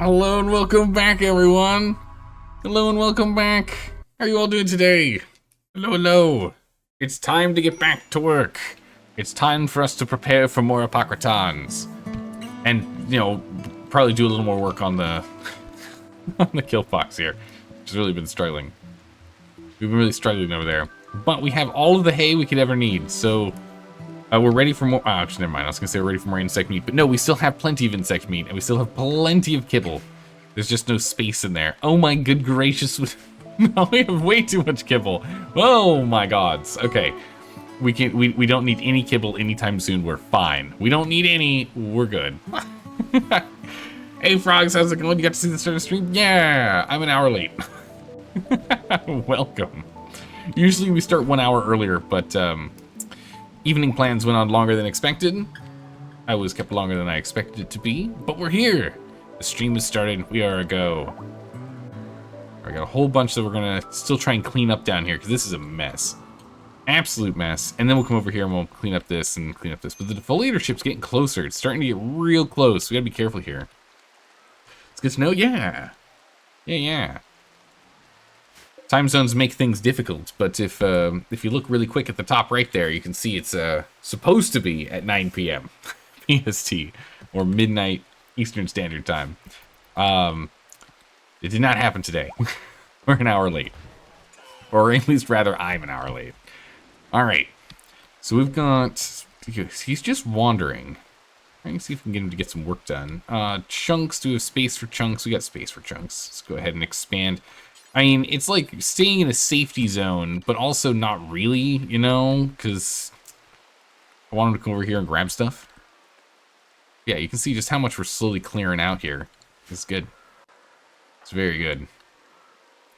Hello and welcome back, everyone. Hello and welcome back. How are you all doing today? Hello, hello. It's time to get back to work. It's time for us to prepare for more Apocrytons. And, you know, probably do a little more work on the on the kill box here, which has really been struggling. We've been really struggling over there. But we have all of the hay we could ever need, so we're ready for more. Actually, never mind. I was gonna say we're ready for more insect meat, but no, we still have plenty of insect meat, and we still have plenty of kibble. There's just no space in there. Oh my good gracious! No, we have way too much kibble. Oh my gods. Okay, we don't need any kibble anytime soon. We're fine. We don't need any. We're good. Hey frogs, how's it going? You got to see the start of the stream? Yeah, I'm an hour late. Welcome. Usually we start 1 hour earlier, but evening plans went on longer than expected. I was kept longer than I expected it to be, but we're here. The stream has started. We are a go. I got a whole bunch that we're gonna still try and clean up down here because this is a mess, absolute mess. And then we'll come over here and we'll clean up this and clean up this. But the defoliator ship's getting closer. It's starting to get real close. We gotta be careful here. It's good to know. Yeah. Time zones make things difficult, but if you look really quick at the top right there, you can see it's supposed to be at 9 p.m. PST, or midnight Eastern Standard Time. It did not happen today. We're an hour late. Or at least rather, I'm an hour late. Alright, so we've got... He's just wandering. Trying to see if we can get him to get some work done. Chunks, do we have space for chunks? We got space for chunks. Let's go ahead and expand. I mean, it's like staying in a safety zone, but also not really, you know, because I want him to come over here and grab stuff. Yeah, you can see just how much we're slowly clearing out here. It's good. It's very good.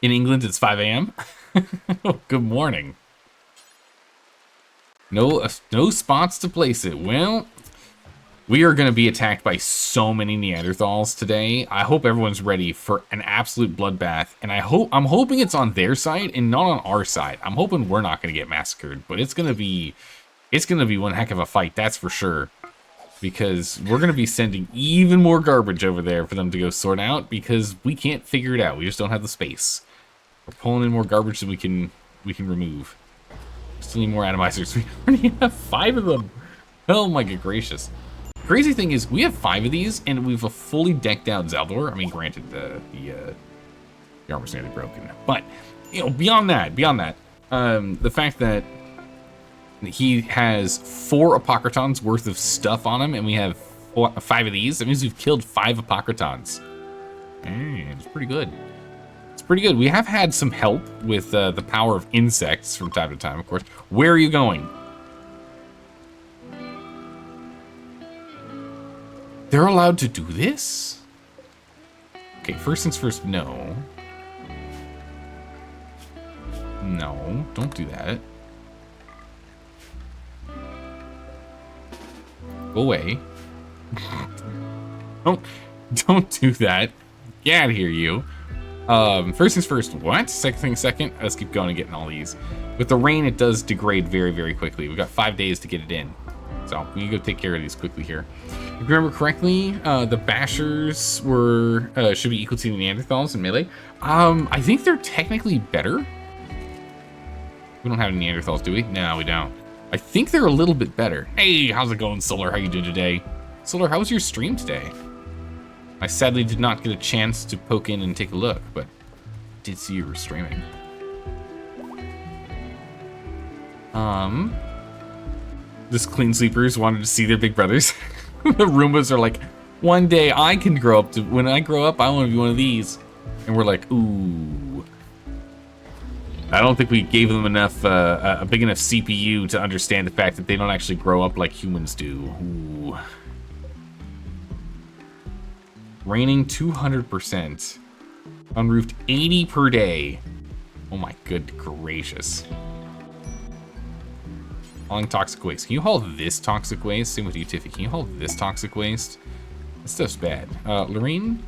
In England, it's 5 a.m. Oh, good morning. No spots to place it. Well, we are going to be attacked by so many Neanderthals today. I hope everyone's ready for an absolute bloodbath, and I'm hoping it's on their side and not on our side. I'm hoping we're not going to get massacred, but it's going to be one heck of a fight, that's for sure. Because we're going to be sending even more garbage over there for them to go sort out because we can't figure it out. We just don't have the space. We're pulling in more garbage than we can remove. Still need more atomizers. We already have 5 of them. Oh my good gracious. Crazy thing is, we have 5 of these, and we've a fully decked out Zaldor. I mean, granted, the armor's nearly broken, but you know, beyond that, the fact that he has 4 Apocrytons worth of stuff on him, and we have 5 of these. That means we've killed 5 Apocrytons. It's pretty good. It's pretty good. We have had some help with the power of insects from time to time, of course. Where are you going? They're allowed to do this? Okay, first things first, no. No, don't do that. Go away. Don't do that. Get out of here, you. First things first, what? Second thing second, let's keep going and getting all these. With the rain, it does degrade very, very quickly. We've got 5 days to get it in. So we can go take care of these quickly here. If you remember correctly, the Bashers were should be equal to the Neanderthals in melee. I think they're technically better. We don't have any Neanderthals, do we? No, we don't. I think they're a little bit better. Hey, how's it going, Solar? How you doing today? Solar, how was your stream today? I sadly did not get a chance to poke in and take a look, but did see you were streaming. This clean sleepers wanted to see their big brothers. The Roombas are like, one day I can grow up to, when I grow up, I want to be one of these. And we're like, ooh. I don't think we gave them enough, a big enough CPU to understand the fact that they don't actually grow up like humans do. Ooh. Raining 200%. Unroofed 80 per day. Oh my good gracious. Hauling toxic waste. Can you haul this toxic waste? Same with you, Tiffy. Can you haul this toxic waste? This stuff's bad. Lorene?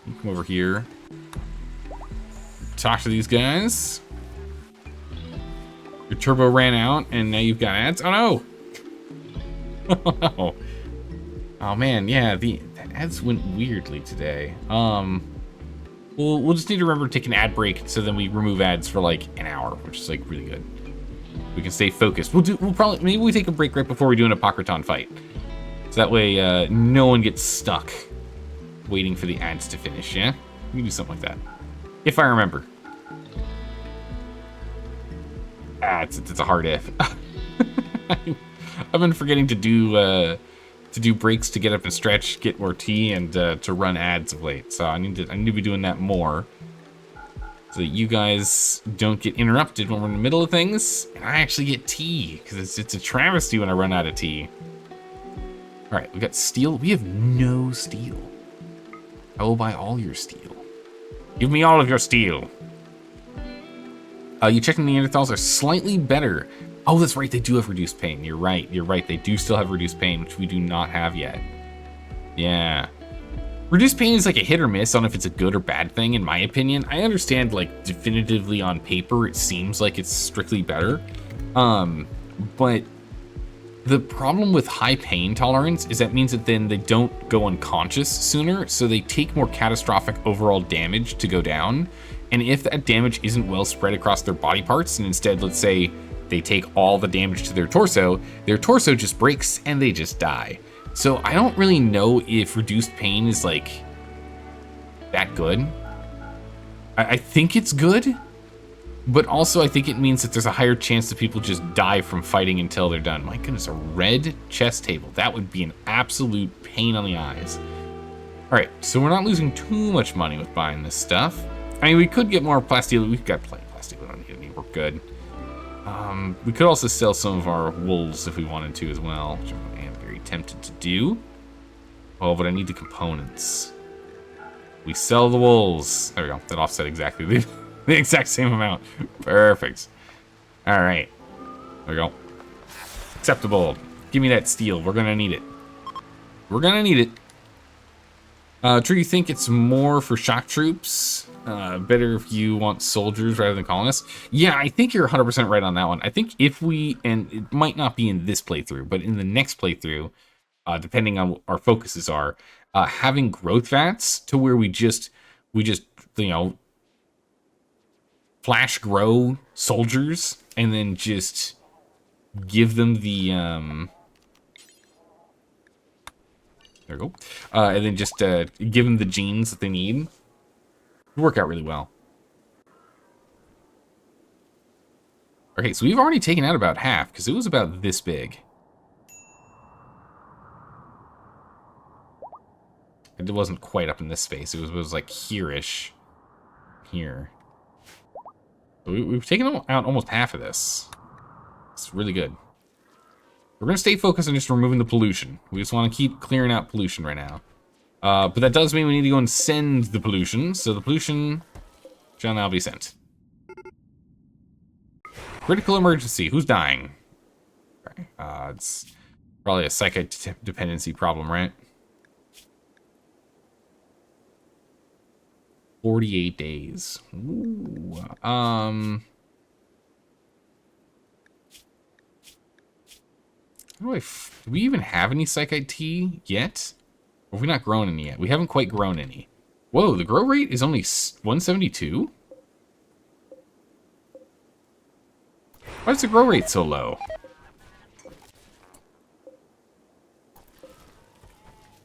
You come over here. Talk to these guys. Your turbo ran out and now you've got ads. Oh no! Oh no. Oh man, yeah, Ads went weirdly today. We'll just need to remember to take an ad break, so then we remove ads for like an hour, which is like really good. We can stay focused. Maybe we take a break right before we do an Apocryton fight. So that way, no one gets stuck waiting for the ads to finish, yeah? We can do something like that. If I remember. It's a hard if. I've been forgetting to do breaks to get up and stretch, get more tea, and to run ads of late. So I need to be doing that more, so that you guys don't get interrupted when we're in the middle of things, and I actually get tea, because it's a travesty when I run out of tea. All right, we got steel. We have no steel. I will buy all your steel. Give me all of your steel. You checking Neanderthals are slightly better. Oh, that's right, they do have reduced pain. You're right, they do still have reduced pain, which we do not have yet. Yeah. Reduced pain is like a hit or miss. I don't know if it's a good or bad thing, in my opinion. I understand, like, definitively on paper, it seems like it's strictly better. But the problem with high pain tolerance is that means that then they don't go unconscious sooner, so they take more catastrophic overall damage to go down. And if that damage isn't well spread across their body parts, and instead, let's say, they take all the damage to their torso just breaks and they just die. So I don't really know if reduced pain is like that good. I think it's good, but also I think it means that there's a higher chance that people just die from fighting until they're done. My goodness, a red chess table. That would be an absolute pain on the eyes. All right, so we're not losing too much money with buying this stuff. I mean, we could get more plasteel. We've got plenty of plasteel. We don't need any. We're good. We could also sell some of our wools if we wanted to as well, which I am very tempted to do. Oh, but I need the components. We sell the wools. There we go. That offset exactly the exact same amount. Perfect. All right. There we go. Acceptable. Give me that steel. We're gonna need it. We're gonna need it. True, you think it's more for shock troops? Better if you want soldiers rather than colonists? Yeah, I think you're 100% right on that one. I think if we, and it might not be in this playthrough, but in the next playthrough, depending on what our focuses are, having growth vats to where we just, you know, flash grow soldiers and then just give them the, there we go. And then just give them the genes that they need. It'd work out really well. Okay, so we've already taken out about half, because it was about this big. It wasn't quite up in this space. It was like here-ish. Here. We've taken out almost half of this. It's really good. We're going to stay focused on just removing the pollution. We just want to keep clearing out pollution right now. But that does mean we need to go and send the pollution. So the pollution shall now be sent. Critical emergency. Who's dying? Okay. It's probably a psychic dependency problem, right? 48 days. Ooh. Do we even have any psychite tea yet? Or have we not grown any yet? We haven't quite grown any. Whoa, the grow rate is only 172? Why is the grow rate so low?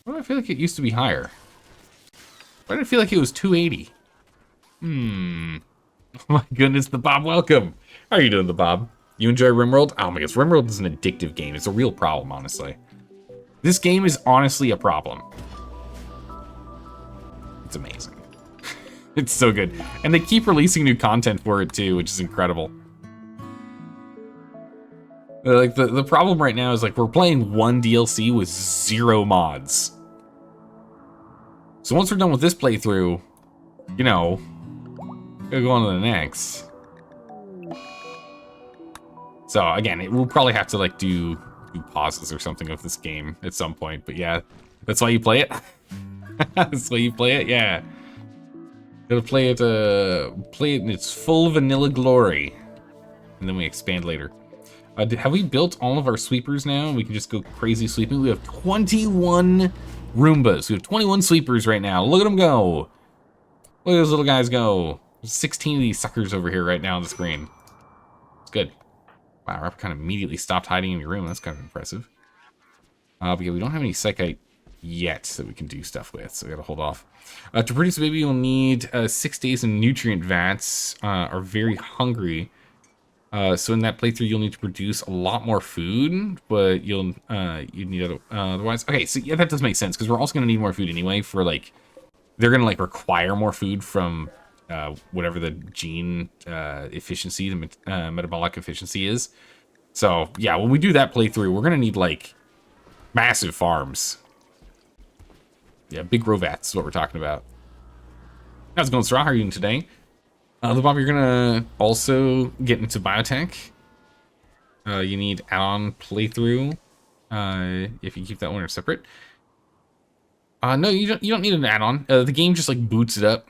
Why do I feel like it used to be higher? Why did I feel like it was 280? Oh my goodness, the Bob, welcome. How are you doing, the Bob? You enjoy RimWorld? Oh my gosh, RimWorld is an addictive game. It's a real problem, honestly. This game is honestly a problem. It's amazing. It's so good. And they keep releasing new content for it too, which is incredible. Like, the problem right now is, like, we're playing one DLC with 0 mods. So once we're done with this playthrough, you know, we'll go on to the next. So again, we'll probably have to, like, do pauses or something of this game at some point. But yeah, that's why you play it. That's why you play it. Yeah, gotta play it in its full vanilla glory, and then we expand later. Have we built all of our sweepers now? We can just go crazy sweeping. We have 21 Roombas. We have 21 sleepers right now. Look at them go. Look at those little guys go. There's 16 of these suckers over here right now on the screen. It's good. Wow, Rap kind of immediately stopped hiding in your room. That's kind of impressive. But yeah, we don't have any psychite yet that we can do stuff with, so we gotta hold off. To produce a baby, you'll need 6 days in nutrient vats. Are very hungry. So in that playthrough, you'll need to produce a lot more food, but you need otherwise. Okay, so yeah, that does make sense, because we're also gonna need more food anyway for, like, they're gonna, like, require more food from whatever the gene efficiency, the metabolic efficiency is. So yeah, when we do that playthrough, we're gonna need, like, massive farms. Yeah, big grow vats is what we're talking about. How's it going, Straw? How are you doing today? Bob, you're gonna also get into biotech. You need add-on playthrough. If you keep that one separate. No, you don't need an add-on. The game just like boots it up,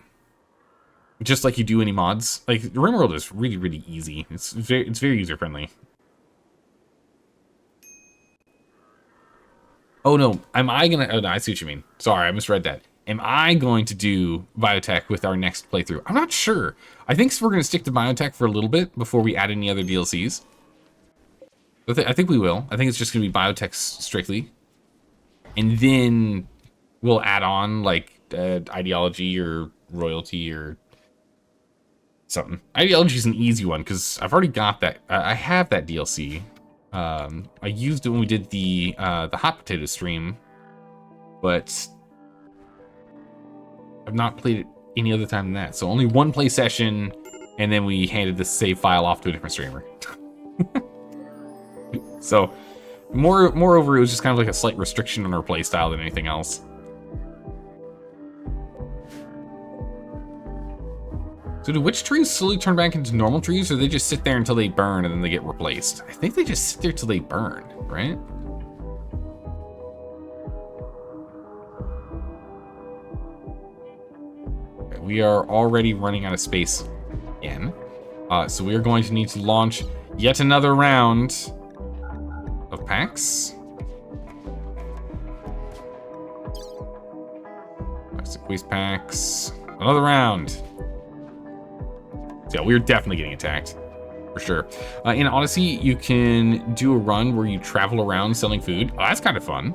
just like you do any mods. Like RimWorld is really easy. It's very user friendly. Oh no, am I gonna? Oh no, I see what you mean. Sorry, I misread that. Am I going to do biotech with our next playthrough? I'm not sure. I think we're going to stick to biotech for a little bit before we add any other DLCs. I think we will. I think it's just going to be biotech strictly. And then we'll add on, like, ideology or royalty or something. Ideology is an easy one, because I've already got that. I have that DLC. I used it when we did the hot potato stream, but I've not played it any other time than that. So only one play session, and then we handed the save file off to a different streamer. So, moreover, it was just kind of like a slight restriction on our play style than anything else. So do witch trees slowly turn back into normal trees, or they just sit there until they burn and then they get replaced? I think they just sit there till they burn, right? We are already running out of space again. So we are going to need to launch yet another round of packs. Plastic waste packs. Another round. So yeah, we're definitely getting attacked. For sure. In Odyssey, you can do a run where you travel around selling food. Oh, that's kind of fun.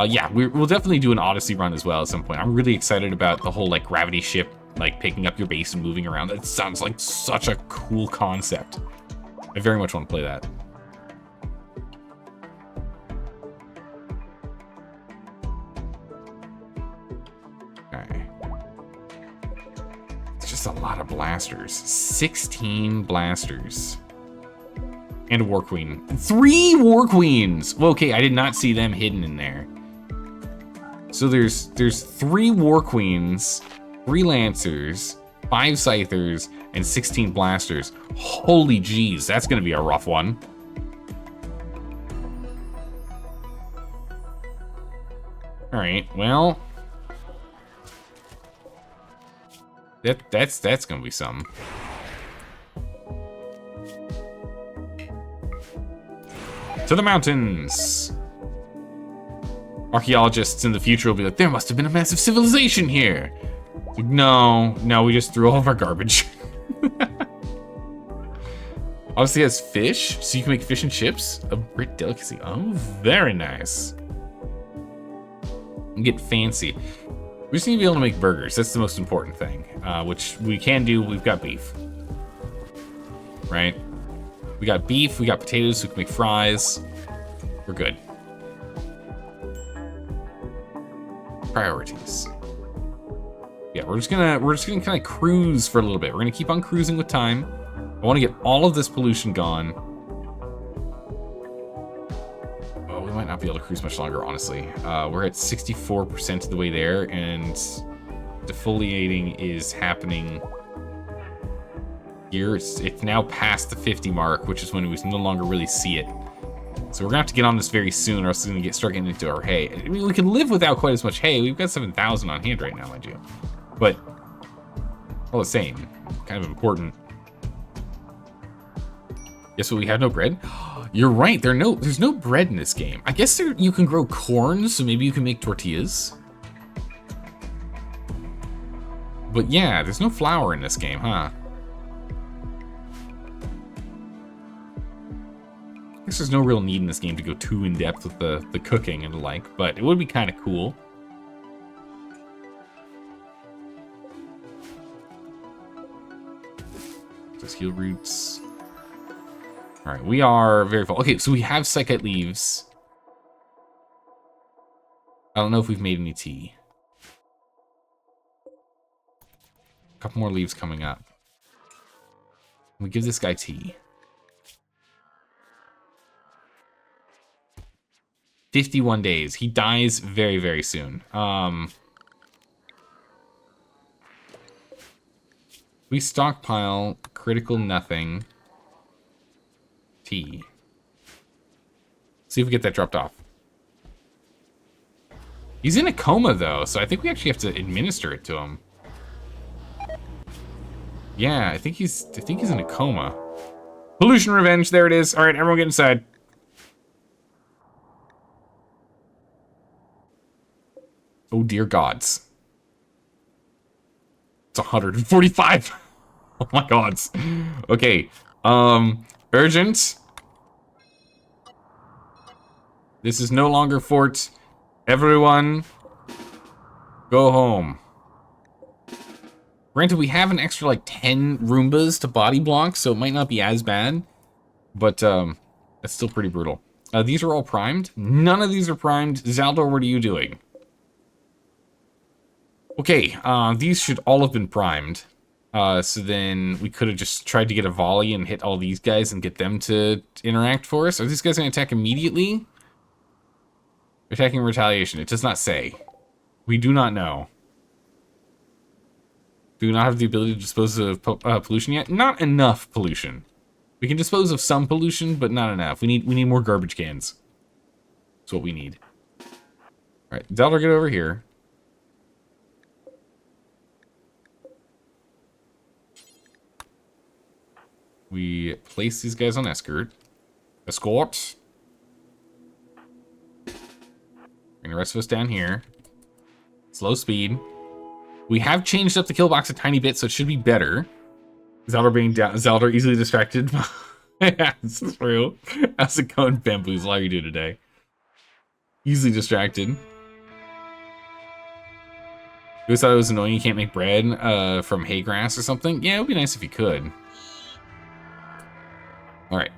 Yeah, we'll definitely do an Odyssey run as well at some point. I'm really excited about the whole, like, gravity ship, like, picking up your base and moving around. That sounds like such a cool concept. I very much want to play that. Okay. It's just a lot of blasters. 16 blasters. And a War Queen. 3 War Queens! Well, okay, I did not see them hidden in there. So there's 3 War Queens, 3 Lancers, 5 Scythers, and 16 Blasters. Holy jeez, that's gonna be a rough one. Alright, well. That's gonna be something. To the mountains! Archaeologists in the future will be like, there must have been a massive civilization here. Like, no, we just threw all of our garbage. Obviously it has fish, so you can make fish and chips. A great delicacy. Oh, very nice. And get fancy. We just need to be able to make burgers. That's the most important thing, which we can do. We've got beef, right? We got beef, we got potatoes, so we can make fries. We're good. Priorities. Yeah, we're just gonna kind of cruise for a little bit. We're gonna keep on cruising with time. I want to get all of this pollution gone. Oh, we might not be able to cruise much longer, honestly. We're at 64% of the way there, and defoliating is happening here. It's now past the 50 mark, which is when we no longer really see it. So we're gonna have to get on this very soon, or else we're gonna start getting into our hay. I mean, we can live without quite as much hay. We've got 7,000 on hand right now, mind you. But all the same, kind of important. Guess what? We have no bread. You're right. There's no bread in this game. I guess you can grow corn, so maybe you can make tortillas. But yeah, there's no flour in this game, huh? I guess there's no real need in this game to go too in depth with the cooking and the like, but it would be kind of cool. Just heal roots. All right, we are very full. Okay, so we have psychite leaves. I don't know if we've made any tea. A couple more leaves coming up. We give this guy tea. 51 days. He dies very, very soon. We stockpile critical nothing. Tea. See if we get that dropped off. He's in a coma though, so I think we actually have to administer it to him. Yeah, I think he's in a coma. Pollution revenge, there it is. All right, everyone get inside. Oh dear gods. It's 145. Oh my gods. Okay. Urgent. This is no longer fort. Everyone, go home. Granted, we have an extra like 10 Roombas to body block, so it might not be as bad. But that's still pretty brutal. These are all primed. None of these are primed. Zaldor, what are you doing? Okay, these should all have been primed. So then we could have just tried to get a volley and hit all these guys and get them to interact for us. Are these guys going to attack immediately? Attacking retaliation. It does not say. We do not know. Do not have the ability to dispose of pollution yet. Not enough pollution. We can dispose of some pollution, but not enough. We need more garbage cans. That's what we need. All right, Zelda, get over here. We place these guys on escort. Escort. And the rest of us down here. Slow speed. We have changed up the kill box a tiny bit, so it should be better. Zelda being down. Zelda easily distracted. Yeah, this is true. How's it going, Bamboozle? How are you doing today? Easily distracted. You always thought it was annoying you can't make bread from hay grass or something? Yeah, it would be nice if you could. Alright.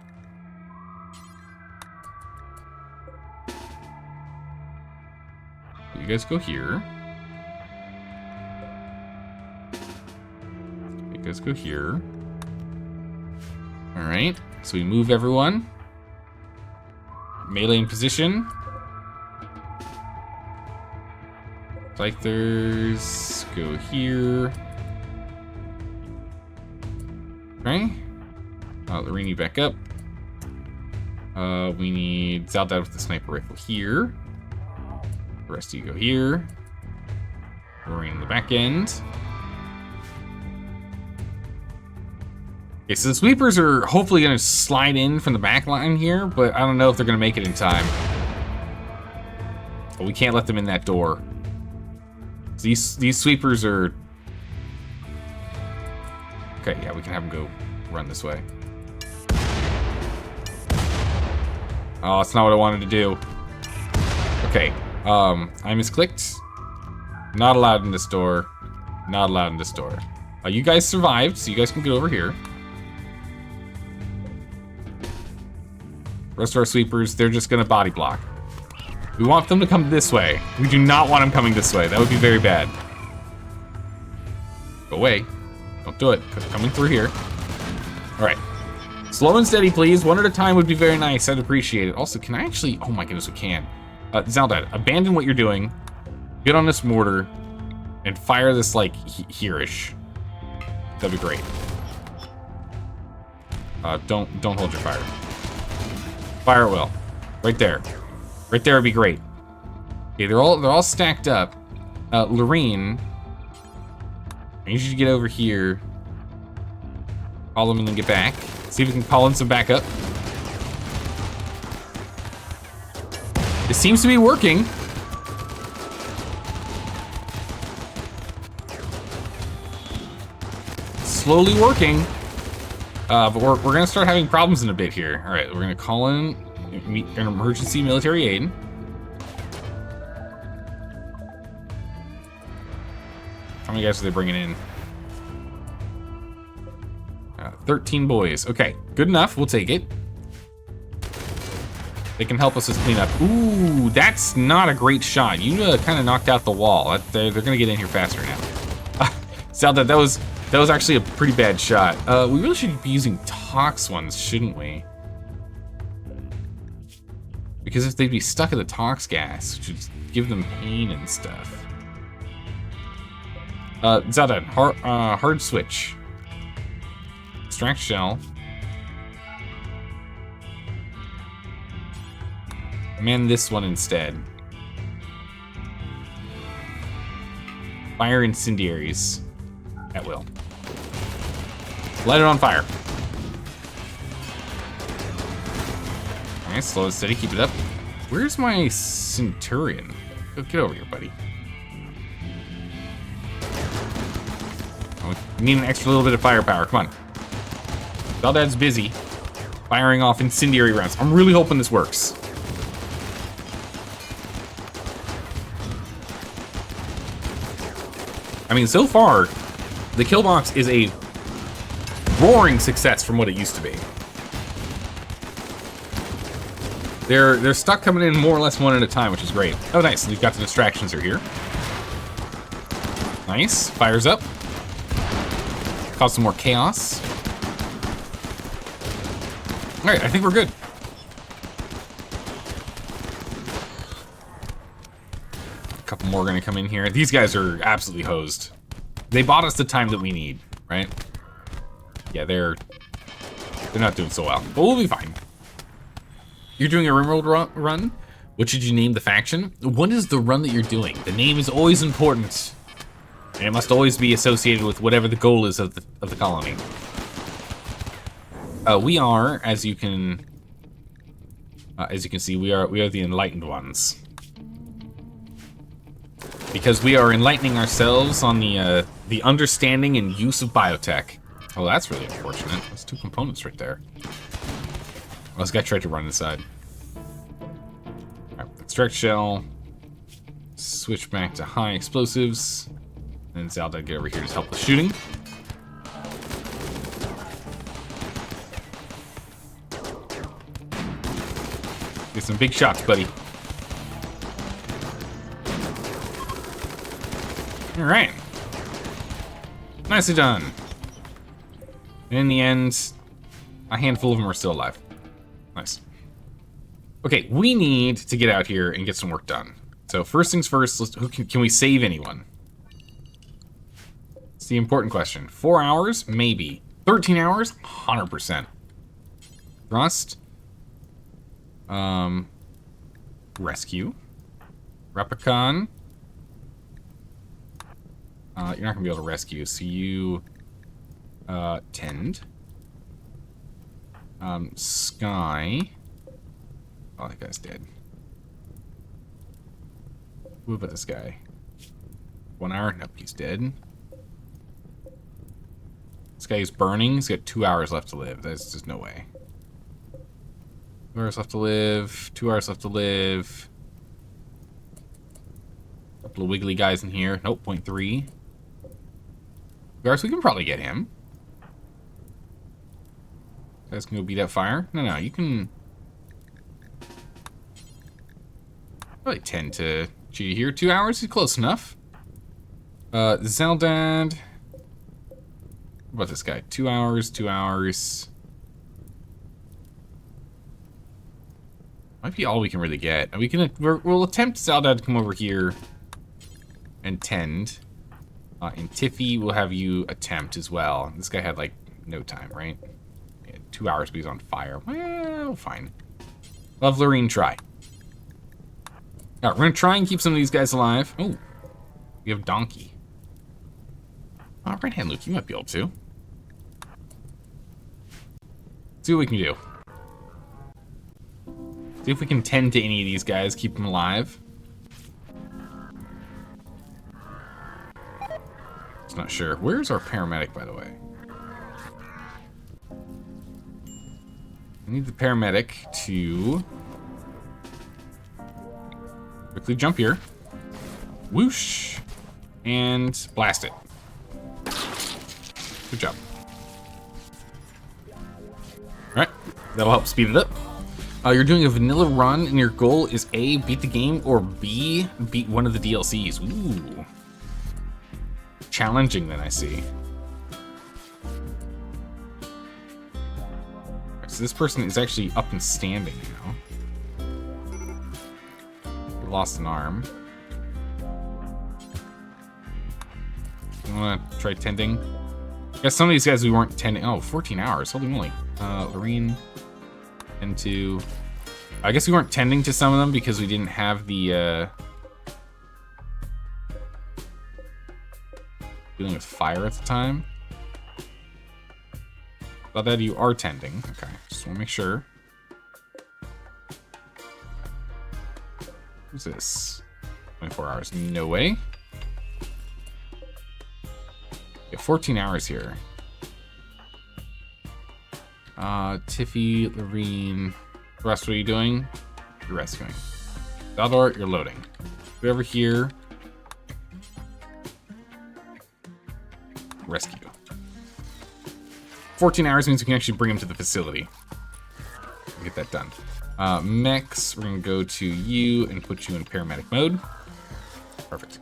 You guys go here. You guys go here. Alright. So we move everyone. Melee in position. Scythers go here. Okay. Larini back up. We need Zaldad with the sniper rifle here. The rest of you go here. Larini in the back end. Okay, so the sweepers are hopefully going to slide in from the back line here, but I don't know if they're going to make it in time. But we can't let them in that door. So these sweepers are... Okay, yeah, we can have them go run this way. Oh, that's not what I wanted to do. Okay, I misclicked. Not allowed in this door. Not allowed in this door. You guys survived, so you guys can get over here. Rest of our sweepers, they're just gonna body block. We want them to come this way. We do not want them coming this way. That would be very bad. Go away. Don't do it. Coming through here. All right. Slow and steady, please. One at a time would be very nice. I'd appreciate it. Also, can I actually... Oh my goodness, we can. Zaldad, abandon what you're doing. Get on this mortar and fire this, like, here-ish. That'd be great. Don't hold your fire. Fire it well. Right there. Right there would be great. Okay, they're all stacked up. Lorene, I need you to get over here. Follow them and then get back. See if we can call in some backup. It seems to be working. Slowly working. But we're gonna start having problems in a bit here. All right, we're gonna call in an emergency military aid. How many guys are they bringing in? 13 boys. Okay, good enough. We'll take it. They can help us with clean up. Ooh, that's not a great shot. You kind of knocked out the wall. They're gonna get in here faster now. Zelda, that was actually a pretty bad shot. We really should be using Tox ones, shouldn't we? Because if they'd be stuck in the Tox gas, it should give them pain and stuff. Zelda, hard switch. Extract shell. Man this one instead. Fire incendiaries. At will. Light it on fire. Alright, slow and steady, keep it up. Where's my Centurion? Get over here, buddy. Oh, we need an extra little bit of firepower, come on. Beldad's busy firing off incendiary rounds. I'm really hoping this works. I mean, so far, the kill box is a roaring success from what it used to be. They're stuck coming in more or less one at a time, which is great. Oh, nice. We've got the distractions are here. Nice. Fires up. Cause some more chaos. All right, I think we're good. A couple more are gonna come in here. These guys are absolutely hosed. They bought us the time that we need, right? Yeah, they're not doing so well, but we'll be fine. You're doing a RimWorld run? What should you name the faction? What is the run that you're doing? The name is always important, and it must always be associated with whatever the goal is of the colony. We are, as you can see, we are the enlightened ones. Because we are enlightening ourselves on the understanding and use of biotech. Oh, that's really unfortunate. That's 2 components right there. Oh, this guy tried to run inside. Alright, extract shell. Switch back to high explosives. And Zelda, get over here to help with shooting. Get some big shots, buddy. Alright. Nicely done. And in the end, a handful of them are still alive. Nice. Okay, we need to get out here and get some work done. So first things first, can we save anyone? It's the important question. 4 hours? Maybe. 13 hours? 100%. Thrust. Rescue. Replicon. You're not gonna be able to rescue, so you tend. Sky. Oh, that guy's dead. What about this guy? 1 hour? Nope, he's dead. This guy is burning. He's got 2 hours left to live. There's just no way. 2 hours left to live. 2 hours left to live. Couple of wiggly guys in here. Nope, 0.3. Garth, we can probably get him. You guys can go beat up fire. No, you can probably tend to cheat you here. 2 hours is close enough. Zeldad. What about this guy? 2 hours, 2 hours. Might be all we can really get. We'll attempt Zeldad to come over here and tend. And Tiffy will have you attempt as well. This guy had like no time, right? Yeah, 2 hours, but he's on fire. Well, fine. Love Lorene, try. Alright, we're gonna try and keep some of these guys alive. Oh, we have Donkey. Right hand Luke, you might be able to. See what we can do. See if we can tend to any of these guys, keep them alive. Just not sure. Where's our paramedic, by the way? I need the paramedic to quickly jump here. Whoosh. And blast it. Good job. Alright, that'll help speed it up. You're doing a vanilla run, and your goal is A, beat the game, or B, beat one of the DLCs. Ooh. Challenging, then, I see. So this person is actually up and standing now. He lost an arm. You wanna try tending? Yeah, some of these guys we weren't tending. Oh, 14 hours. Holy moly. Lorene. Tend to. I guess we weren't tending to some of them because we didn't have the dealing with fire at the time. Thought that you are tending. Okay, just want to make sure. What's this? 24 hours. No way. Yeah, 14 hours here. Tiffy, Lorene. Rest, what are you doing? You're rescuing. Valdor, you're loading. Go over here. Rescue. 14 hours means we can actually bring him to the facility. Get that done. Mex, we're gonna go to you and put you in paramedic mode. Perfect.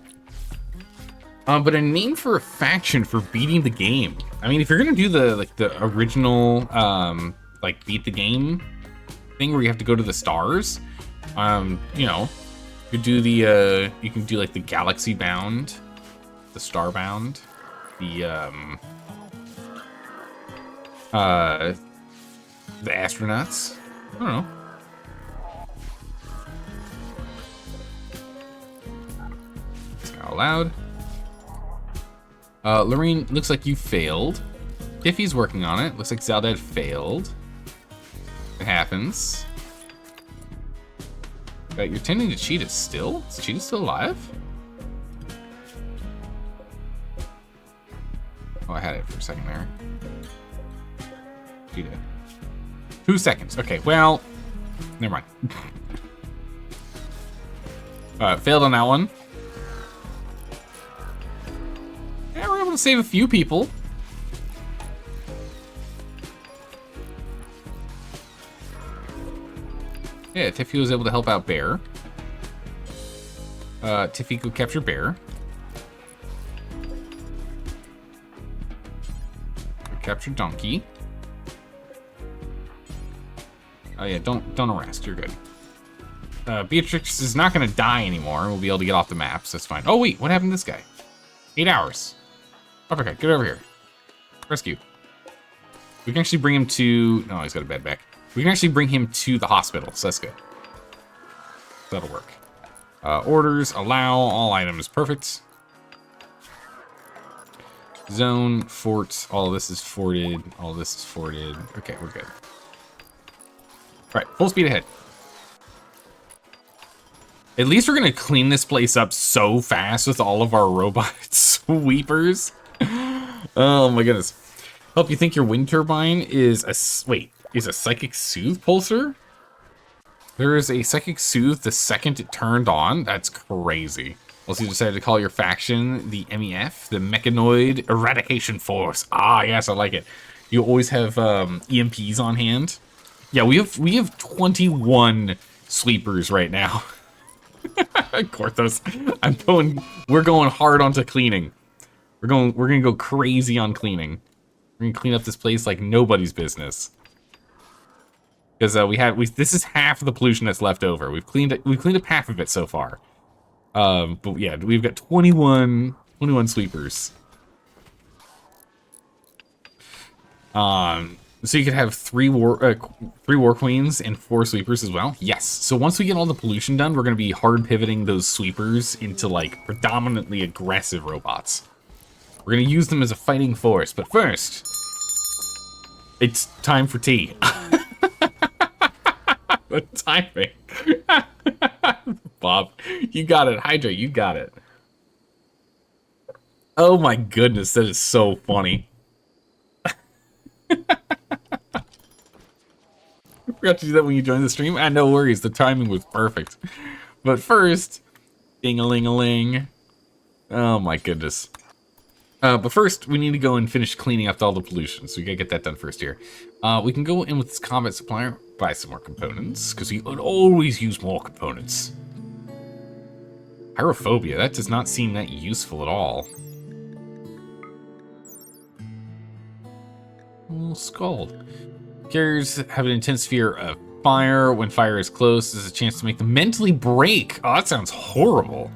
But a name for a faction for beating the game. I mean, if you're gonna do the original like beat the game thing where you have to go to the stars, you know, you could do the you can do like the galaxy bound, the star bound, the astronauts. I don't know. It's not allowed. Lorene, looks like you failed. Tiffy's working on it. Looks like Zaldad failed. It happens. You're tending to Cheetah still? Is Cheetah still alive? Oh, I had it for a second there. Cheetah. 2 seconds. Okay, well, never mind. Failed on that one. Yeah, we're able to save a few people. Yeah, Tiffy was able to help out Bear. Tiffy go capture Bear. Go capture Donkey. Oh yeah, don't arrest. You're good. Beatrix is not going to die anymore. We'll be able to get off the map, so that's fine. Oh wait, what happened to this guy? 8 hours. Okay, get over here. Rescue. We can actually bring him to... No, he's got a bed back. We can actually bring him to the hospital, so that's good. That'll work. Orders, allow, all items, perfect. Zone, fort, all of this is forted, all of this is forted. Okay, we're good. All right, full speed ahead. At least we're gonna clean this place up so fast with all of our robot sweepers. Oh my goodness. Help you think your wind turbine is a psychic soothe pulsar? There is a psychic soothe the second it turned on. That's crazy. Unless you decided to call your faction the MEF, the Mechanoid Eradication Force. Ah, yes, I like it. You always have EMPs on hand. Yeah, we have 21 sweepers right now. Korthos, we're going hard onto cleaning. We're gonna go crazy on cleaning. We're gonna clean up this place like nobody's business. Because this is half of the pollution that's left over. We've cleaned up half of it so far. But yeah, we've got 21 sweepers. So you could have three war queens and 4 sweepers as well. Yes. So once we get all the pollution done, we're gonna be hard pivoting those sweepers into like predominantly aggressive robots. We're gonna use them as a fighting force, but first, It's time for tea. The timing. Bob, you got it. Hydrate, you got it. Oh my goodness, that is so funny. Forgot to do that when you joined the stream. No worries, the timing was perfect. But first, ding-a-ling-a-ling. Oh my goodness. But first, we need to go and finish cleaning up all the pollution, so we gotta get that done first here. We can go in with this combat supplier, buy some more components, because we would always use more components. Pyrophobia, that does not seem that useful at all. Oh, Scald. Carriers have an intense fear of fire. When fire is close, there's a chance to make them mentally break. Oh, that sounds horrible.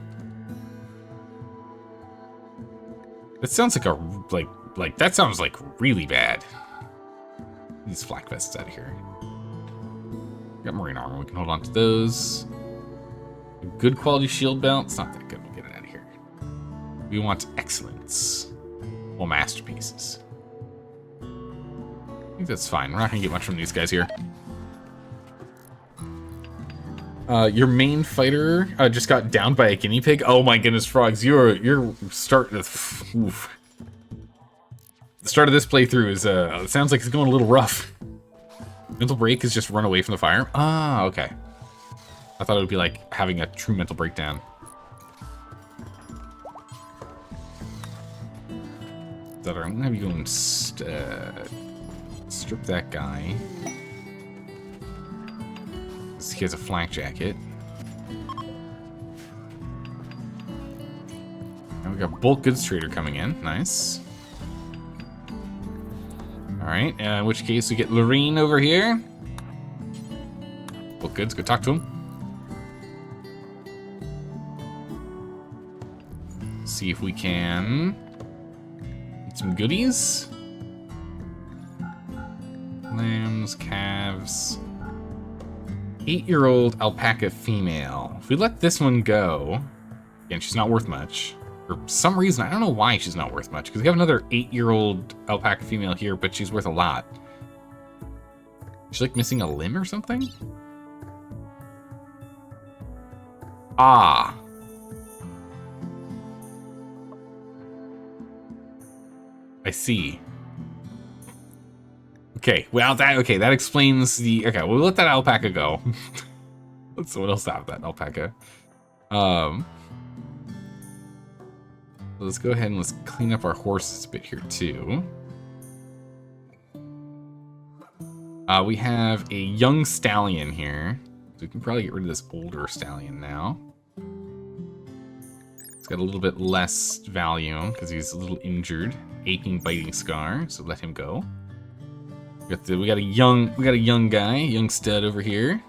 That sounds like that sounds like really bad. These flak vests out of here. Got marine armor, we can hold on to those. A good quality shield belt, it's not that good, we'll get it out of here. We want excellence. Well, masterpieces. I think that's fine. We're not gonna get much from these guys here. Your main fighter just got downed by a guinea pig. Oh my goodness, frogs! You're starting to. Oof. The start of this playthrough is it sounds like it's going a little rough. Mental break is just run away from the fire. Ah, okay. I thought it would be like having a true mental breakdown. I'm gonna have you go and strip that guy. He has a flak jacket. And we got bulk goods trader coming in. Nice. Alright, in which case we get Lorene over here. Bulk goods, go talk to him. See if we can get some goodies. Lambs, calves. 8-year-old alpaca female. If we let this one go, again, she's not worth much. For some reason, I don't know why she's not worth much, because we have another 8-year-old alpaca female here, but she's worth a lot. Is she like missing a limb or something? Ah. I see. Okay, well, that explains the... Okay, we'll let that alpaca go. Let someone else have that alpaca. Let's go ahead and let's clean up our horses a bit here, too. We have a young stallion here. So we can probably get rid of this older stallion now. It's got a little bit less value, because he's a little injured. Aching, biting scar, so let him go. We got a young guy, young stud over here.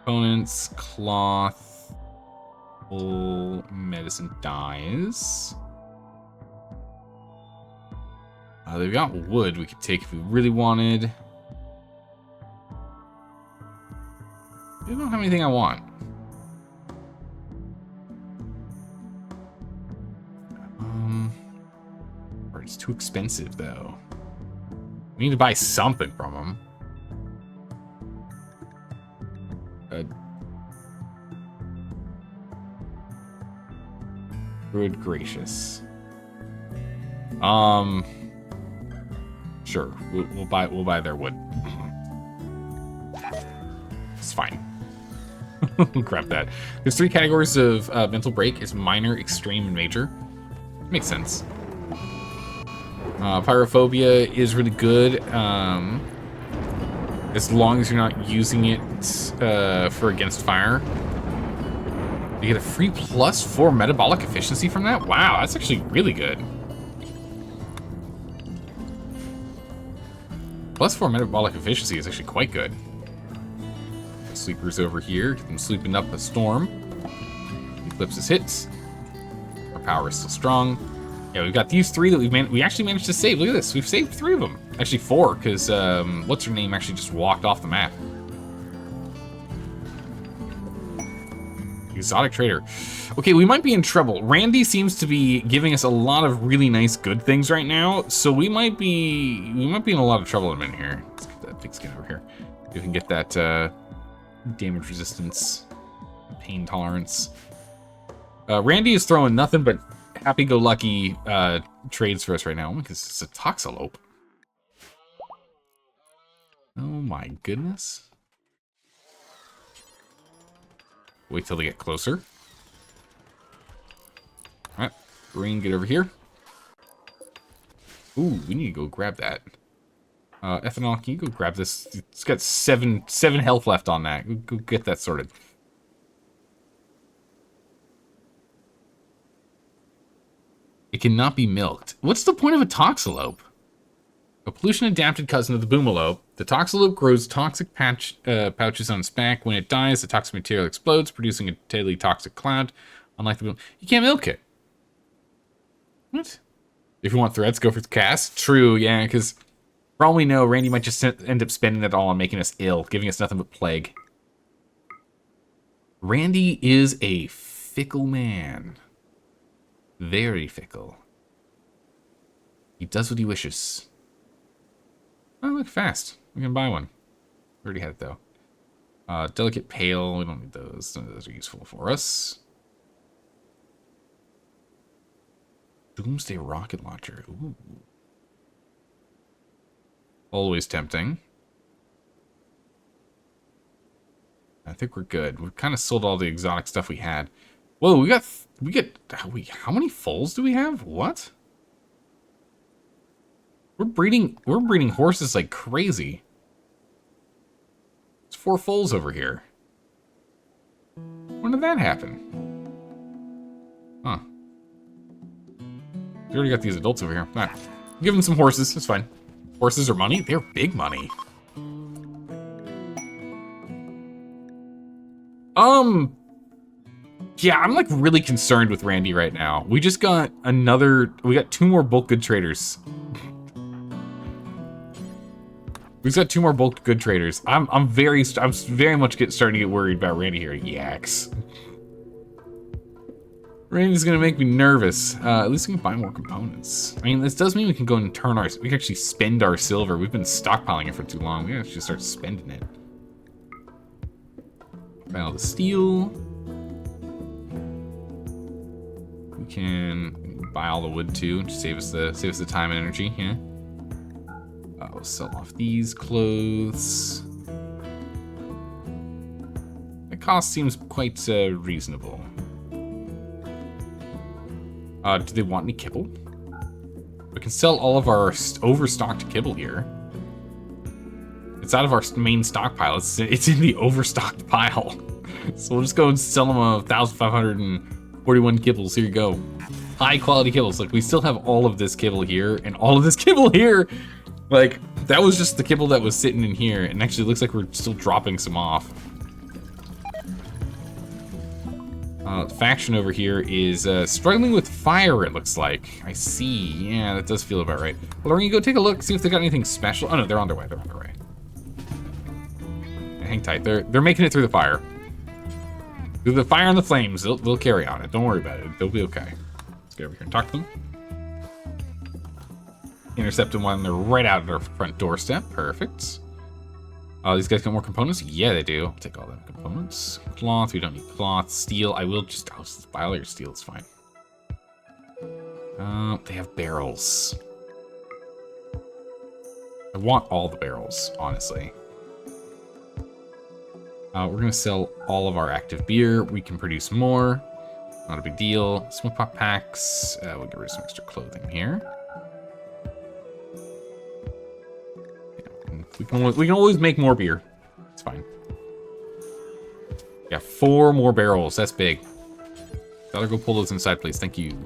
Components, cloth, wool, medicine dyes. They've got wood we could take if we really wanted. I don't have anything I want. It's too expensive though. We need to buy something from them. Good gracious. Sure. We'll buy their wood. It's fine. We'll grab that. There's 3 categories of mental break. It's minor, extreme, and major. Makes sense. Pyrophobia is really good, as long as you're not using it for against fire. You get a free +4 metabolic efficiency from that? Wow, that's actually really good. +4 metabolic efficiency is actually quite good. Sleepers over here, get them sleeping up a storm. Eclipse is hit. Our power is still strong. Yeah, we've got these 3 that we actually managed to save. Look at this, we've saved 3 of them. Actually 4, because what's her name actually just walked off the map. exotic trader. Okay, we might be in trouble. Randy seems to be giving us a lot of really nice good things right now, so we might be in a lot of trouble in a minute here. Let's get that big skin over here. We can get that damage resistance, pain tolerance. Randy is throwing nothing but happy-go-lucky trades for us right now because it's a Toxalope. Oh my goodness. Wait till they get closer. Alright, Green, get over here. Ooh, we need to go grab that. Ethanol, can you go grab this? It's got seven health left on that. Go get that sorted. It cannot be milked. What's the point of a Toxalope? A pollution-adapted cousin of the Boomalope, the Toxalope grows toxic pouches on its back. When it dies, the toxic material explodes, producing a deadly toxic cloud. Unlike the Boomalope, you can't milk it. What? If you want threads, go for the cast. True, yeah, because for all we know, Randy might just end up spending it all on making us ill, giving us nothing but plague. Randy is a fickle man. Very fickle. He does what he wishes. Oh, look, fast. We can buy one. We already had it, though. Delicate Pale. We don't need those. None of those are useful for us. Doomsday Rocket Launcher. Ooh. Always tempting. I think we're good. We've kind of sold all the exotic stuff we had. Whoa, we get, how many foals do we have? What? We're breeding horses like crazy. There's 4 foals over here. When did that happen? Huh. We already got these adults over here. Alright. Give them some horses, it's fine. Horses are money? They're big money. Yeah, I'm like really concerned with Randy right now. We just got we got 2 more bulk good traders. We've got 2 more bulk good traders. I'm very much starting to get worried about Randy here. Yaks. Randy's gonna make me nervous. At least we can buy more components. I mean, this does mean we can go and we can actually spend our silver. We've been stockpiling it for too long. We can actually start spending it. Buy all the steel. We can buy all the wood too, to save us the time and energy. Yeah. We'll sell off these clothes. The cost seems quite reasonable. Do they want any kibble? We can sell all of our overstocked kibble here. It's out of our main stockpile. It's in the overstocked pile. So we'll just go and sell them 1,541 kibbles. Here you go. High quality kibbles. Like, we still have all of this kibble here and all of this kibble here. Like, that was just the kibble that was sitting in here, and actually it looks like we're still dropping some off. The faction over here is struggling with fire, it looks like. I see. Yeah, that does feel about right. Well, we're gonna go take a look, see if they got anything special. Oh no, they're on their way. They're on their way. Yeah, hang tight. They're making it through the fire. Through the fire and the flames, they'll carry on it. Don't worry about it. They'll be okay. Let's get over here and talk to them. Intercepted one, they're right out of their front doorstep. Perfect. These guys got more components? Yeah, they do. I'll take all them components. Cloth, we don't need cloth. Steel, I will just buy all your steel, it's fine. They have barrels. I want all the barrels, honestly. We're gonna sell all of our active beer. We can produce more. Not a big deal. Smoke pot packs. We'll get rid of some extra clothing here. We can always make more beer. It's fine. Yeah, 4 more barrels. That's big. Gotta go pull those inside, please. Thank you.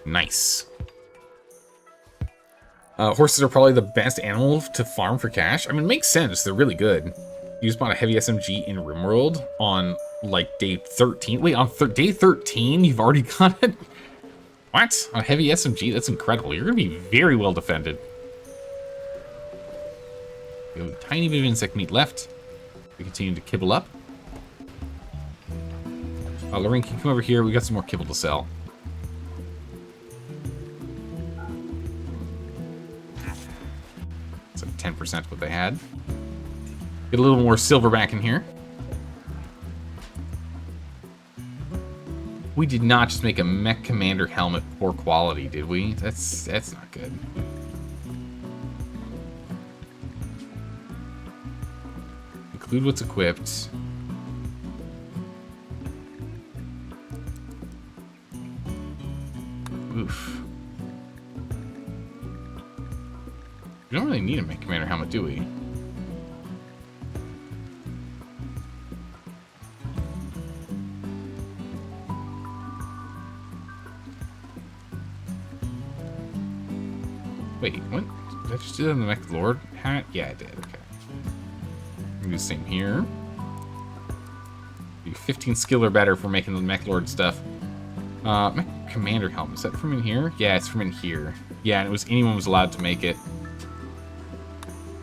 Nice. Horses are probably the best animal to farm for cash. I mean, it makes sense. They're really good. You just bought a heavy SMG in RimWorld on, like, day 13. Wait, on day 13, you've already got it? What? A heavy SMG? That's incredible. You're going to be very well defended. We have a tiny bit of insect meat left. We continue to kibble up. Lorraine, can you come over here? We got some more kibble to sell. It's like 10% what they had. Get a little more silver back in here. We did not just make a Mech Commander helmet poor quality, did we? That's not good. Include what's equipped. Oof. We don't really need a Mech Commander helmet, do we? Wait, what? Did I just do that in the Mech Lord hat? Yeah, I did. Okay. Do the same here. Be 15 skill or better for making the Mech Lord stuff. Mech Commander helmet. Is that from in here? Yeah, it's from in here. Yeah, and it was anyone was allowed to make it.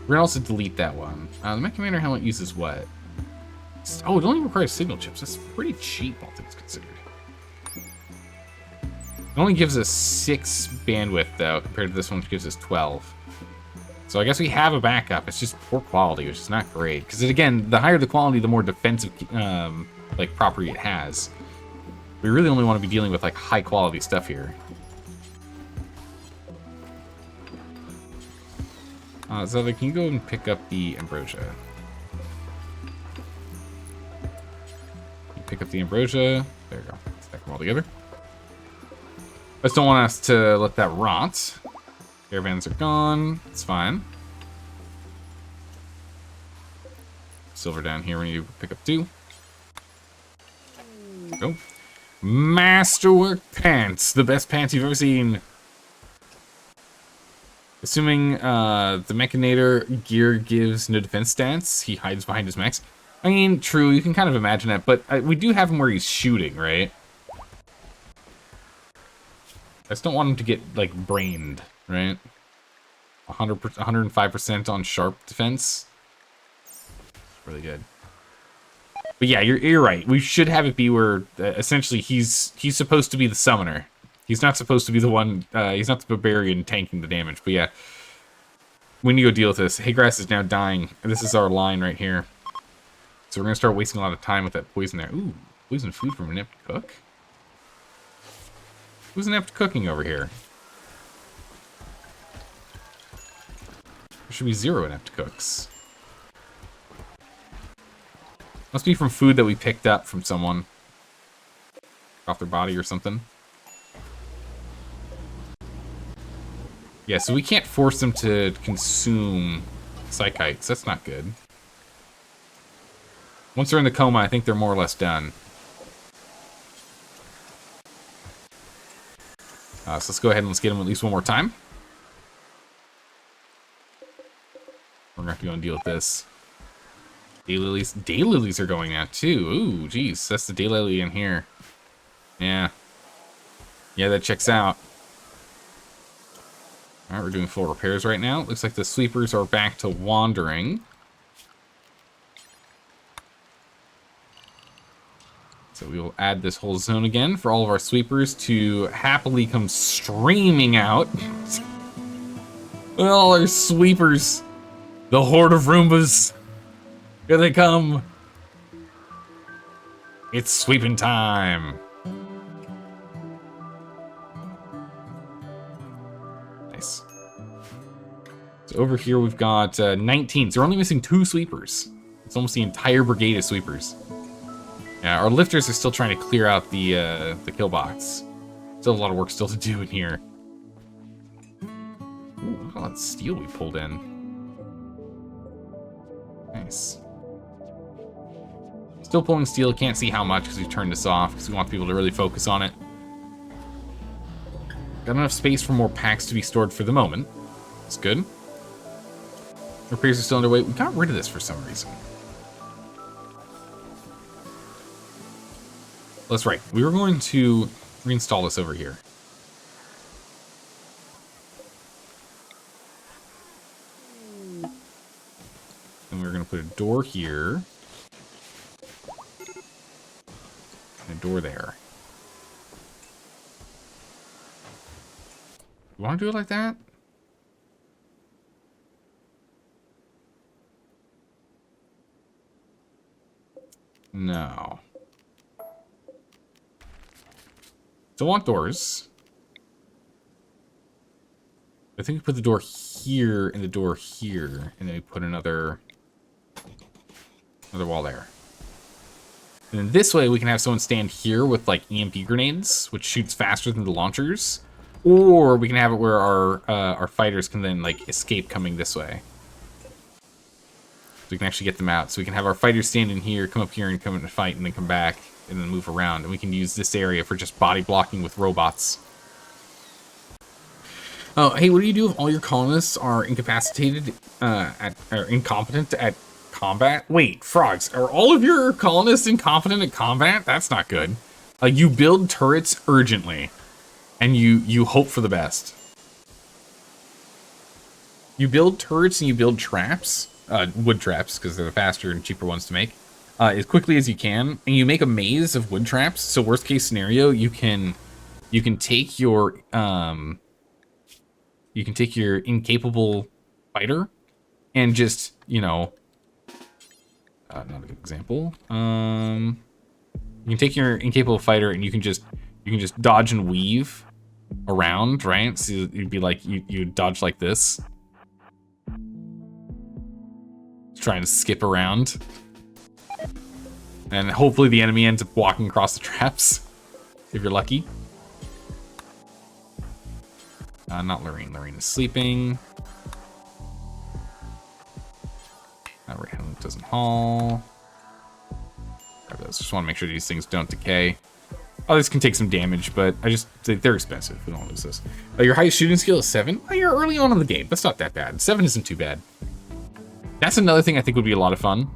We're gonna also delete that one. The Mech Commander helmet uses what? Oh, it only requires signal chips. That's pretty cheap, all things considered. It only gives us 6 bandwidth, though, compared to this one, which gives us 12. So I guess we have a backup. It's just poor quality, which is not great. Because, again, the higher the quality, the more defensive like property it has. We really only want to be dealing with like high-quality stuff here. So they can go and pick up the Ambrosia. Pick up the Ambrosia. There you go. Stack them all together. I just don't want us to let that rot. Caravans are gone. It's fine. Silver down here. We need to pick up 2. There we go. Masterwork pants. The best pants you've ever seen. Assuming the Mechanator gear gives no defense stance, he hides behind his mechs. I mean, true, you can kind of imagine that, but we do have him where he's shooting, right? I just don't want him to get, like, brained, right? 105% on sharp defense. Really good. But yeah, you're right. We should have it be where, essentially, he's supposed to be the summoner. He's not supposed to be the one, he's not the barbarian tanking the damage. But yeah, we need to go deal with this. Haygrass is now dying. And this is our line right here. So we're going to start wasting a lot of time with that poison there. Ooh, poison food from an inept cook? Who's inept cooking over here? There should be 0 inept cooks. Must be from food that we picked up from someone. Off their body or something. Yeah, so we can't force them to consume psychites. That's not good. Once they're in the coma, I think they're more or less done. So let's go ahead and let's get them at least one more time. We're gonna have to go and deal with this. Daylilies. Daylilies are going out too. Ooh, geez. That's the daylily in here. Yeah. Yeah, that checks out. Alright, we're doing full repairs right now. Looks like the sweepers are back to wandering. So we will add this whole zone again for all of our sweepers to happily come streaming out. All our sweepers. The horde of Roombas. Here they come. It's sweeping time. Nice. So over here we've got 19. So we're only missing 2 sweepers. It's almost the entire brigade of sweepers. Yeah, our lifters are still trying to clear out the kill box. Still a lot of work still to do in here. Ooh, look at all that steel we pulled in. Nice. Still pulling steel, can't see how much because we've turned this off because we want people to really focus on it. Got enough space for more packs to be stored for the moment. That's good. Repairs are still underway. We got rid of this for some reason. That's right. We were going to reinstall this over here. And we're going to put a door here. And a door there. You want to do it like that? No. Still want doors. I think we put the door here and the door here, and then we put another wall there. And then this way we can have someone stand here with like EMP grenades, which shoots faster than the launchers. Or we can have it where our fighters can then like escape coming this way. So we can actually get them out. So we can have our fighters stand in here, come up here and come in and fight, and then come back and then move around. And we can use this area for just body blocking with robots. Oh, hey, what do you do if all your colonists are incapacitated or incompetent at combat? Wait, frogs, are all of your colonists incompetent at combat? That's not good. You build turrets urgently, and you hope for the best. You build turrets and you build traps, wood traps, because they're the faster and cheaper ones to make, as quickly as you can, and you make a maze of wood traps. So worst case scenario, you can take your incapable fighter and just, you know, not a good example. You can take your incapable fighter and you can just dodge and weave around, right? So you'd be like, you dodge like this. Trying to skip around. And hopefully the enemy ends up walking across the traps, if you're lucky. Not Lorraine. Lorraine is sleeping. Right, doesn't haul. Grab those. Just want to make sure these things don't decay. Others can take some damage, but they're expensive. We don't want to lose this. Your highest shooting skill is 7. Oh, you're early on in the game. That's not that bad. 7 isn't too bad. That's another thing I think would be a lot of fun.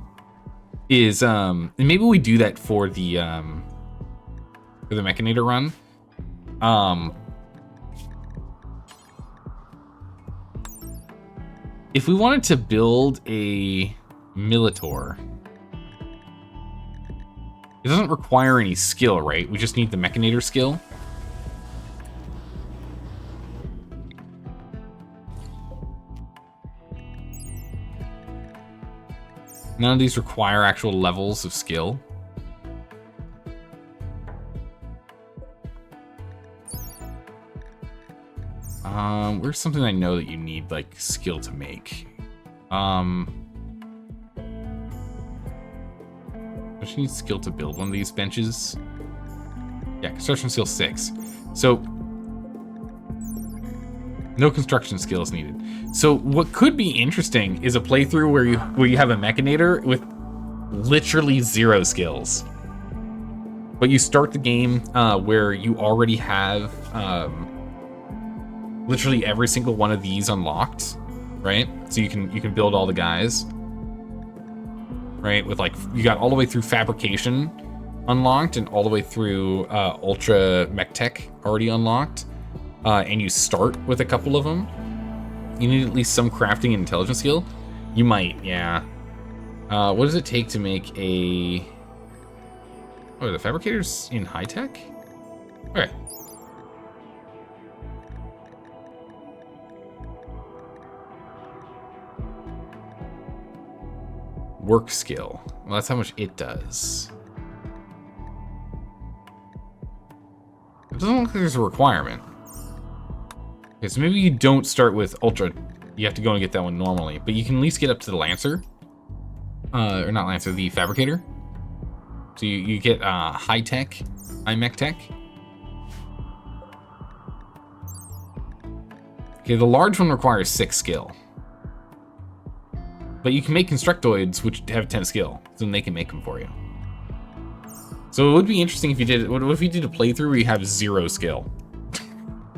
Is and maybe we do that for the Mechanator run. If we wanted to build a Militor, it doesn't require any skill, right? We just need the Mechanator skill. None of these require actual levels of skill. Where's something I know that you need, like, skill to make? Don't you need skill to build one of these benches? Yeah, construction skill 6. So, no construction skills needed. So what could be interesting is a playthrough where you have a Mechanator with literally 0 skills. But you start the game where you already have literally every single one of these unlocked, right? So you can build all the guys, right? With like, you got all the way through fabrication unlocked and all the way through Ultra Mech Tech already unlocked. And you start with a couple of them. You need at least some crafting and intelligence skill. You might, yeah. What does it take to make a... Oh, the fabricators in high tech? Okay. Work skill. Well, that's how much it does. It doesn't look like there's a requirement. Okay, so maybe you don't start with Ultra. You have to go and get that one normally. But you can at least get up to the Lancer. Or not Lancer, the Fabricator. So you get high tech, high mech tech. Okay, the large one requires 6 skill. But you can make Constructoids, which have 10 skill. So then they can make them for you. So it would be interesting if you did... What if you did a playthrough where you have 0 skill?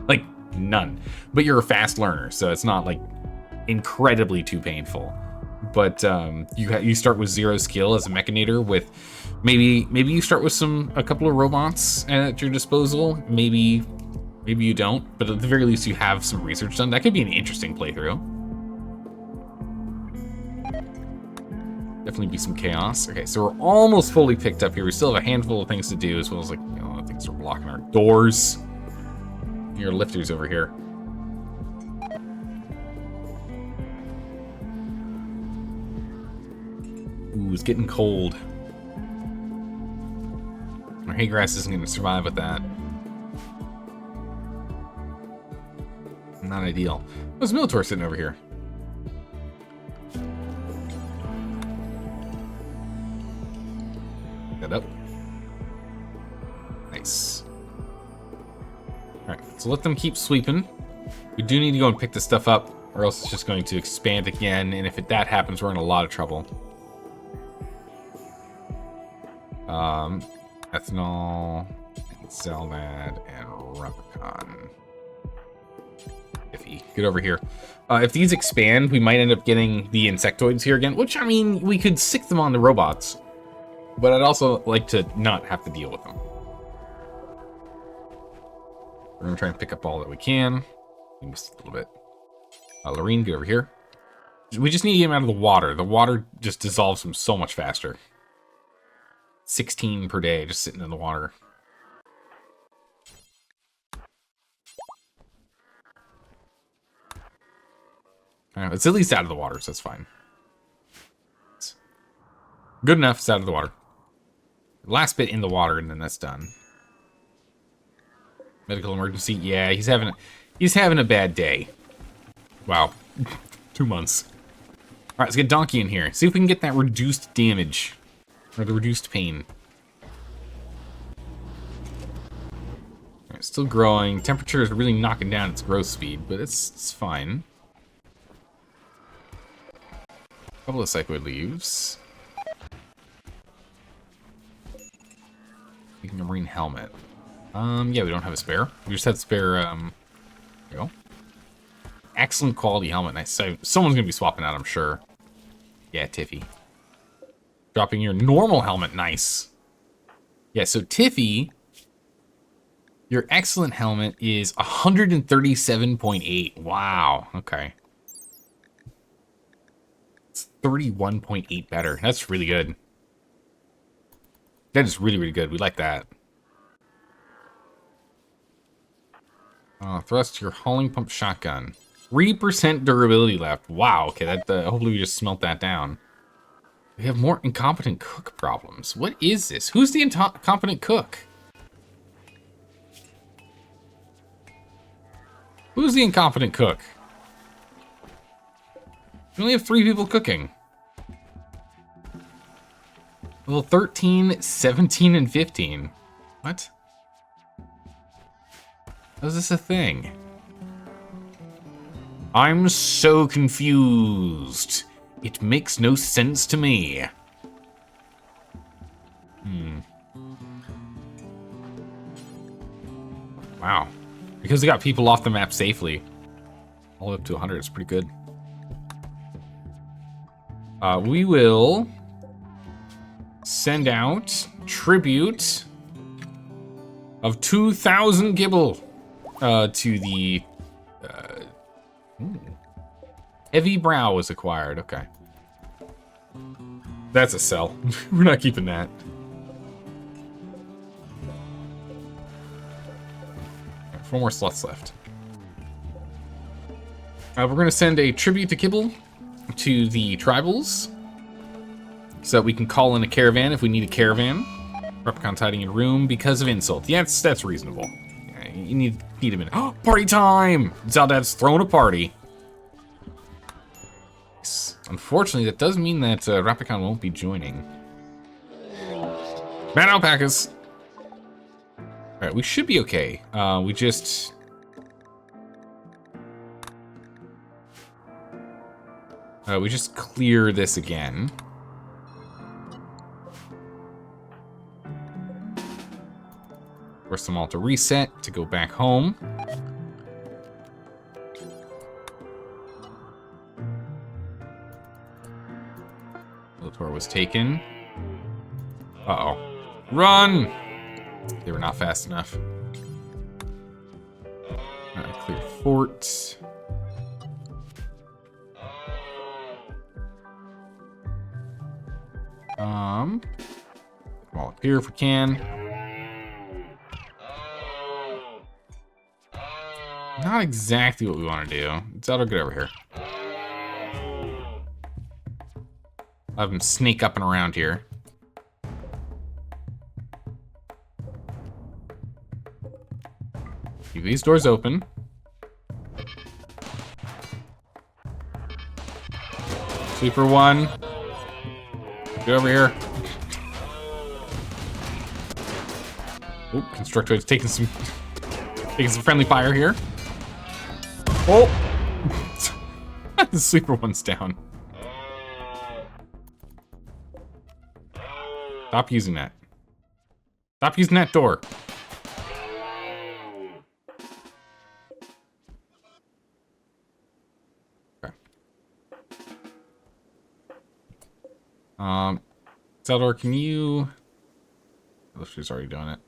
Like, none. But you're a fast learner, so it's not, like, incredibly too painful. But you start with 0 skill as a Mechanator with... Maybe you start with a couple of robots at your disposal. Maybe you don't. But at the very least, you have some research done. That could be an interesting playthrough. definitely be some chaos. Okay, so we're almost fully picked up here. We still have a handful of things to do, as well as, like, you know, things are blocking our doors. Your lifters over here. Ooh, it's getting cold. Our hay grass isn't going to survive with that. Not ideal. There's Militor sitting over here. That up. Nice. Alright, so let them keep sweeping. We do need to go and pick this stuff up, or else it's just going to expand again, and if that happens, we're in a lot of trouble. Ethanol, and Zelnad, and Replicon. Iffy. Get over here. If these expand, we might end up getting the insectoids here again, which, I mean, we could sick them on the robots. But I'd also like to not have to deal with them. We're going to try and pick up all that we can. We missed a little bit. Lorene, get over here. We just need to get him out of the water. The water just dissolves him so much faster. 16 per day, just sitting in the water. Alright, it's at least out of the water, so that's fine. It's good enough, it's out of the water. Last bit in the water, and then that's done. Medical emergency, yeah, he's having a bad day. Wow. 2 months. Alright, let's get Donkey in here. See if we can get that reduced damage. Or the reduced pain. Alright, still growing. Temperature is really knocking down its growth speed, but it's fine. A couple of cycloid leaves. Making a marine helmet. Yeah, we don't have a spare. We just had spare, there we go. Excellent quality helmet. Nice. So someone's gonna be swapping out, I'm sure. Yeah, Tiffy. Dropping your normal helmet. Nice. Yeah, so Tiffy, your excellent helmet is 137.8. Wow. Okay. It's 31.8 better. That's really good. That is really, really good. We like that. Thrust your hauling pump shotgun. 3% durability left. Wow. Okay, that hopefully we just smelt that down. We have more incompetent cook problems. What is this? Who's the incompetent cook? Who's the incompetent cook? We only have 3 people cooking. Level 13, 17, and 15. What? How is this a thing? I'm so confused. It makes no sense to me. Wow. Because we got people off the map safely. All the way up to 100, it's pretty good. We will send out tribute of 2,000 Gibble to the Heavy Brow was acquired. Okay. That's a sell. We're not keeping that. 4 more slots left. We're going to send a tribute to Kibble to the tribals so that we can call in a caravan if we need a caravan. Replicon's hiding in a room because of insult. Yeah, that's reasonable. Yeah, you need a minute. Oh, party time! Zaldad's throwing a party. Unfortunately, that does mean that Replicon won't be joining. Man, alpacas! Alright, we should be okay. We just... we just clear this again. Force them all to reset to go back home. Lotor was taken. Uh-oh. Run! They were not fast enough. Alright, clear fort. Come all up here if we can. Not exactly what we want to do. Zelda, get over here. I'll have him sneak up and around here. Keep these doors open. Sleeper 1. Get over here. Oop, Constructoid's taking some friendly fire here. Oh! The sleeper 1's down. Stop using that. Stop using that door. Okay. Zeldor, can you... Oh, she's already doing it.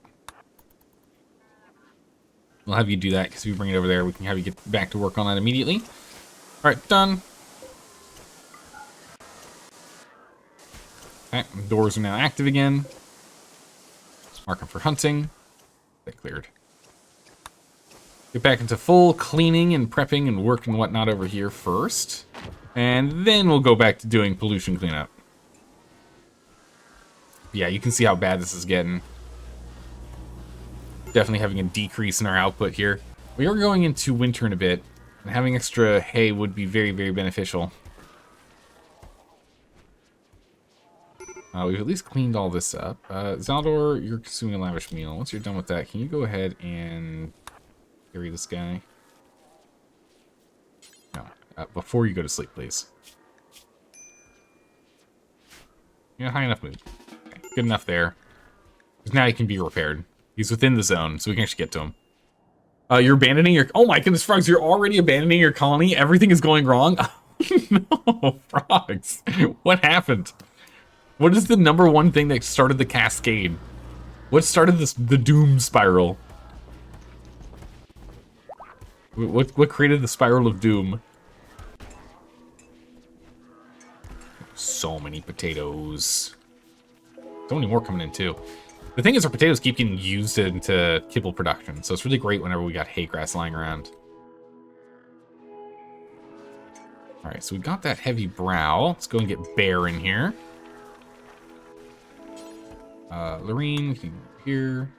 We'll have you do that, because if you bring it over there, we can have you get back to work on that immediately. Alright, done. Okay, doors are now active again. Mark them for hunting. They cleared. Get back into full cleaning and prepping and work and whatnot over here first. And then we'll go back to doing pollution cleanup. Yeah, you can see how bad this is getting. Definitely having a decrease in our output here. We are going into winter in a bit, and having extra hay would be very, very beneficial. We've at least cleaned all this up. Zaldor, you're consuming a lavish meal. Once you're done with that, can you go ahead and carry this guy? No, before you go to sleep, please. Yeah, high enough mood. Okay, good enough there. Because now he can be repaired. He's within the zone, so we can actually get to him. You're abandoning your... Oh my goodness, Frogs, you're already abandoning your colony? Everything is going wrong? No, Frogs. What happened? What is the #1 thing that started the cascade? What started the doom spiral? What created the spiral of doom? So many potatoes. So many more coming in, too. The thing is, our potatoes keep getting used into kibble production, so it's really great whenever we got hay grass lying around. Alright, so we got that heavy brow. Let's go and get Bear in here. Lorene, can you go here?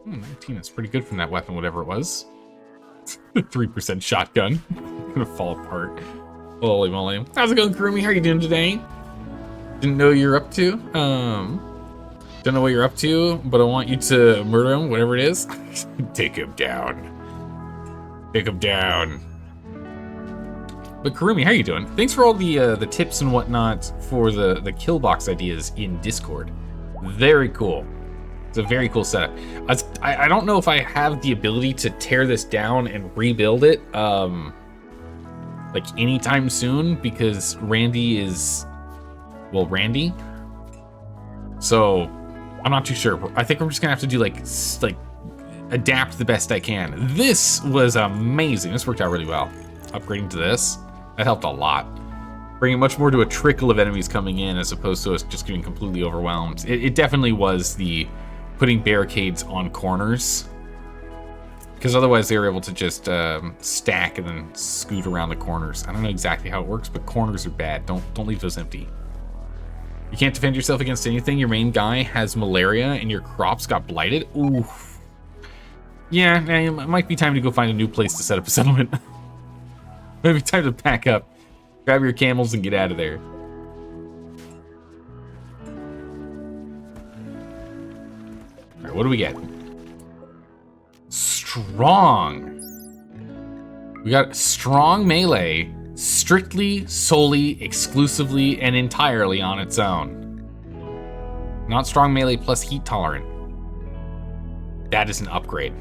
19, that's pretty good from that weapon, whatever it was. 3% shotgun. Gonna fall apart. Holy moly. How's it going, Kurumi? How are you doing today? Didn't know you're up to. Don't know what you're up to, but I want you to murder him, whatever it is. Take him down. Take him down. But Kurumi, how are you doing? Thanks for all the tips and whatnot for the kill box ideas in Discord. Very cool. It's a very cool setup. I don't know if I have the ability to tear this down and rebuild it like anytime soon, because Randy is, well, Randy. So I'm not too sure. I think we're just gonna have to do like adapt the best I can. This was amazing. This worked out really well. Upgrading to this, that helped a lot. Bringing much more to a trickle of enemies coming in as opposed to us just getting completely overwhelmed. It definitely was the putting barricades on corners, because otherwise they were able to just stack and then scoot around the corners. I don't know exactly how it works, but corners are bad. Don't leave those empty. You can't defend yourself against anything. Your main guy has malaria and your crops got blighted. Oof. Yeah, it might be time to go find a new place to set up a settlement. Maybe time to pack up. Grab your camels and get out of there. Alright, what do we get? Strong. We got strong melee, strictly, solely, exclusively, and entirely on its own. Not strong melee plus heat tolerant. That is an upgrade.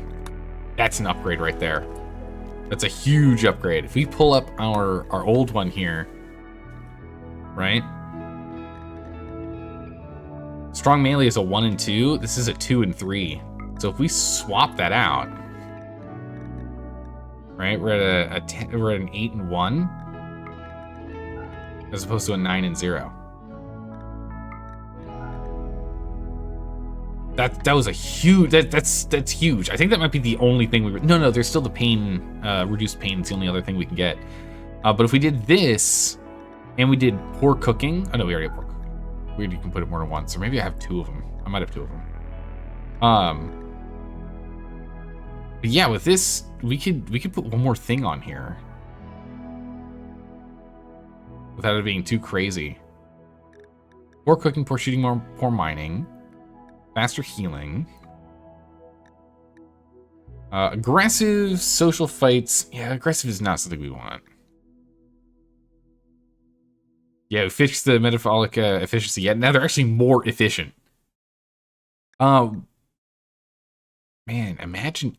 That's an upgrade right there. That's a huge upgrade. If we pull up our old one here, right? Strong melee is a 1 and 2. This is a 2 and 3. So if we swap that out, right? We're at an 8 and 1, as opposed to a 9 and 0. That was a huge, that's huge. I think that might be the only thing no, there's still the pain, reduced pain. It's the only other thing we can get. But if we did this, and we did poor cooking, oh no, we already have poor cooking. Weird, you can put it more than once, or maybe I have 2 of them. I might have 2 of them. But yeah, with this, we could put one more thing on here without it being too crazy. Poor cooking, poor shooting, poor mining, faster healing, aggressive social fights. Yeah, aggressive is not something we want. Yeah, we fixed the metabolic efficiency. Yeah, now they're actually more efficient. Man, imagine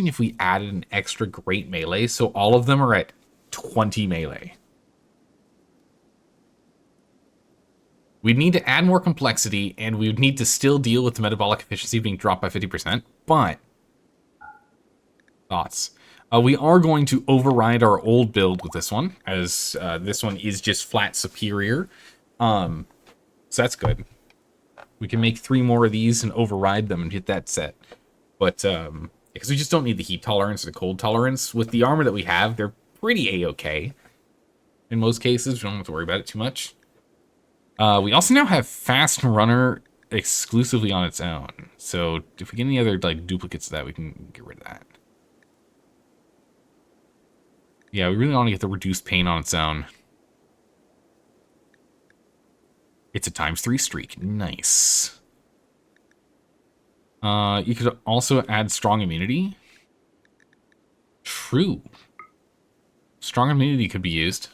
if we added an extra great melee, so all of them are at 20 melee. We'd need to add more complexity, and we would need to still deal with the metabolic efficiency being dropped by 50%, but... Thoughts? We are going to override our old build with this one, as this one is just flat superior. So that's good. We can make 3 more of these and override them and hit that set. But, because we just don't need the heat tolerance or the cold tolerance. With the armor that we have, they're pretty A-okay. In most cases, we don't have to worry about it too much. We also now have Fast Runner exclusively on its own. So if we get any other like duplicates of that, we can get rid of that. Yeah, we really want to get the reduced pain on its own. It's a ×3 streak. Nice. You could also add strong immunity. True. Strong immunity could be used.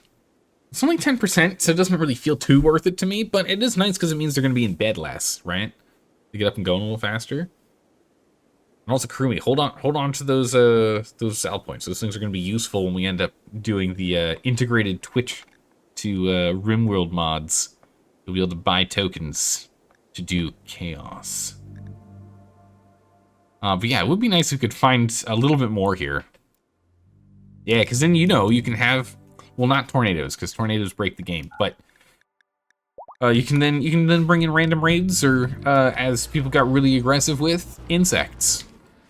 It's only 10%, so it doesn't really feel too worth it to me, but it is nice because it means they're going to be in bed less, right? To get up and going a little faster. And also crewmate, hold on to those sal points. Those things are going to be useful when we end up doing the integrated Twitch to RimWorld mods. You'll be able to buy tokens to do chaos. But yeah, it would be nice if we could find a little bit more here. Yeah, because then, you know, you can have, well, not tornadoes, because tornadoes break the game, but you can then bring in random raids, or as people got really aggressive with, insects.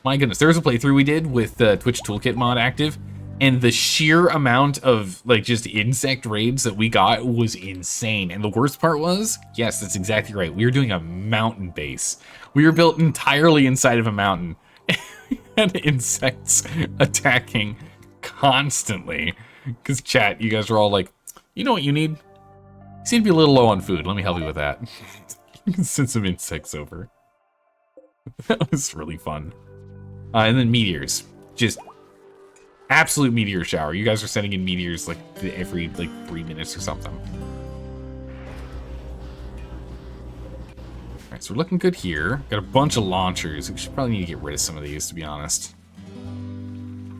My goodness, there was a playthrough we did with the Twitch Toolkit mod active, and the sheer amount of like just insect raids that we got was insane. And the worst part was, yes, that's exactly right. We were doing a mountain base. We were built entirely inside of a mountain, and insects attacking constantly. Because chat, you guys are all like, you know what you need? You seem to be a little low on food. Let me help you with that. You can send some insects over. That was really fun. And then meteors. Just absolute meteor shower. You guys are sending in meteors like every 3 minutes or something. Alright, so we're looking good here. Got a bunch of launchers. We should probably need to get rid of some of these, to be honest.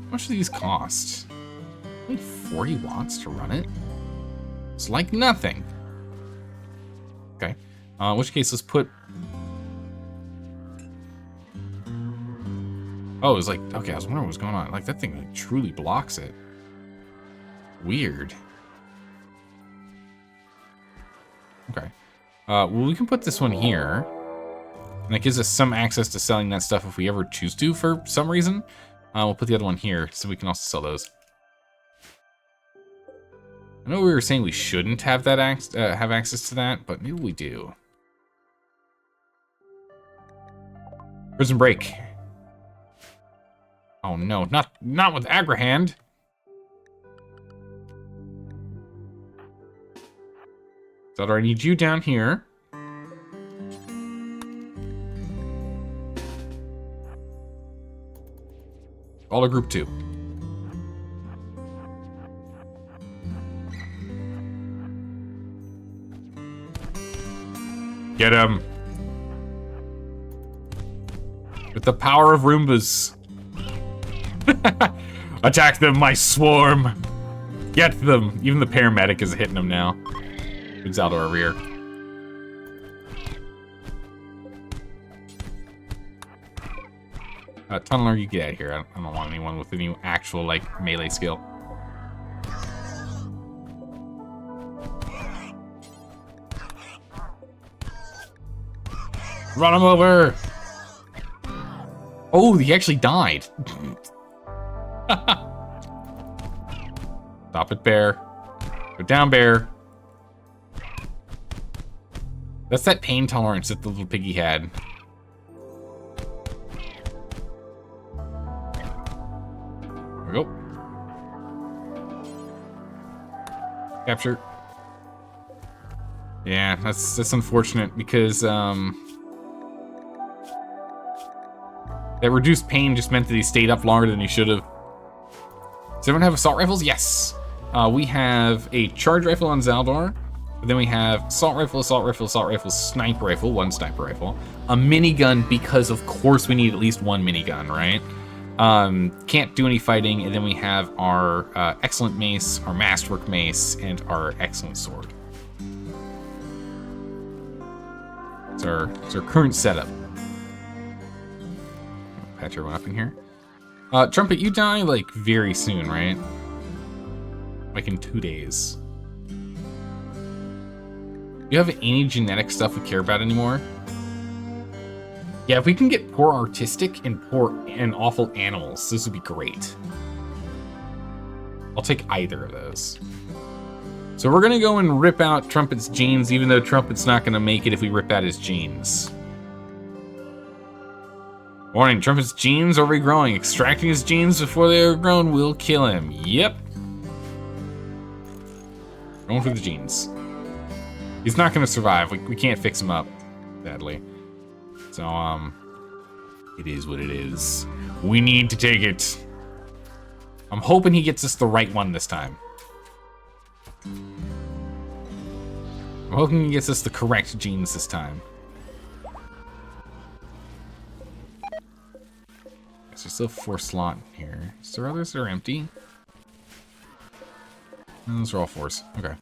How much do these cost? Only 40 watts to run it? It's like nothing. Okay. In which case, let's put... Oh, it was like... Okay, I was wondering what was going on. Like, that thing like, truly blocks it. Weird. Okay. Well, we can put this one here. And that gives us some access to selling that stuff if we ever choose to for some reason. We'll put the other one here so we can also sell those. I know we were saying we shouldn't have that have access to that, but maybe we do. Prison break. Oh no, not with Agrahand. So I need you down here. All of group 2. Get him. With the power of Roombas. Attack them, my swarm. Get them. Even the paramedic is hitting them now. Moves out of our rear. Tunneler, you get out of here. I don't want anyone with any actual, like, melee skill. Run him over! Oh, he actually died. Stop it, bear. Go down, bear. That's that pain tolerance that the little piggy had. There we go. Capture. Yeah, that's unfortunate because that reduced pain just meant that he stayed up longer than he should have. Does everyone have assault rifles? Yes. We have a charge rifle on Zaldor. But then we have assault rifle, assault rifle, assault rifle, sniper rifle, one sniper rifle, a minigun because of course we need at least one minigun, right? Can't do any fighting, and then we have our excellent mace, our masterwork mace, and our excellent sword. It's our current setup. Patch everyone up in here. Trumpet, you die like very soon, right? Like in 2 days. Do you have any genetic stuff we care about anymore? Yeah, if we can get poor artistic and poor and awful animals, this would be great. I'll take either of those. So we're gonna go and rip out Trumpet's genes, even though Trumpet's not gonna make it if we rip out his genes. Warning, Trumpet's genes are regrowing. Extracting his genes before they are grown will kill him. Yep. Going for the genes. He's not gonna survive. We can't fix him up, sadly. So, it is what it is. We need to take it. I'm hoping he gets us the right one this time. I'm hoping he gets us the correct genes this time. There's still 4 slots in here. Is there others that are empty? No, those are all 4s. Okay.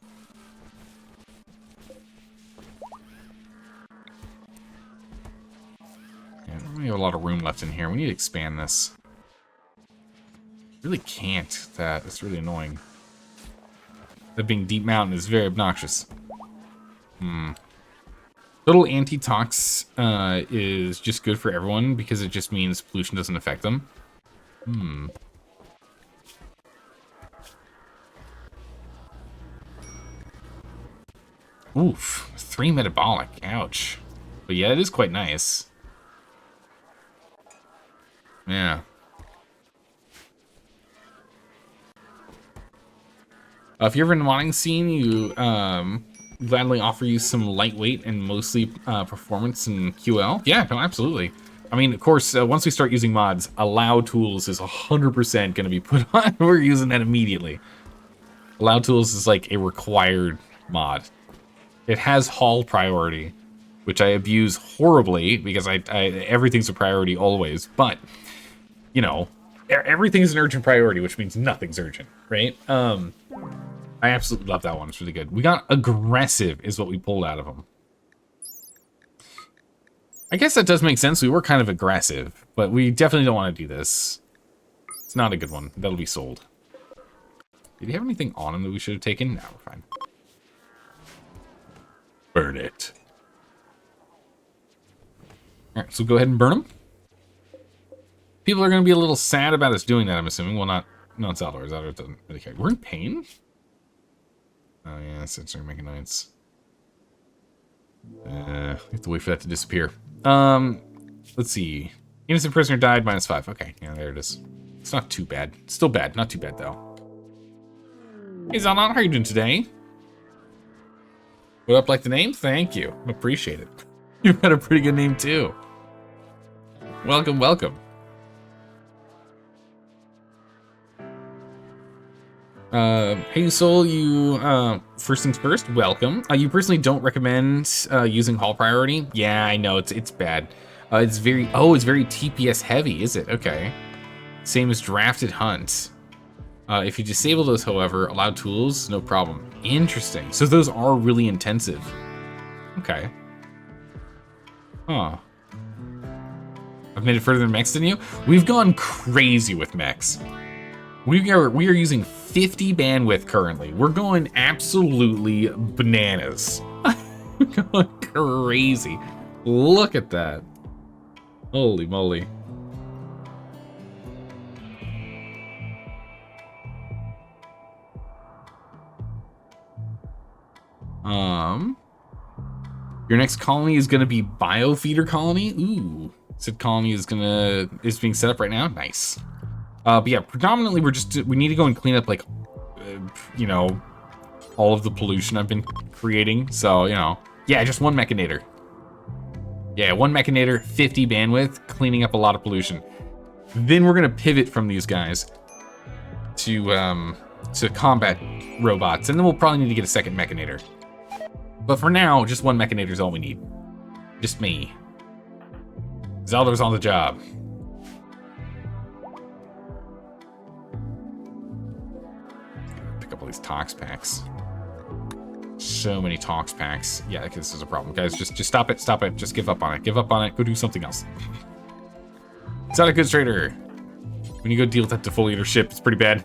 We have a lot of room left in here. We need to expand this. Really can't. That's really annoying. That being Deep Mountain is very obnoxious. Little anti-tox is just good for everyone because it just means pollution doesn't affect them. Oof. 3 metabolic. Ouch. But yeah, it is quite nice. Yeah. If you're ever in the modding scene, you gladly offer you some lightweight and mostly performance and QL. Yeah, no, absolutely. I mean, of course, once we start using mods, allow tools is 100% going to be put on. We're using that immediately. Allow tools is like a required mod. It has haul priority, which I abuse horribly because I everything's a priority always, but you know, everything's an urgent priority, which means nothing's urgent, right? I absolutely love that one. It's really good. We got aggressive is what we pulled out of them. I guess that does make sense. We were kind of aggressive, but we definitely don't want to do this. It's not a good one. That'll be sold. Did he have anything on him that we should have taken? No, we're fine. Burn it. All right, so go ahead and burn them. People are going to be a little sad about us doing that, I'm assuming. Well, not Zaldor. Zaldor doesn't really care. We're in pain? Oh, yeah, that's starting making noise. We have to wait for that to disappear. Let's see. Innocent prisoner died, -5. Okay, yeah, there it is. It's not too bad. Still bad. Not too bad, though. Hey, Zaldon, how are you doing today? What up, like the name? Thank you. Appreciate it. You've got a pretty good name, too. Welcome, welcome. Hey Soul, you, first things first, welcome. You personally don't recommend, using haul priority? Yeah, I know, it's bad. It's very TPS heavy, is it? Okay. Same as drafted hunt. If you disable those, however, allow tools, no problem. Interesting. So those are really intensive. Okay. Huh. I've made it further than mechs than you? We've gone crazy with mechs. We are using 50 bandwidth currently. We're going absolutely bananas. We're going crazy. Look at that. Holy moly. Your next colony is gonna be biofeeder colony. Ooh, said colony is being set up right now. Nice. But yeah, predominantly we need to go and clean up, like, you know, all of the pollution I've been creating. So, you know, yeah, just one mechanator. Yeah, one mechanator, 50 bandwidth, cleaning up a lot of pollution. Then we're gonna pivot from these guys to combat robots, and then we'll probably need to get a second mechanator. But for now, just one mechanator is all we need. Just me. Zelda's on the job. Pick up all these tox packs. So many tox packs. Yeah, this is a problem. Guys, just stop it, stop it. Just give up on it. Give up on it. Go do something else. It's not a good trader. When you go deal with that defoliator ship, it's pretty bad.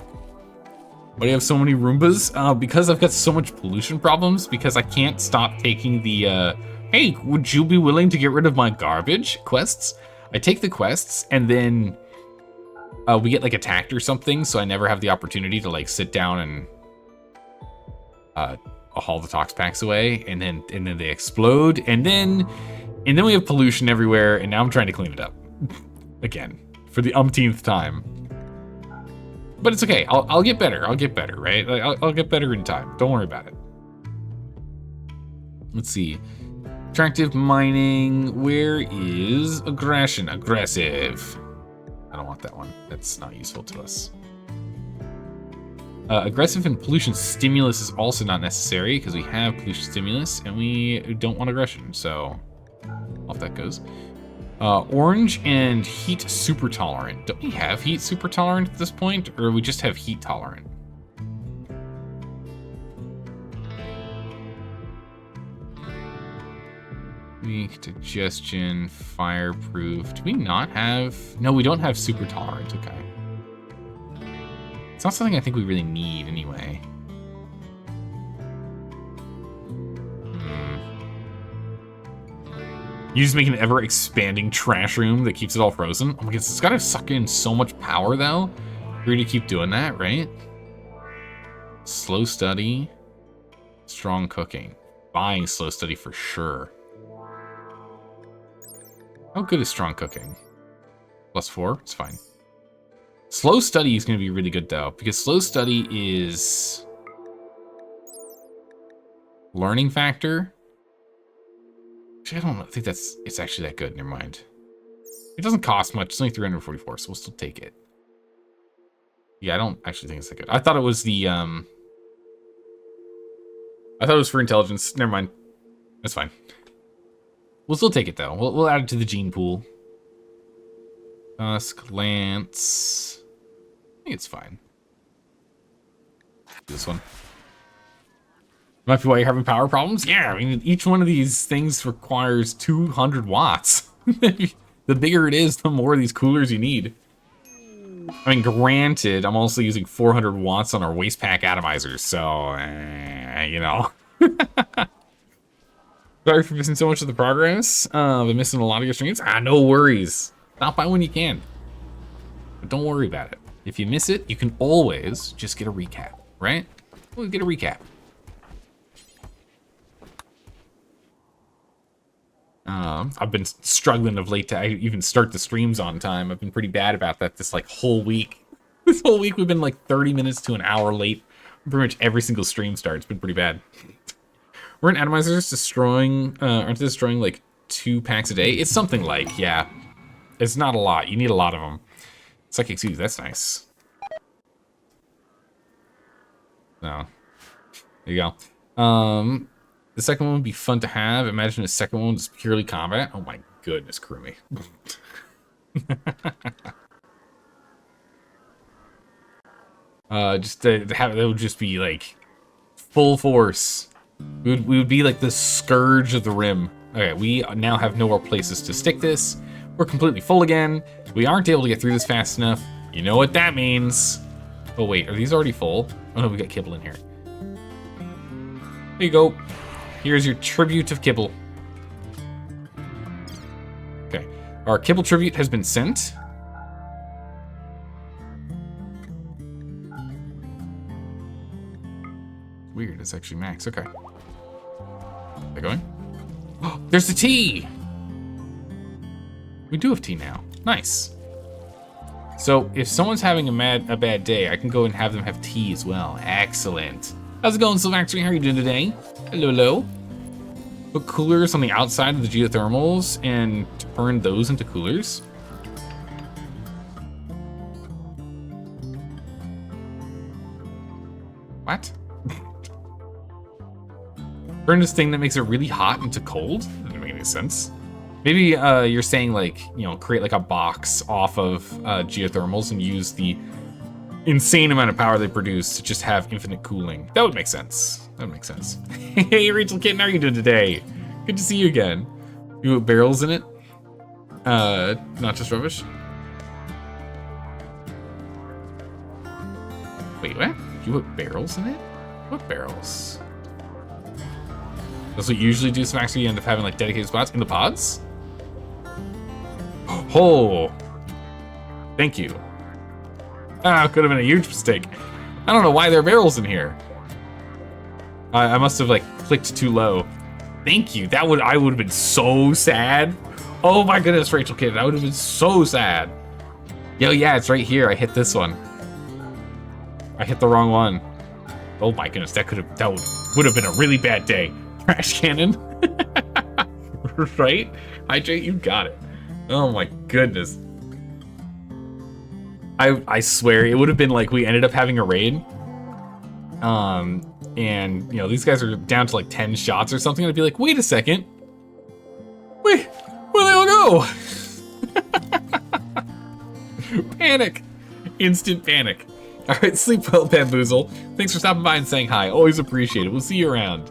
Why do you have so many Roombas? Because I've got so much pollution problems, because I can't stop taking the, hey, would you be willing to get rid of my garbage quests? I take the quests, and then we get, like, attacked or something, so I never have the opportunity to, like, sit down and haul the tox packs away, and then they explode, and then we have pollution everywhere, and now I'm trying to clean it up. Again, for the umpteenth time. But it's okay. I'll get better. I'll get better, right? I'll get better in time. Don't worry about it. Let's see. Attractive mining. Where is aggression? Aggressive. I don't want that one. That's not useful to us. Aggressive and pollution stimulus is also not necessary because we have pollution stimulus and we don't want aggression. So off that goes. Orange and heat super tolerant. Don't we have heat super tolerant at this point, or we just have heat tolerant? Weak, digestion, fireproof. Do we not have? No, we don't have super tolerant. Okay. It's not something I think we really need anyway. You just make an ever-expanding trash room that keeps it all frozen. Oh my goodness, it's gotta suck in so much power, though, for you to keep doing that, right? Slow study. Strong cooking. Buying slow study for sure. How good is strong cooking? +4, it's fine. Slow study is gonna be really good, though, because slow study is learning factor. Actually, I don't think it's actually that good. Never mind. It doesn't cost much. It's only 344, so we'll still take it. Yeah, I don't actually think it's that good. I thought it was the I thought it was for intelligence. Never mind. That's fine. We'll still take it though. We'll add it to the gene pool. Tusk, Lance. I think it's fine. This one. Might be why you're having power problems? Yeah, I mean, each one of these things requires 200 watts. The bigger it is, the more of these coolers you need. I mean, granted, I'm also using 400 watts on our waste pack atomizers, so, you know. Sorry for missing so much of the progress. Been missing a lot of your streams. No worries. Stop by when you can. But don't worry about it. If you miss it, you can always just get a recap, right? Always get a recap. I've been struggling of late to even start the streams on time. I've been pretty bad about that this like whole week. This whole week we've been like 30 minutes to an hour late. Pretty much every single stream start. It's been pretty bad. Weren't atomizers destroying, aren't they destroying like 2 packs a day? It's something like, yeah. It's not a lot. You need a lot of them. Psychic Suits, that's nice. No. There you go. The second one would be fun to have. Imagine the second one was purely combat. Oh my goodness, Krumi. Just to have it would just be like full force. We would be like the scourge of the rim. Okay, we now have nowhere places to stick this. We're completely full again. We aren't able to get through this fast enough. You know what that means. Oh wait, are these already full? Oh no, we got kibble in here. There you go. Here's your tribute of kibble. Our kibble tribute has been sent. Weird, it's actually max. Okay. They're going? Oh, there's the tea! We do have tea now. Nice. So if someone's having a bad day, I can go and have them have tea as well. Excellent. How's it going, Sylvaxry? How are you doing today? Hello, hello. Put coolers on the outside of the geothermals and turn those into coolers. What? Turn this thing that makes it really hot into cold? That doesn't make any sense. Maybe you're saying, like, you know, create like a box off of geothermals and use the insane amount of power they produce to just have infinite cooling. That would make sense. That would make sense. Hey, Rachel Kitten, how are you doing today? Good to see you again. You put barrels in it? Not just rubbish? Wait, what? You put barrels in it? What barrels? That's what you usually do, Smax, so you end up having like dedicated spots in the pods? Oh! Thank you. Ah, could have been a huge mistake. I don't know why there are barrels in here. I must have like clicked too low. Thank you. I would have been so sad. Oh my goodness, Rachel Kid, I would have been so sad. Yo, yeah, it's right here. I hit this one. I hit the wrong one. Oh my goodness, that would have been a really bad day. Trash cannon. Right? Hydrate, you got it. Oh my goodness. I swear it would have been like we ended up having a raid. And you know, these guys are down to like 10 shots or something. I'd be like, wait a second. Wait, where'd they all go? Panic. Instant panic. All right, sleep well, Bamboozle. Thanks for stopping by and saying hi. Always appreciate it. We'll see you around.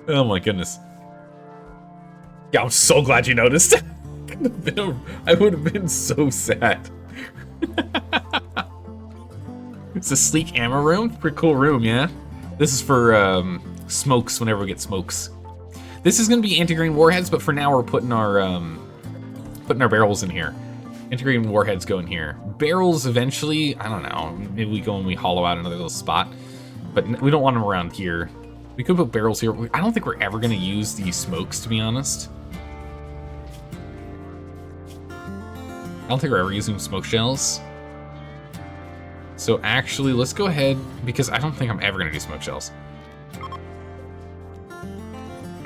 Oh my goodness. Yeah, I'm so glad you noticed. I would have been so sad. It's a sleek ammo room. Pretty cool room, yeah? This is for smokes whenever we get smokes. This is gonna be anti-grain warheads, but for now we're putting our barrels in here. Anti-grain warheads go in here. Barrels eventually, I don't know, maybe we go and we hollow out another little spot, but we don't want them around here. We could put barrels here. I don't think we're ever gonna use these smokes, to be honest. I don't think we're ever using smoke shells. So actually, let's go ahead, because I don't think I'm ever gonna do smoke shells.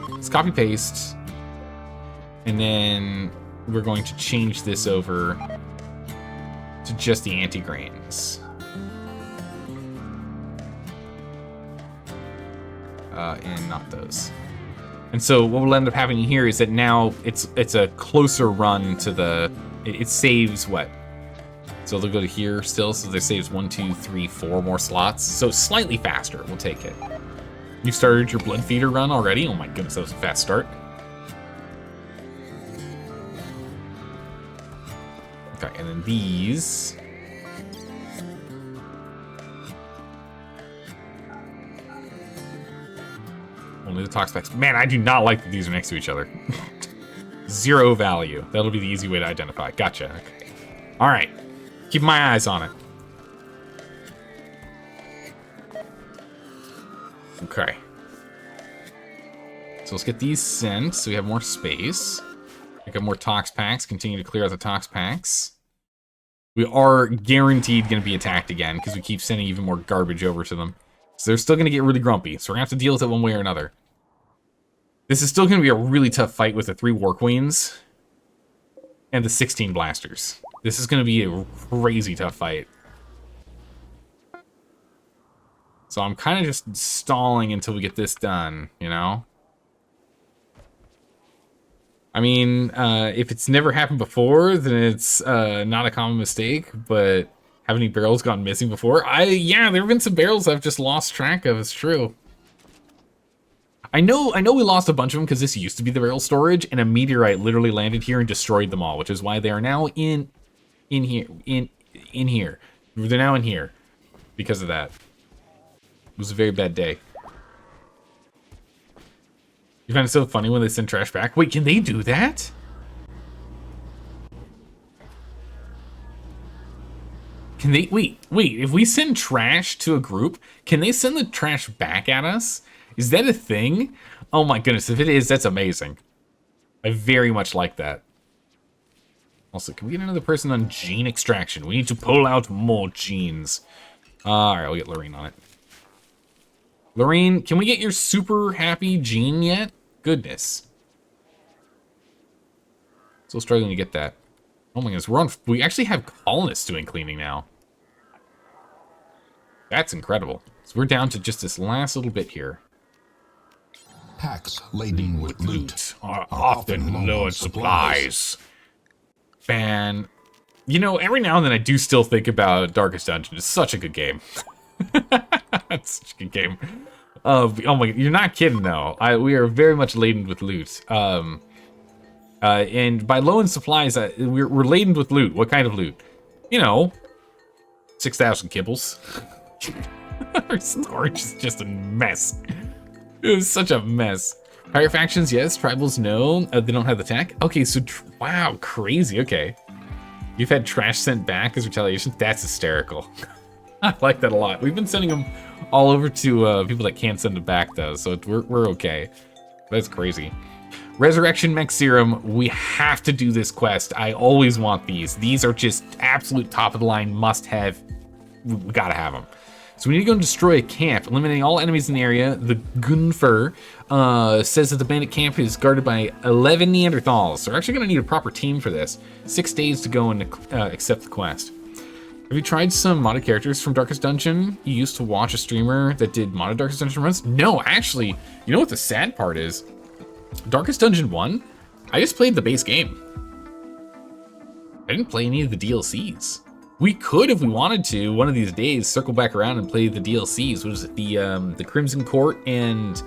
Let's copy paste, and then we're going to change this over to just the anti-grains. And not those. And so what we'll end up having here is that now it's a closer run to the, it saves what? So they'll go to here still, so there saves 1, 2, 3, 4 more slots. So slightly faster, we'll take it. You started your blood feeder run already? Oh my goodness, that was a fast start. Okay, and then these. Only the tox packs. Man, I do not like that these are next to each other. 0 value. That'll be the easy way to identify. Gotcha. Okay. All right. Keep my eyes on it. Okay. So let's get these sent so we have more space. Pick up more tox packs. Continue to clear out the tox packs. We are guaranteed going to be attacked again because we keep sending even more garbage over to them. So they're still going to get really grumpy. So we're going to have to deal with it one way or another. This is still going to be a really tough fight with the 3 War Queens and the 16 blasters. This is going to be a crazy tough fight. So I'm kind of just stalling until we get this done, you know? I mean, if it's never happened before, then it's not a common mistake, but have any barrels gone missing before? Yeah, there have been some barrels I've just lost track of, it's true. I know we lost a bunch of them because this used to be the barrel storage, and a meteorite literally landed here and destroyed them all, which is why they are now in here. They're now in here because of that. It was a very bad day. You find it so funny when they send trash back? Wait, can they do that? Can they, wait, if we send trash to a group, can they send the trash back at us? Is that a thing? Oh my goodness, if it is, that's amazing. I very much like that. Also, can we get another person on gene extraction? We need to pull out more genes. Alright, we'll get Lorraine on it. Lorraine, can we get your super happy gene yet? Goodness. Still struggling to get that. Oh my goodness, we actually have colonists doing cleaning now. That's incredible. So we're down to just this last little bit here. Packs laden with loot are often low on supplies. Man, you know, every now and then I do still think about Darkest Dungeon. It's such a good game. It's such a good game. Oh my, you're not kidding though. We are very much laden with loot. And by low in supplies, we're laden with loot. What kind of loot? You know, 6,000 kibbles. Our storage is just a mess. It was such a mess. Pirate factions, yes. Tribals, no. They don't have the tech. Okay, so wow, crazy. Okay, you've had trash sent back as retaliation. That's hysterical. I like that a lot. We've been sending them all over to people that can't send them back though, so we're okay. That's crazy. Resurrection Mech Serum, we have to do this quest. I always want these. These are just absolute top of the line must have. We gotta have them. So we need to go and destroy a camp, eliminating all enemies in the area. The Gunfer says that the bandit camp is guarded by 11 Neanderthals. So we're actually gonna need a proper team for this. 6 days to go and accept the quest. Have you tried some modded characters from Darkest Dungeon? You used to watch a streamer that did modded Darkest Dungeon runs? No, actually, you know what the sad part is? Darkest Dungeon 1, I just played the base game. I didn't play any of the DLCs. We could, if we wanted to, one of these days, circle back around and play the DLCs. What is it? The Crimson Court and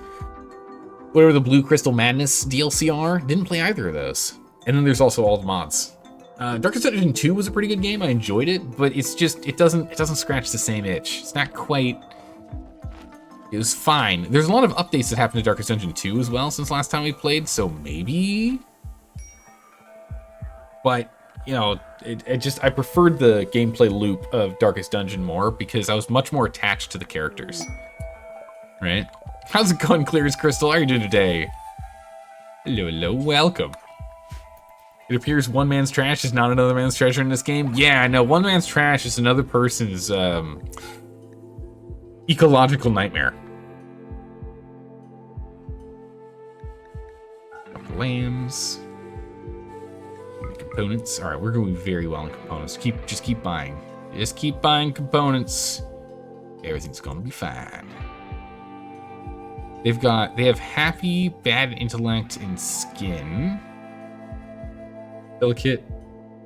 whatever the Blue Crystal Madness DLC are. Didn't play either of those. And then there's also all the mods. Darkest Dungeon 2 was a pretty good game. I enjoyed it, but it's just it doesn't scratch the same itch. It's not quite. It was fine. There's a lot of updates that happened to Darkest Dungeon 2 as well since last time we played, so maybe. But you know, I preferred the gameplay loop of Darkest Dungeon more because I was much more attached to the characters. Right? How's it going, Clear as Crystal? How are you doing today? Hello, welcome. It appears one man's trash is not another man's treasure in this game. Yeah, no, one man's trash is another person's ecological nightmare. Lambs. Components. All right, we're going very well in components. Just keep buying. Just keep buying components. Everything's going to be fine. They have happy, bad intellect, and skin. Delicate,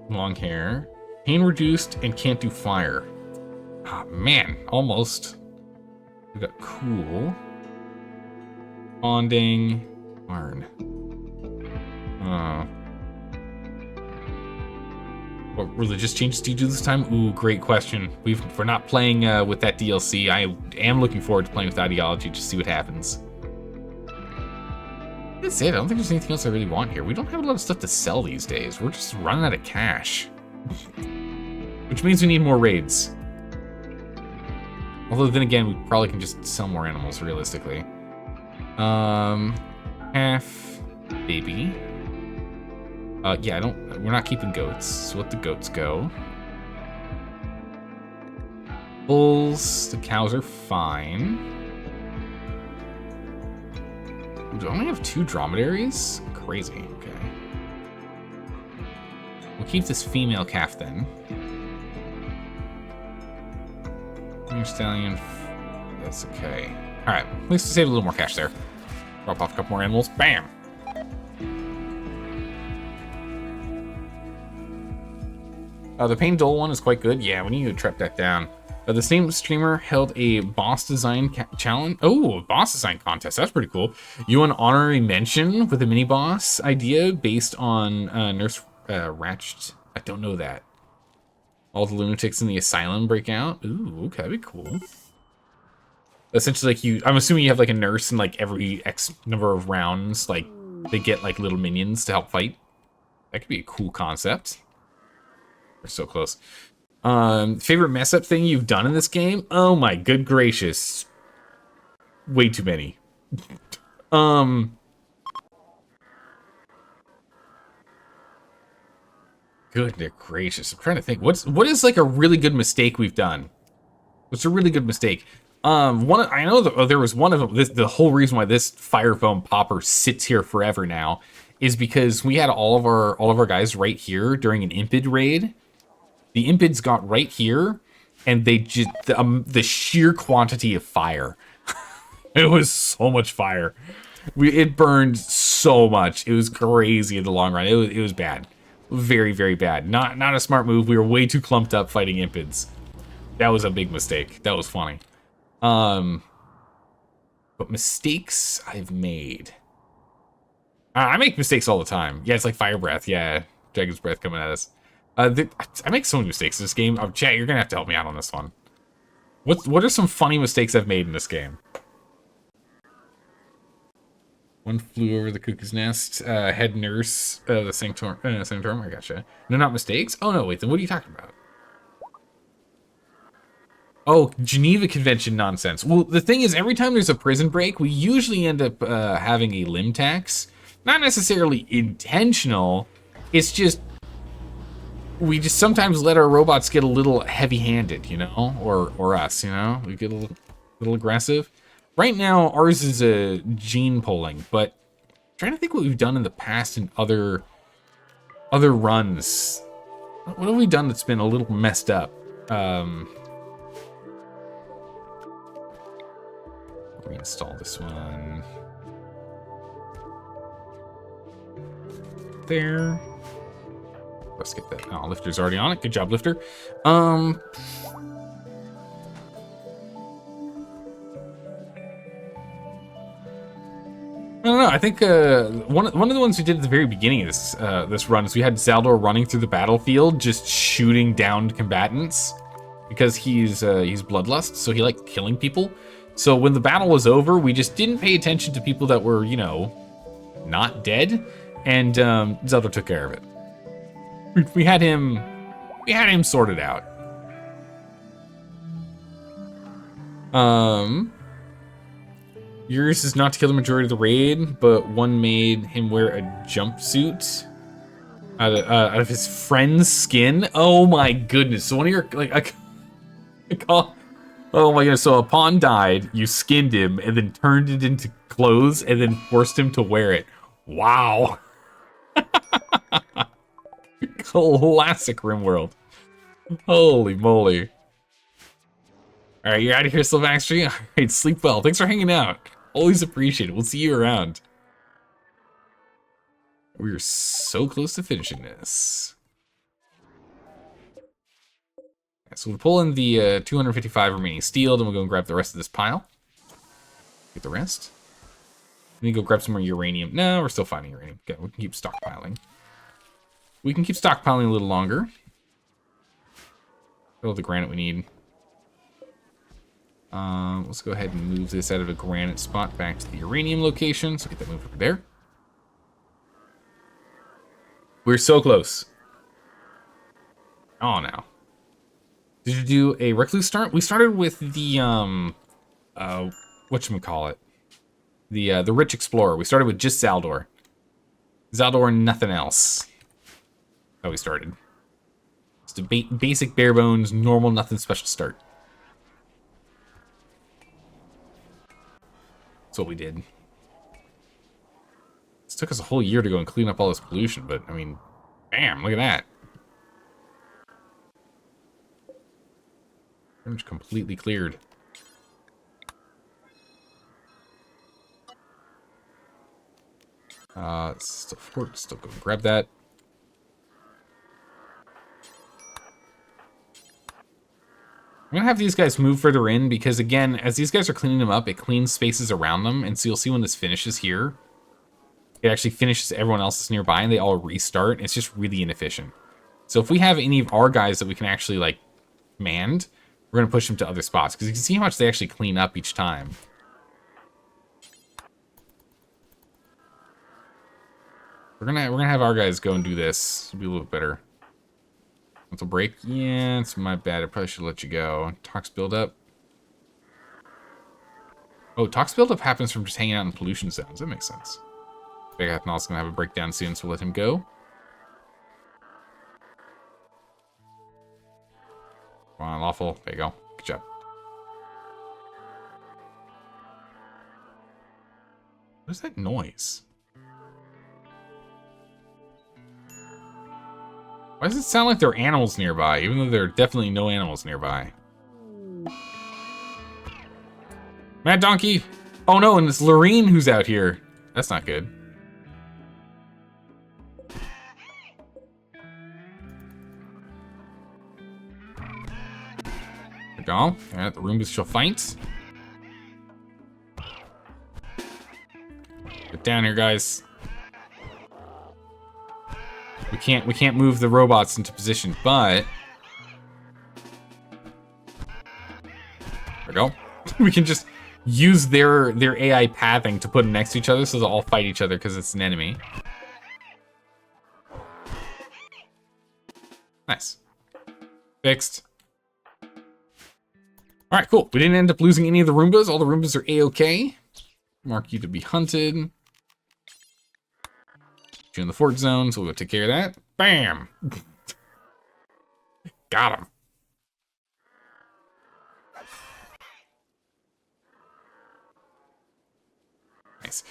long hair. Pain reduced and can't do fire. Ah, man, almost. We got cool. Bonding. Darn. What religious changes do you do this time? Ooh, great question. We're not playing with that DLC. I am looking forward to playing with ideology to see what happens. That's it. I don't think there's anything else I really want here. We don't have a lot of stuff to sell these days. We're just running out of cash. Which means we need more raids. Although then again, we probably can just sell more animals realistically. Half baby. Yeah, we're not keeping goats, so let the goats go. Bulls, the cows are fine. Do I only have 2 dromedaries? Crazy, okay. We'll keep this female calf then. Your stallion, that's okay. All right, at least we save a little more cash there. Drop off a couple more animals, bam! The Pain Dole one is quite good. Yeah, we need to trap that down. The same streamer held a boss design challenge. Oh, a boss design contest. That's pretty cool. You won honorary mention with a mini boss idea based on Nurse Ratchet. I don't know that. All the lunatics in the asylum break out. Ooh, okay, that'd be cool. Essentially, like I'm assuming you have like a nurse in like every X number of rounds. Like they get like little minions to help fight. That could be a cool concept. We're so close. Favorite mess up thing you've done in this game? Oh my good gracious. Way too many. Goodness gracious. I'm trying to think. What is like a really good mistake we've done? What's a really good mistake? I know that there was one of them. The whole reason why this fire foam popper sits here forever now is because we had all of our guys right here during an impid raid. The impids got right here, and they just the sheer quantity of fire. It was so much fire. It burned so much. It was crazy in the long run. It was bad, very very bad. Not a smart move. We were way too clumped up fighting impids. That was a big mistake. That was funny. But mistakes I've made. I make mistakes all the time. Yeah, it's like fire breath. Yeah, dragon's breath coming at us. I make so many mistakes in this game. Oh, chat, you're gonna have to help me out on this one. What are some funny mistakes I've made in this game? One flew over the cuckoo's nest. Head nurse, the sanctorum. I gotcha. No, not mistakes. Oh no, wait. Then what are you talking about? Oh, Geneva Convention nonsense. Well, the thing is, every time there's a prison break, we usually end up having a limb tax. Not necessarily intentional. It's just we just sometimes let our robots get a little heavy-handed, you know, or us, you know, we get a little aggressive. Right now, ours is a gene pulling, but I'm trying to think what we've done in the past in other runs. What have we done that's been a little messed up? Reinstall this one. There. Let's get that. Oh, Lifter's already on it. Good job, Lifter. I don't know. I think one of the ones we did at the very beginning of this run is we had Zaldor running through the battlefield, just shooting down combatants because he's bloodlust, so he liked killing people. So when the battle was over, we just didn't pay attention to people that were, you know, not dead, and Zaldor took care of it. We had him sorted out. Yours is not to kill the majority of the raid, but one made him wear a jumpsuit out of his friend's skin. Oh my goodness! So one of your oh my goodness! So a pawn died, you skinned him, and then turned it into clothes, and then forced him to wear it. Wow! Classic RimWorld. Holy moly! All right, you're out of here, Sylvaxtry. All right, sleep well. Thanks for hanging out. Always appreciate it. We'll see you around. We're so close to finishing this. So we'll pull in the 255 remaining steel, then we'll go and grab the rest of this pile. Get the rest. Then go grab some more uranium. No, we're still finding uranium. Okay, we can keep stockpiling. We can keep stockpiling a little longer. All the granite we need. Let's go ahead and move this out of a granite spot back to the uranium location. So get that moved over there. We're so close. Oh, now. Did you do a recluse start? We started with the whatchamacallit? The rich explorer. We started with just Zaldor. Zaldor and nothing else. How we started. Just a basic bare bones, normal, nothing special start. That's what we did. It took us a whole year to go and clean up all this pollution, but I mean, bam, look at that. Pretty much completely cleared. Still go and grab that. I'm gonna have these guys move further in because, again, as these guys are cleaning them up, it cleans spaces around them, and so you'll see when this finishes here, it actually finishes everyone else's nearby, and they all restart. It's just really inefficient. So if we have any of our guys that we can actually, like, command, we're gonna push them to other spots because you can see how much they actually clean up each time. We're gonna have our guys go and do this. It'll be a little bit better. Mental break. Yeah, it's my bad. I probably should let you go. Tox buildup. Oh, tox buildup happens from just hanging out in pollution zones. That makes sense. Big Ethanol's gonna have a breakdown soon, so we'll let him go. Come on, lawful. There you go. Good job. What is that noise? Why does it sound like there are animals nearby, even though there are definitely no animals nearby? Mad Donkey! Oh no, and it's Lorene who's out here. That's not good. There we go. Alright, the Roombas shall fight. Get down here, guys. We can't move the robots into position, but there we go. We can just use their AI pathing to put them next to each other so they'll all fight each other because it's an enemy. Nice. Fixed. Alright, cool. We didn't end up losing any of the Roombas. All the Roombas are A-OK. Mark you to be hunted. You're in the fort zone, so we'll go take care of that. Bam! Got him. Nice.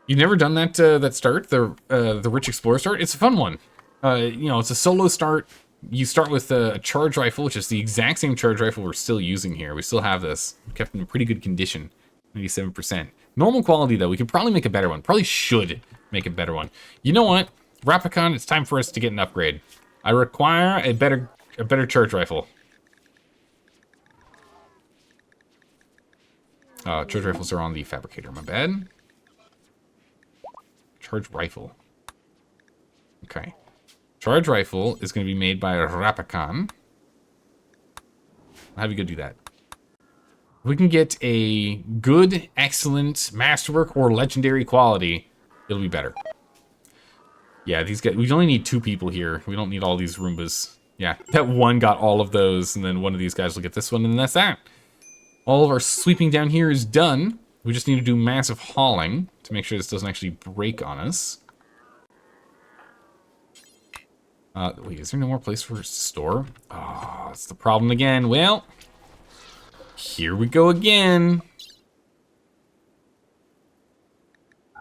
You've never done that that start, the Rich Explorer start? It's a fun one. You know, it's a solo start. You start with a charge rifle, which is the exact same charge rifle we're still using here. We still have this. Kept in pretty good condition. 97%. Normal quality, though. We could probably make a better one. Probably should make a better one. You know what? Rapicon, it's time for us to get an upgrade. I require a better charge rifle. Charge rifles are on the fabricator, my bad. Charge rifle. Okay. Charge rifle is going to be made by Rapicon. How do we go do that? If we can get a good, excellent, masterwork, or legendary quality, it'll be better. Yeah, these guys, we only need 2 people here. We don't need all these Roombas. Yeah, that one got all of those, and then one of these guys will get this one, and that's that. All of our sweeping down here is done. We just need to do massive hauling to make sure this doesn't actually break on us. Wait, is there no more place for us to store? Oh, that's the problem again. Well, here we go again.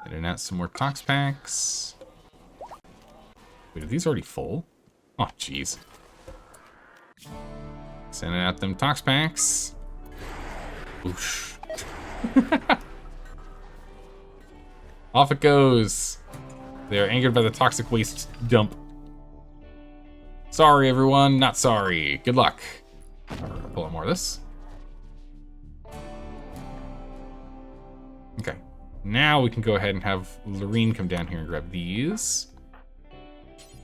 Getting out some more tox packs. Wait, are these already full? Oh, jeez. Sending out them tox packs. Oosh. Off it goes. They're angered by the toxic waste dump. Sorry, everyone. Not sorry. Good luck. Pull out more of this. Okay. Now we can go ahead and have Lorene come down here and grab these.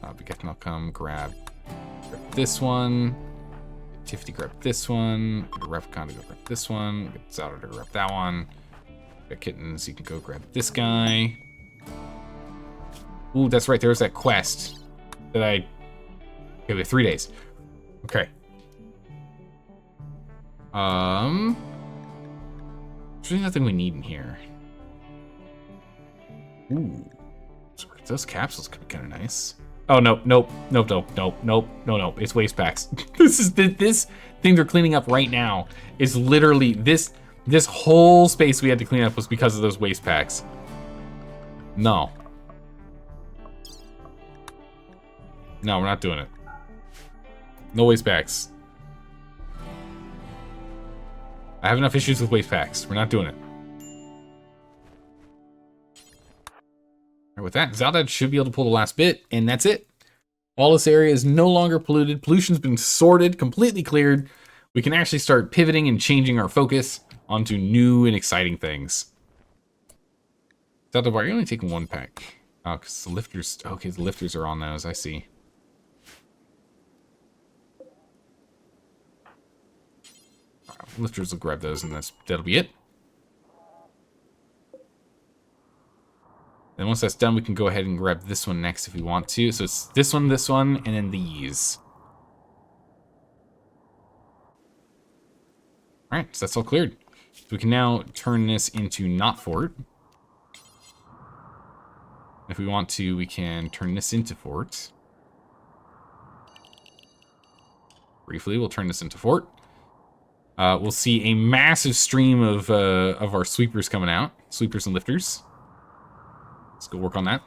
Begetton, I'll come grab this one. Tiffany grab this one. Rapicon to go grab this one. Get Zauder to grab that one. Got Kittens, you can go grab this guy. Ooh, that's right. There was that quest that I... Okay, we have 3 days. Okay. There's really nothing we need in here. Ooh. So those capsules could be kind of nice. Oh, no. It's waste packs. This thing they're cleaning up right now is literally this whole space we had to clean up was because of those waste packs. No. No, we're not doing it. No waste packs. I have enough issues with waste packs. We're not doing it. Alright, with that, Zaldad should be able to pull the last bit, and that's it. All this area is no longer polluted. Pollution's been sorted, completely cleared. We can actually start pivoting and changing our focus onto new and exciting things. Zaldad, why are you only taking 1 pack? Oh, because the lifters... Okay, the lifters are on those. I see. Lifters will grab those, and that'll be it. Then once that's done, we can go ahead and grab this one next if we want to. So it's this one, and then these. All right, so that's all cleared. So we can now turn this into not fort. If we want to, we can turn this into fort. Briefly, we'll turn this into fort. We'll see a massive stream of our sweepers coming out. Sweepers and lifters. Let's go work on that.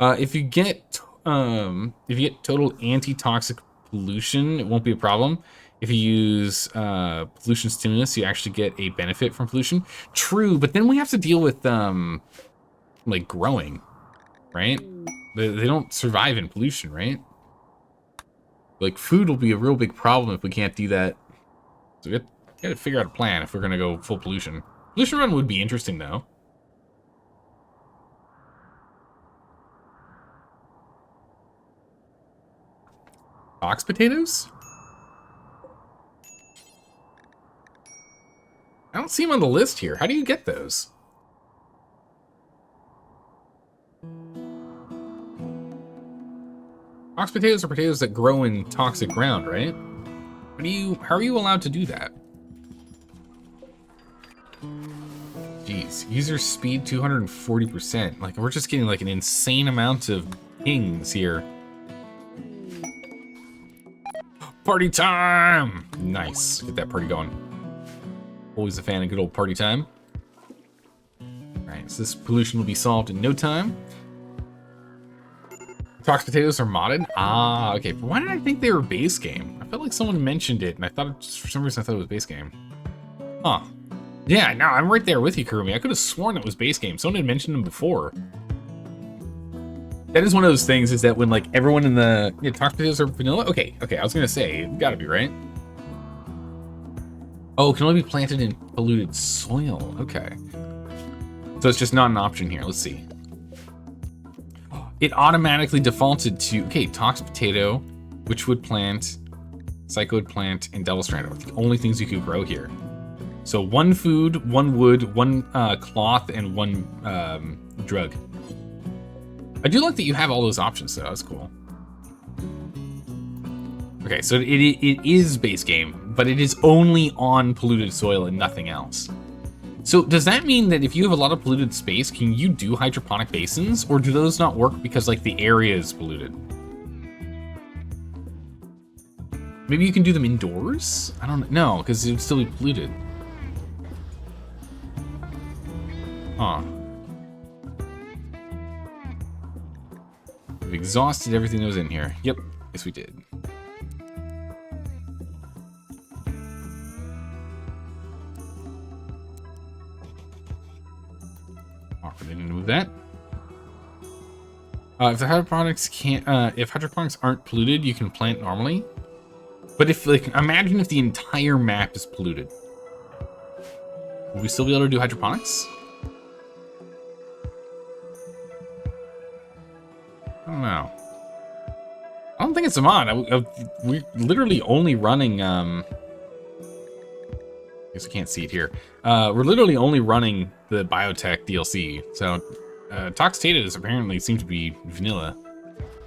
If you get total anti-toxic pollution, it won't be a problem. If you use pollution stimulus, you actually get a benefit from pollution. True, but then we have to deal with like growing, right? They don't survive in pollution, right? Like food will be a real big problem if we can't do that. So we gotta figure out a plan if we're gonna go full pollution. Pollution run would be interesting though. Box potatoes? I don't see them on the list here. How do you get those? Box potatoes are potatoes that grow in toxic ground, right? How are you allowed to do that? Jeez, user speed 240%. Like, we're just getting like an insane amount of pings here. Party time! Nice. Get that party going. Always a fan of good old party time. Alright, so this pollution will be solved in no time. Tox potatoes are modded? Ah, okay. But why did I think they were base game? I felt like someone mentioned it, and I thought, for some reason, I thought it was base game. Huh. Yeah, no, I'm right there with you, Kurumi. I could have sworn it was base game. Someone had mentioned them before. That is one of those things, is that when, like, everyone in the... Yeah, tox potatoes are vanilla? Okay, I was gonna say, it gotta be, right? Oh, it can only be planted in polluted soil. Okay. So it's just not an option here. Let's see. It automatically defaulted to, okay, tox potato, witchwood plant, psychoid plant, and devil strand are the only things you could grow here. So 1 food, 1 wood, 1 cloth, and 1 drug. I do like that you have all those options, though. That's cool. Okay, so it is base game, but it is only on polluted soil and nothing else. So does that mean that if you have a lot of polluted space, can you do hydroponic basins, or do those not work because like the area is polluted? Maybe you can do them indoors? I don't know, because it would still be polluted. Huh. We've exhausted everything that was in here. Yep, yes we did. They didn't move that. If the hydroponics if hydroponics aren't polluted, you can plant normally. But if, like, imagine if the entire map is polluted, will we still be able to do hydroponics? I don't know. I don't think it's a mod. We're literally only running. I guess I can't see it here. We're literally only running the Biotech DLC. So, Tox Potatoes apparently seem to be vanilla.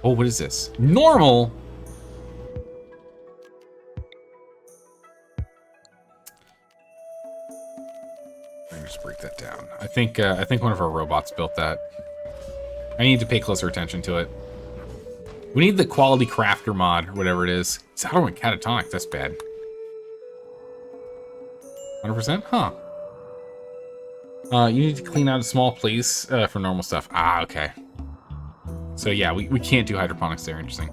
Oh, what is this? Normal? Let me just break that down. I think one of our robots built that. I need to pay closer attention to it. We need the quality crafter mod, or whatever it is. It's auto and catatonic, that's bad. 100%? Huh. You need to clean out a small place for normal stuff. Ah, okay. So yeah, we can't do hydroponics there. Interesting.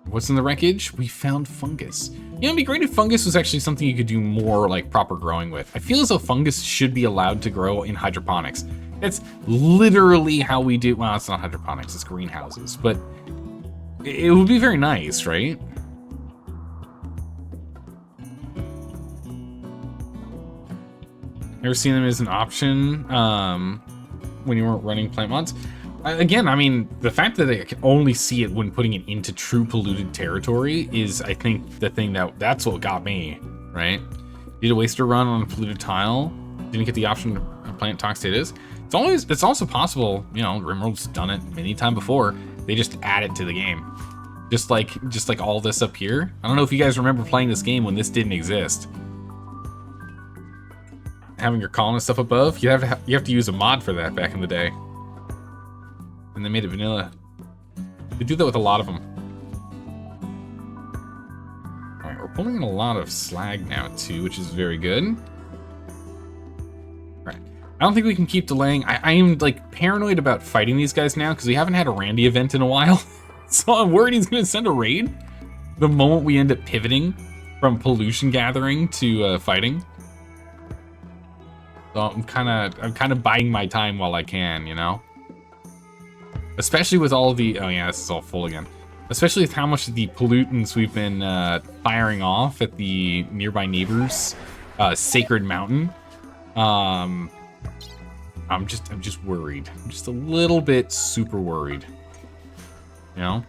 What's in the wreckage? We found fungus. You know, it'd be great if fungus was actually something you could do more like proper growing with. I feel as though fungus should be allowed to grow in hydroponics. That's literally how we do. Well, it's not hydroponics, it's greenhouses, but it would be very nice, right? Never seen them as an option when you weren't running plant mods. Again, I mean, the fact that I can only see it when putting it into true polluted territory is, I think, the thing that's what got me, right? Did a waster run on a polluted tile? Didn't get the option to plant tox potatoes. It's also possible, you know, RimWorld's done it many times before. They just add it to the game. Just like all this up here. I don't know if you guys remember playing this game when this didn't exist. Having your colonist stuff above, you have to use a mod for that back in the day. And they made it vanilla. They do that with a lot of them. All right, we're pulling in a lot of slag now too, which is very good. All right, I don't think we can keep delaying. I am like paranoid about fighting these guys now because we haven't had a Randy event in a while. So I'm worried he's gonna send a raid the moment we end up pivoting from pollution gathering to fighting. So I'm kind of biding my time while I can, you know. Especially with all the, oh yeah, this is all full again. Especially with how much of the pollutants we've been firing off at the nearby neighbors, Sacred Mountain. I'm just worried. I'm just a little bit super worried. You know,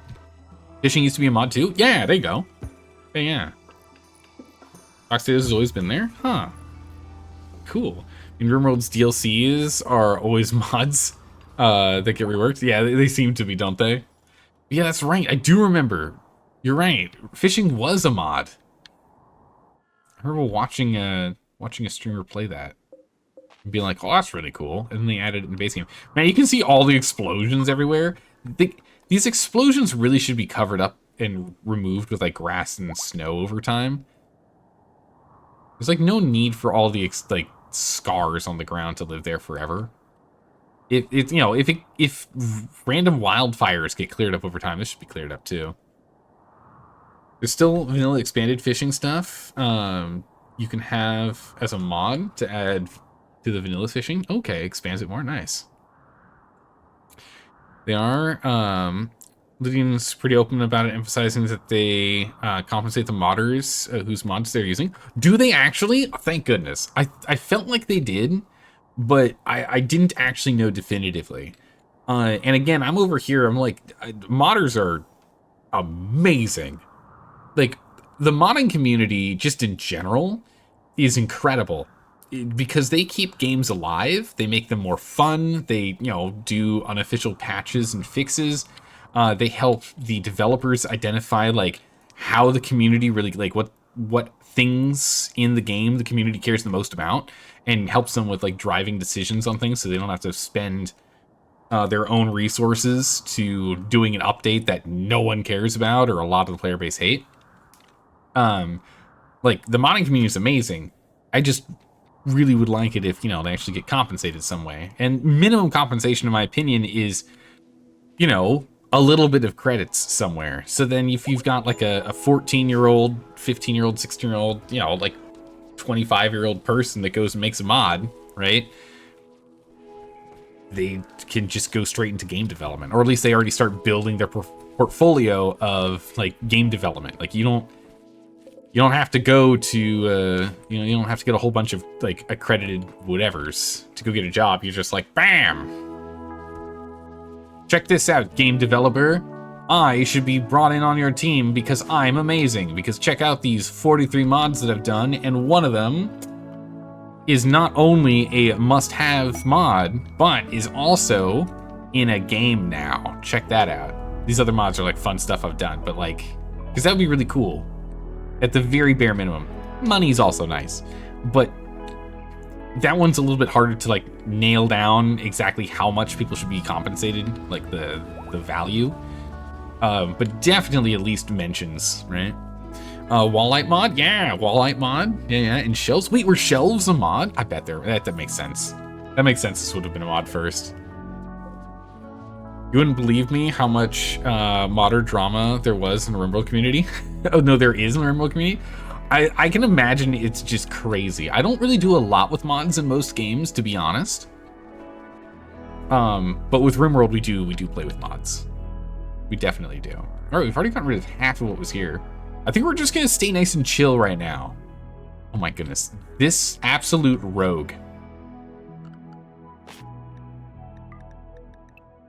fishing used to be a mod too. Yeah, there you go. Okay, yeah. Rocksteady has always been there, huh? Cool. And RimWorld's DLCs are always mods that get reworked. Yeah, they seem to be, don't they? Yeah, that's right. I do remember. You're right. Fishing was a mod. I remember watching a streamer play that and being like, "Oh, that's really cool." And then they added it in the base game. Man, you can see all the explosions everywhere. These explosions really should be covered up and removed with like grass and snow over time. There's like no need for all the like scars on the ground to live there forever. If random wildfires get cleared up over time, this should be cleared up too. There's still vanilla expanded fishing stuff. You can have as a mod to add to the vanilla fishing. Okay, expands it more. Nice. They are. Lydian's pretty open about it, emphasizing that they compensate the modders whose mods they're using. Do they actually? Oh, thank goodness. I felt like they did, but I didn't actually know definitively. And again, I'm over here. I'm like, modders are amazing. Like, the modding community, just in general, is incredible. Because they keep games alive, they make them more fun, they, you know, do unofficial patches and fixes. They help the developers identify, like, how the community really, like, what things in the game the community cares the most about, and helps them with, like, driving decisions on things so they don't have to spend their own resources to doing an update that no one cares about or a lot of the player base hate. Like, the modding community is amazing. I just really would like it if, you know, they actually get compensated some way. And minimum compensation, in my opinion, is, you know, a little bit of credits somewhere. So then if you've got like a 14-year-old, 15-year-old, 16-year-old, you know, like 25-year-old person that goes and makes a mod, right? They can just go straight into game development, or at least they already start building their portfolio of like game development. Like you don't have to go to, you don't have to get a whole bunch of like accredited whatevers to go get a job. You're just like, bam. Check this out, game developer. I should be brought in on your team because I'm amazing. Because check out these 43 mods that I've done, and one of them is not only a must-have mod, but is also in a game now. Check that out. These other mods are like fun stuff I've done, but like, because that would be really cool. At the very bare minimum. Money's also nice, but that one's a little bit harder to like nail down exactly how much people should be compensated, like the value. But definitely at least mentions, right? Walleye mod, yeah, walleye mod, yeah, and shelves. Wait, were shelves a mod? I bet that makes sense. That makes sense. This would have been a mod first. You wouldn't believe me how much modder drama there was in the RimWorld community. Oh no, there is in the RimWorld community. I can imagine it's just crazy. I don't really do a lot with mods in most games, to be honest. But with RimWorld, we do play with mods. We definitely do. All right, we've already gotten rid of half of what was here. I think we're just gonna stay nice and chill right now. Oh my goodness, this absolute rogue.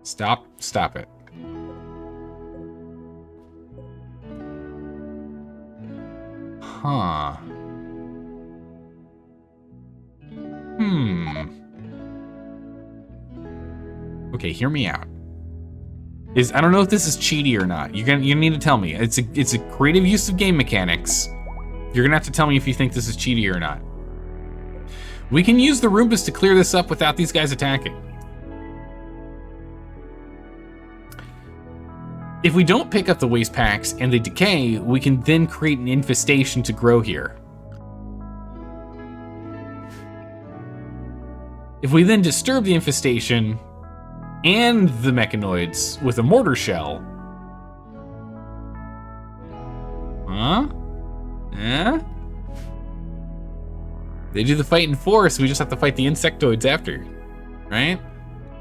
Stop it. Huh. Okay, hear me out. I don't know if this is cheaty or not. You need to tell me. It's a creative use of game mechanics. You're gonna have to tell me if you think this is cheaty or not. We can use the Roombas to clear this up without these guys attacking. If we don't pick up the waste packs and they decay, we can then create an infestation to grow here. If we then disturb the infestation and the mechanoids with a mortar shell. Huh? Yeah? They do the fighting for us, we just have to fight the insectoids after, right?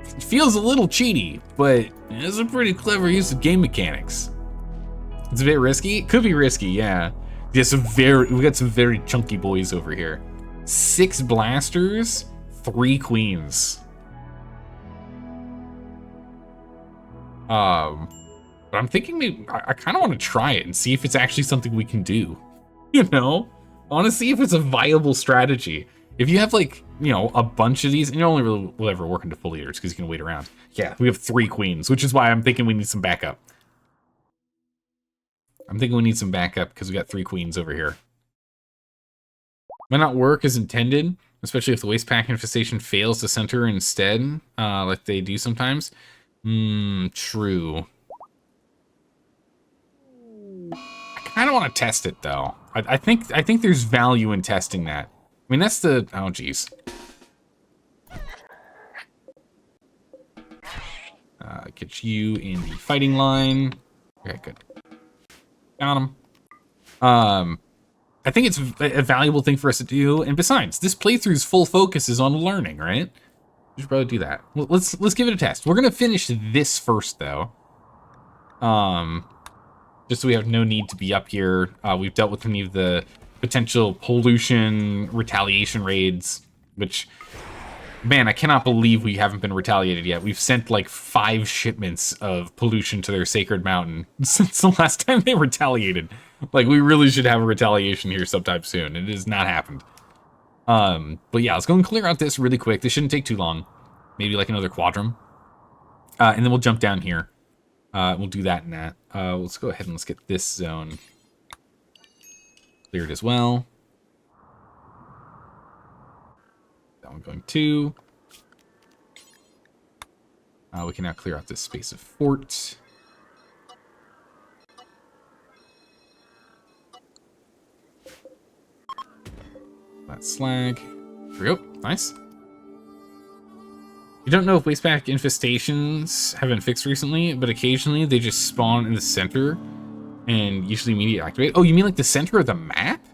It feels a little cheaty, but it's a pretty clever use of game mechanics. It's a bit risky. It could be risky, yeah. We got some very chunky boys over here. 6 blasters, 3 queens. But I'm thinking maybe I kind of want to try it and see if it's actually something we can do. You know, I want to see if it's a viable strategy. If you have like, you know, a bunch of these, and you only really will ever work into full eaters because you can wait around. Yeah, we have 3 queens, which is why I'm thinking we need some backup. I'm thinking we need some backup because we got 3 queens over here. Might not work as intended, especially if the waste pack infestation fails to center instead, like they do sometimes. True. I kind of want to test it though. I think there's value in testing that. I mean, that's the... Oh, geez. Get you in the fighting line. Okay, good. Got him. I think it's a valuable thing for us to do. And besides, this playthrough's full focus is on learning, right? We should probably do that. Well, let's give it a test. We're going to finish this first, though. Just so we have no need to be up here. We've dealt with any of the potential pollution retaliation raids, which, man, I cannot believe we haven't been retaliated yet. We've sent like 5 shipments of pollution to their sacred mountain since the last time they retaliated. Like, we really should have a retaliation here sometime soon. It has not happened. But yeah, let's go and clear out this really quick. This shouldn't take too long. Maybe like another quadrum. And then we'll jump down here. We'll do that and that. Let's go ahead and let's get this zone cleared as well. That one going 2. We can now clear out this space of fort. That slag. There we go. Nice. You don't know if wastepack infestations have been fixed recently, but occasionally they just spawn in the center and usually immediately activate. Oh, you mean like the center of the map?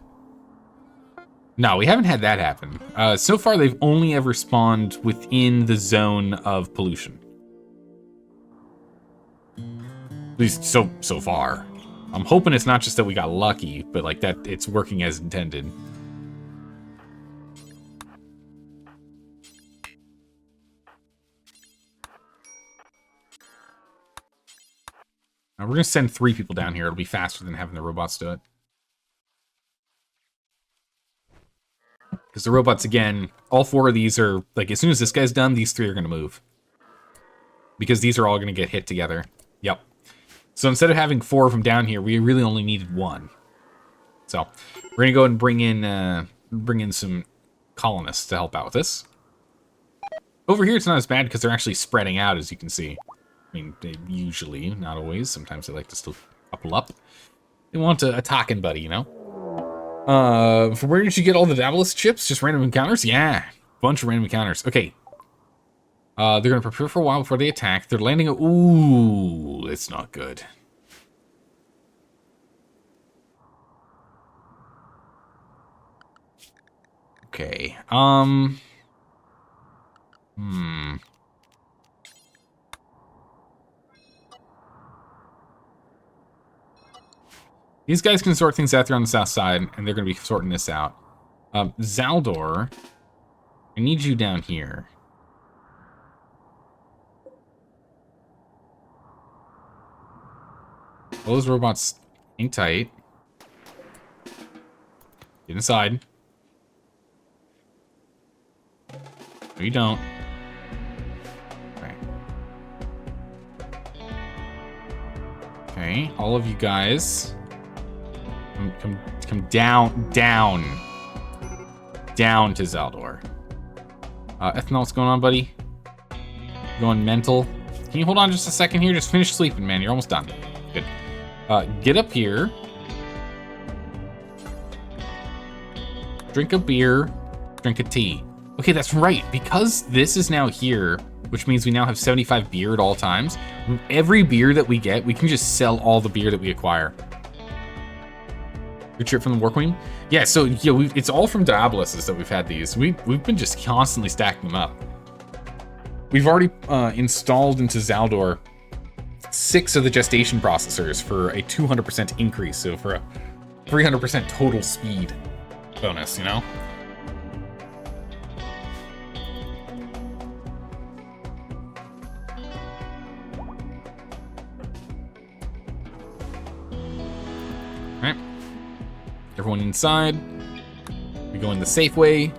No, we haven't had that happen. So far, they've only ever spawned within the zone of pollution. At least so far. I'm hoping it's not just that we got lucky, but like that it's working as intended. Now we're going to send 3 people down here. It'll be faster than having the robots do it. Because the robots, again, all 4 of these are, like, as soon as this guy's done, these 3 are going to move. Because these are all going to get hit together. Yep. So instead of having 4 of them down here, we really only needed 1. So we're going to go ahead and bring in some colonists to help out with this. Over here, it's not as bad because they're actually spreading out, as you can see. I mean, they usually, not always. Sometimes they like to still couple up. They want a talking buddy, you know? For where did you get all the Daedalus chips? Just random encounters? Yeah, bunch of random encounters. Okay. They're going to prepare for a while before they attack. They're landing... Ooh, it's not good. Okay. These guys can sort things out there on the south side, and they're going to be sorting this out. Zaldor, I need you down here. All those robots hang tight. Get inside. No, you don't. Right. Okay, all of you guys. Come down to Zaldor. Ethanol, what's going on, buddy? Going mental. Can you hold on just a second here? Just finish sleeping, man. You're almost done. Good. Get up here. Drink a beer. Drink a tea. Okay, that's right. Because this is now here, which means we now have 75 beer at all times. Every beer that we get, we can just sell all the beer that we acquire. Good trip from the War Queen? Yeah, so yeah, it's all from Diabolos that we've had these. We've been just constantly stacking them up. We've already installed into Zaldor 6 of the gestation processors for a 200% increase, so for a 300% total speed bonus, you know? Alright. Everyone inside. We go in the safe way.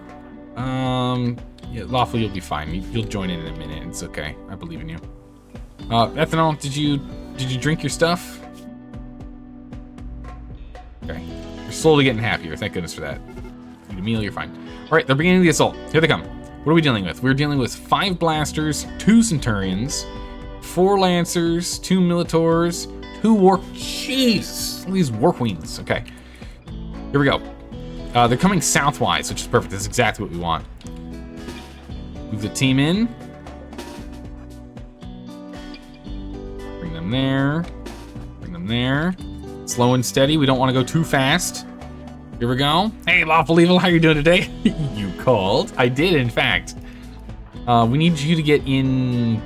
Yeah, Lawful, you'll be fine. You'll join in a minute. It's okay. I believe in you. Ethanol, did you drink your stuff? Okay. You're slowly getting happier. Thank goodness for that. Eat a meal, you're fine. All right, they're beginning the assault. Here they come. What are we dealing with? We're dealing with 5 blasters, 2 centurions, 4 lancers, 2 militors, 2 war... Jeez! All these war queens. Okay. Here we go. They're coming southwise, which is perfect. That's exactly what we want. Move the team in. Bring them there. Bring them there. Slow and steady. We don't want to go too fast. Here we go. Hey, Lawful Evil, how you doing today? You called. I did, in fact. We need you to get in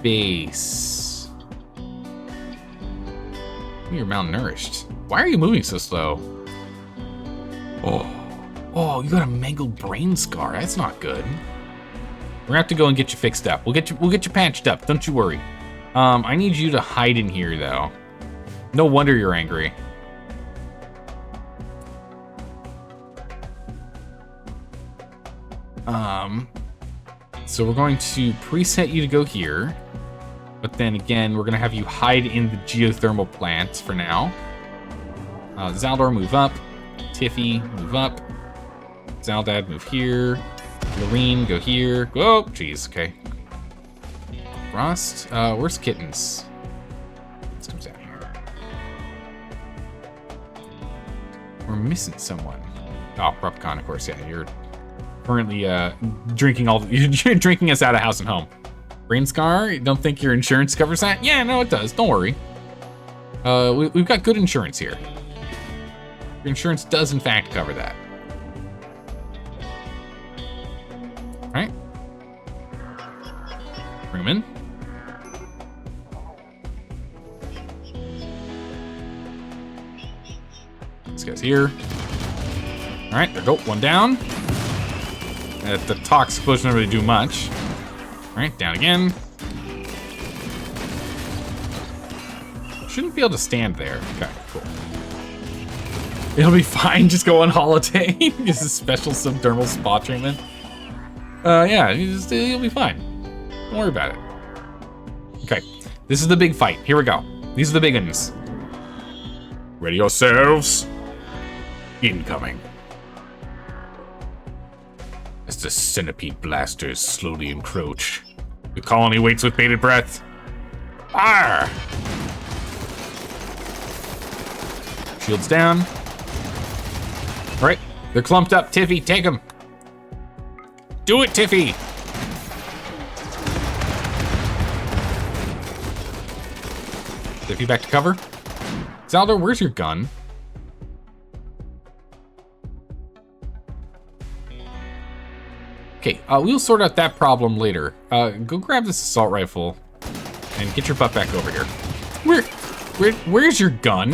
base. You're malnourished. Why are you moving so slow? Oh, you got a mangled brain scar. That's not good. We're gonna have to go and get you fixed up. We'll get you patched up. Don't you worry. I need you to hide in here, though. No wonder you're angry. So we're going to preset you to go here, but then again, we're gonna have you hide in the geothermal plants for now. Zaldor, move up. Tiffy, move up. Zaldad, move here. Lorene, go here. Oh, jeez, okay. Rust, where's Kittens? This comes down here. We're missing someone. Oh, Rupcon, of course, yeah, you're currently drinking you're drinking us out of house and home. Brain scar, you don't think your insurance covers that? Yeah, no, it does, don't worry. We've got good insurance here. Your insurance does in fact cover that. Alright. Bring them in. This guy's here. Alright, there go. One down. The tox explosion didn't really do much. Alright, down again. Shouldn't be able to stand there. Okay, cool. It'll be fine, just go on holiday. This is special subdermal spa treatment. Yeah, you'll be fine. Don't worry about it. Okay, this is the big fight. Here we go. These are the big ones. Ready yourselves. Incoming. As the centipede blasters slowly encroach, the colony waits with bated breath. Arr! Shields down. All right, they're clumped up. Tiffy, take them. Do it, Tiffy! Tiffy back to cover. Zaldor, where's your gun? Okay, we'll sort out that problem later. Go grab this assault rifle and get your butt back over here. Where's your gun?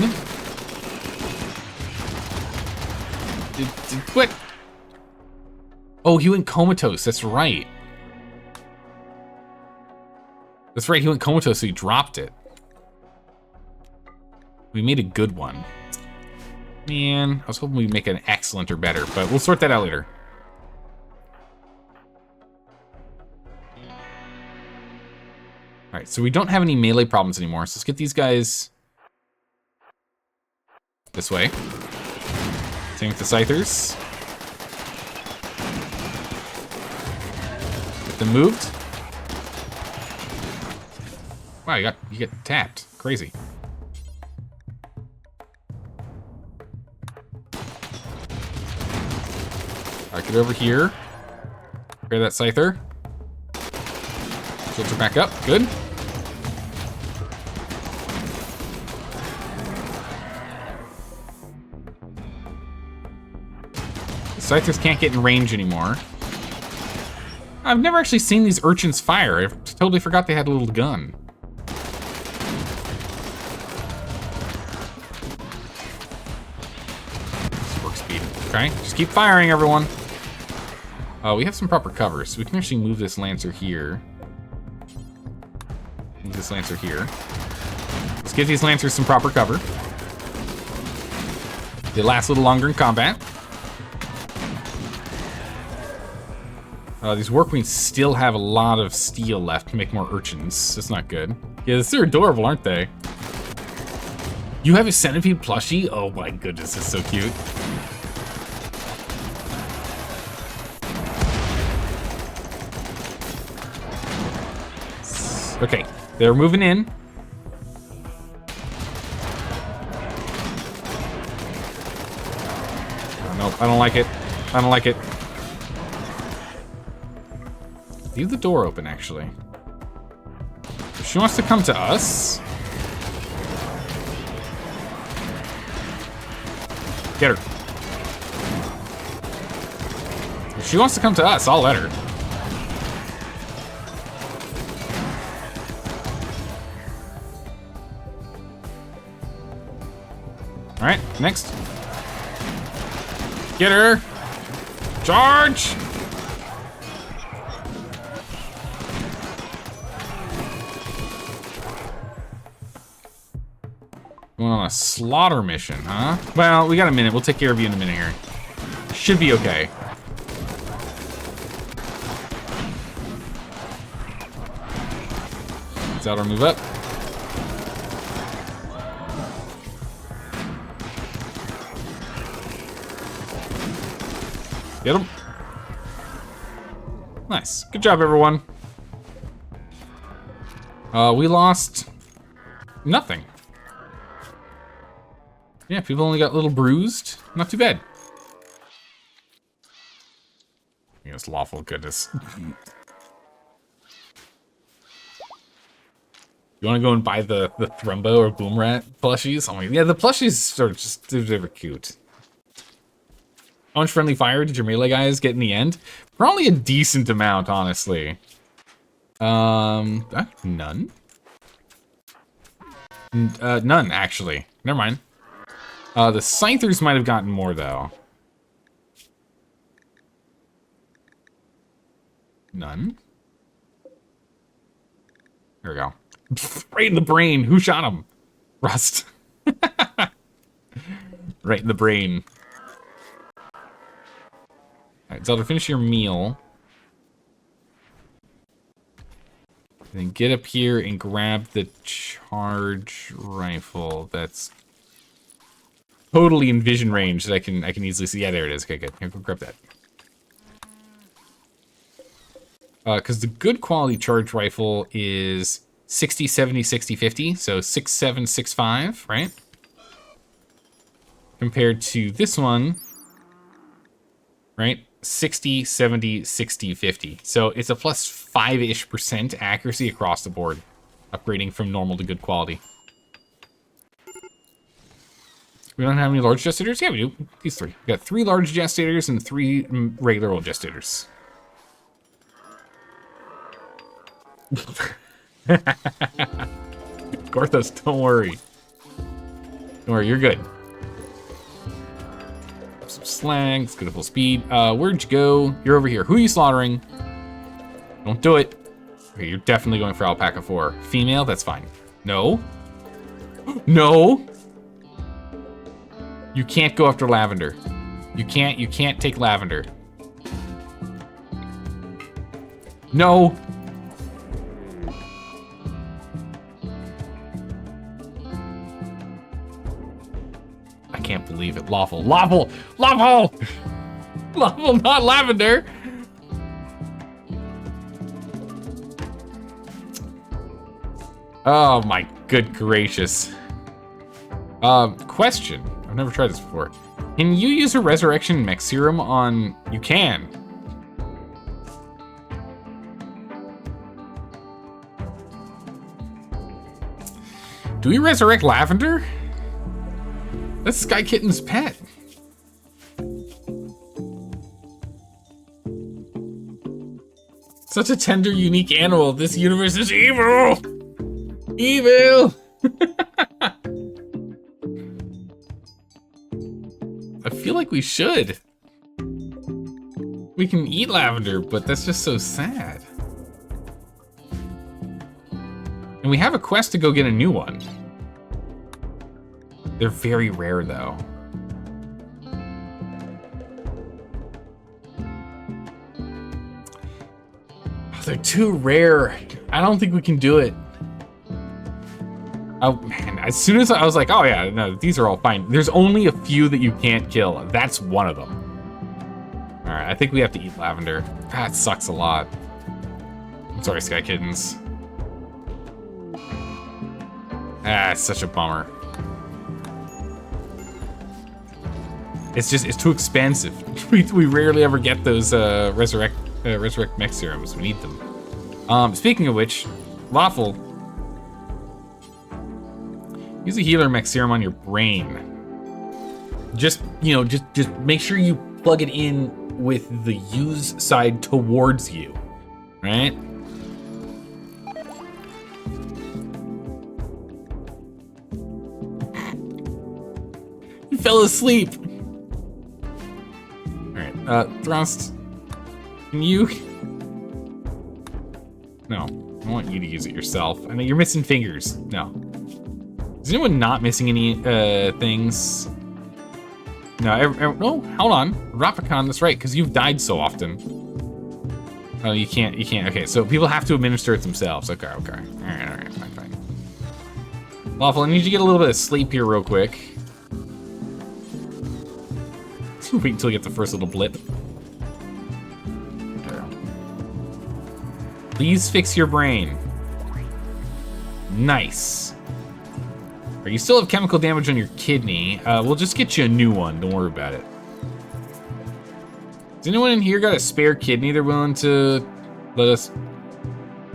What? Oh, he went comatose, that's right. That's right, he went comatose, so he dropped it. We made a good one. Man, I was hoping we'd make an excellent or better, but we'll sort that out later. All right, so we don't have any melee problems anymore, so let's get these guys This way. Same with the Scythers. Get them moved. Wow, you get tapped. Crazy. Alright, get over here. Grab that Scyther. Filter back up. Good. The Scythers can't get in range anymore. I've never actually seen these urchins fire. I totally forgot they had a little gun. Work speed. Okay, just keep firing, everyone. We have some proper cover, so we can actually move this Lancer here. Move this Lancer here. Let's give these Lancers some proper cover. They last a little longer in combat. These War Queens still have a lot of steel left to make more urchins. That's not good. Yeah, they're adorable, aren't they? You have a centipede plushie? Oh my goodness, it's so cute. Okay, they're moving in. Oh, nope, I don't like it. I don't like it. Leave the door open, actually. If she wants to come to us... Get her. If she wants to come to us, I'll let her. Alright, next. Get her! Charge! Going on a slaughter mission, huh? Well, we got a minute. We'll take care of you in a minute here. Should be okay. Zelda, move up. Get him. Nice. Good job, everyone. We lost nothing. Yeah, people only got a little bruised. Not too bad. Yes, lawful goodness. You want to go and buy the Thrumbo or Boom Rat plushies? Oh my, yeah, the plushies are just, they're cute. How much friendly fire did your melee guys get in the end? Probably a decent amount, honestly. None? None, actually. Never mind. The Scythers might have gotten more, though. None? There we go. Right in the brain. Who shot him? Rust. Right in the brain. Alright, Zelda, finish your meal. And then get up here and grab the charge rifle. That's totally in vision range that I can easily see. Yeah, there it is. Okay, good. Here, go grab that. Because the good quality charge rifle is 60, 70, 60, 50. So 6, 7, 6, 5, right? Compared to this one, right? 60, 70, 60, 50. So it's a plus 5-ish% accuracy across the board. Upgrading from normal to good quality. We don't have any large gestators? Yeah, we do. These three. We got 3 large gestators and 3 regular old gestators. Gorthos, don't worry. Don't worry, you're good. Some slang, let's go to full speed. Where'd you go? You're over here. Who are you slaughtering? Don't do it. Okay, you're definitely going for Alpaca 4. Female, that's fine. No. No. You can't go after Lavender. You can't take Lavender. No. I can't believe it. Lawful. Lawful! Lawful! Lawful, not lavender! Oh my good gracious. Question. I've never tried this before. Can you use a resurrection mech serum on... You can. Do we resurrect Lavender? That's Sky Kitten's pet. Such a tender, unique animal. This universe is evil! Evil! I feel like we should. We can eat Lavender, but that's just so sad. And we have a quest to go get a new one. They're very rare, though. Oh, they're too rare. I don't think we can do it. Oh, man. As soon as I was like, oh, yeah, no, these are all fine. There's only a few that you can't kill. That's one of them. All right, I think we have to eat Lavender. That sucks a lot. I'm sorry, Sky Kittens. Ah, it's such a bummer. It's too expensive. We rarely ever get those resurrect mech serums. We need them. Speaking of which, Lawful, use a healer mech serum on your brain. Just make sure you plug it in with the use side towards you, right? You fell asleep. All right, Thrust, can you? No, I want you to use it yourself. I know you're missing fingers. No. Is anyone not missing any things? No, no, hold on. Rapicon, that's right, because you've died so often. Oh, you can't. Okay, so people have to administer it themselves. Okay. All right, fine. Lawful, I need you to get a little bit of sleep here real quick. Wait until you get the first little blip. There. Please fix your brain. Nice. You still have chemical damage on your kidney. We'll just get you a new one. Don't worry about it. Has anyone in here got a spare kidney they're willing to let us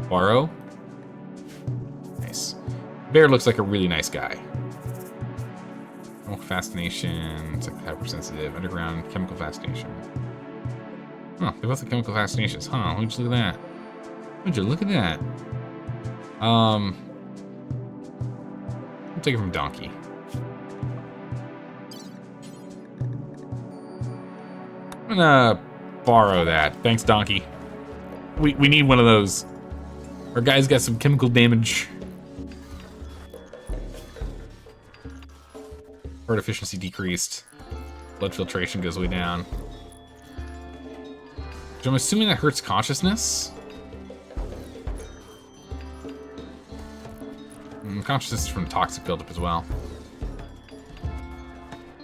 borrow? Nice. Bear looks like a really nice guy. Chemical fascination. It's like hypersensitive. Underground chemical fascination. Oh, they both have chemical fascinations. Huh, would you look at that? Would you look at that? I'll take it from Donkey. I'm gonna borrow that. Thanks, Donkey. We need one of those. Our guy's got some chemical damage. Heart efficiency decreased. Blood filtration goes way down. So I'm assuming that hurts consciousness. Consciousness is from toxic buildup as well.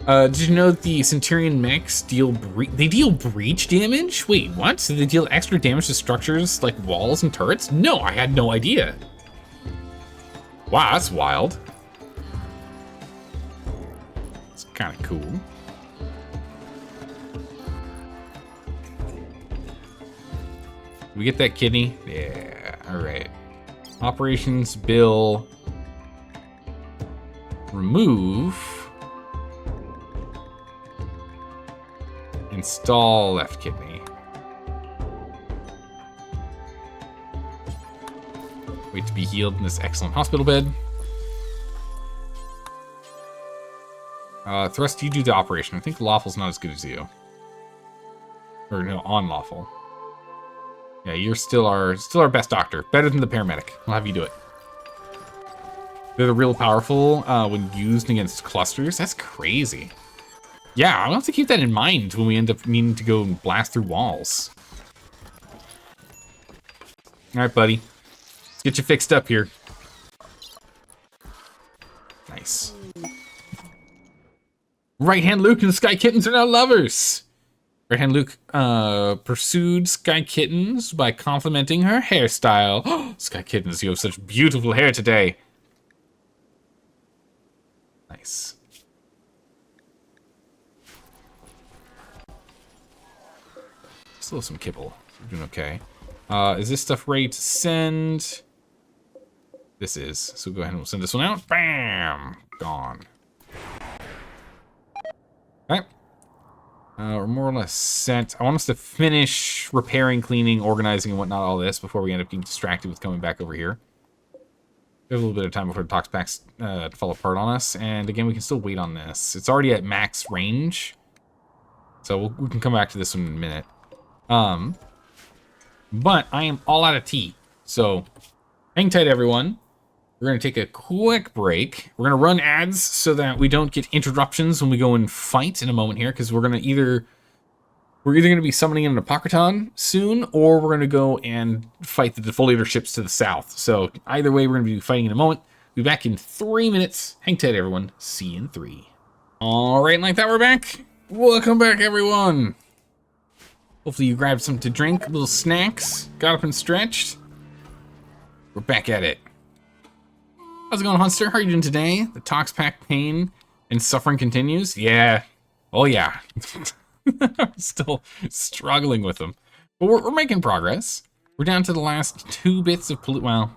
Did you know that the Centurion mechs deal breach damage? Wait, what? So they deal extra damage to structures like walls and turrets? No, I had no idea. Wow, that's wild. It's kind of cool. We get that kidney? Yeah, all right. Operations, bill, remove, install left kidney. Wait to be healed in this excellent hospital bed. Thrust, you do the operation. I think Lawful's not as good as you. Or no, unlawful. Yeah, you're still our best doctor. Better than the paramedic. We'll have you do it. They're real powerful when used against clusters. That's crazy. Yeah, I'll have to keep that in mind when we end up needing to go and blast through walls. All right, buddy. Let's get you fixed up here. Nice. Right Hand Luke and Sky Kittens are now lovers. Right Hand Luke pursued Sky Kittens by complimenting her hairstyle. Sky Kittens, you have such beautiful hair today. Nice. Still some kibble. We're doing okay. Is this stuff ready to send? This is. So go ahead and we'll send this one out. Bam! Gone. Okay. We're more or less set. I want us to finish repairing, cleaning, organizing, and whatnot, all this, before we end up getting distracted with coming back over here. We have a little bit of time before the tox packs fall apart on us. And again, we can still wait on this. It's already at max range. So we can come back to this one in a minute. But I am all out of tea. So hang tight, everyone. We're going to take a quick break. We're going to run ads so that we don't get interruptions when we go and fight in a moment here, because we're going to either going to be summoning in an Apocryton soon, or we're going to go and fight the defoliator ships to the south. So either way, we're going to be fighting in a moment. We'll be back in 3 minutes. Hang tight, everyone. See you in 3. All right, like that, we're back. Welcome back, everyone. Hopefully you grabbed something to drink, little snacks, got up and stretched. We're back at it. How's it going, Hunster? How are you doing today? The tox pack pain and suffering continues? Yeah. Oh, yeah. I'm still struggling with them. But we're making progress. We're down to the last 2 bits of pollution. Well,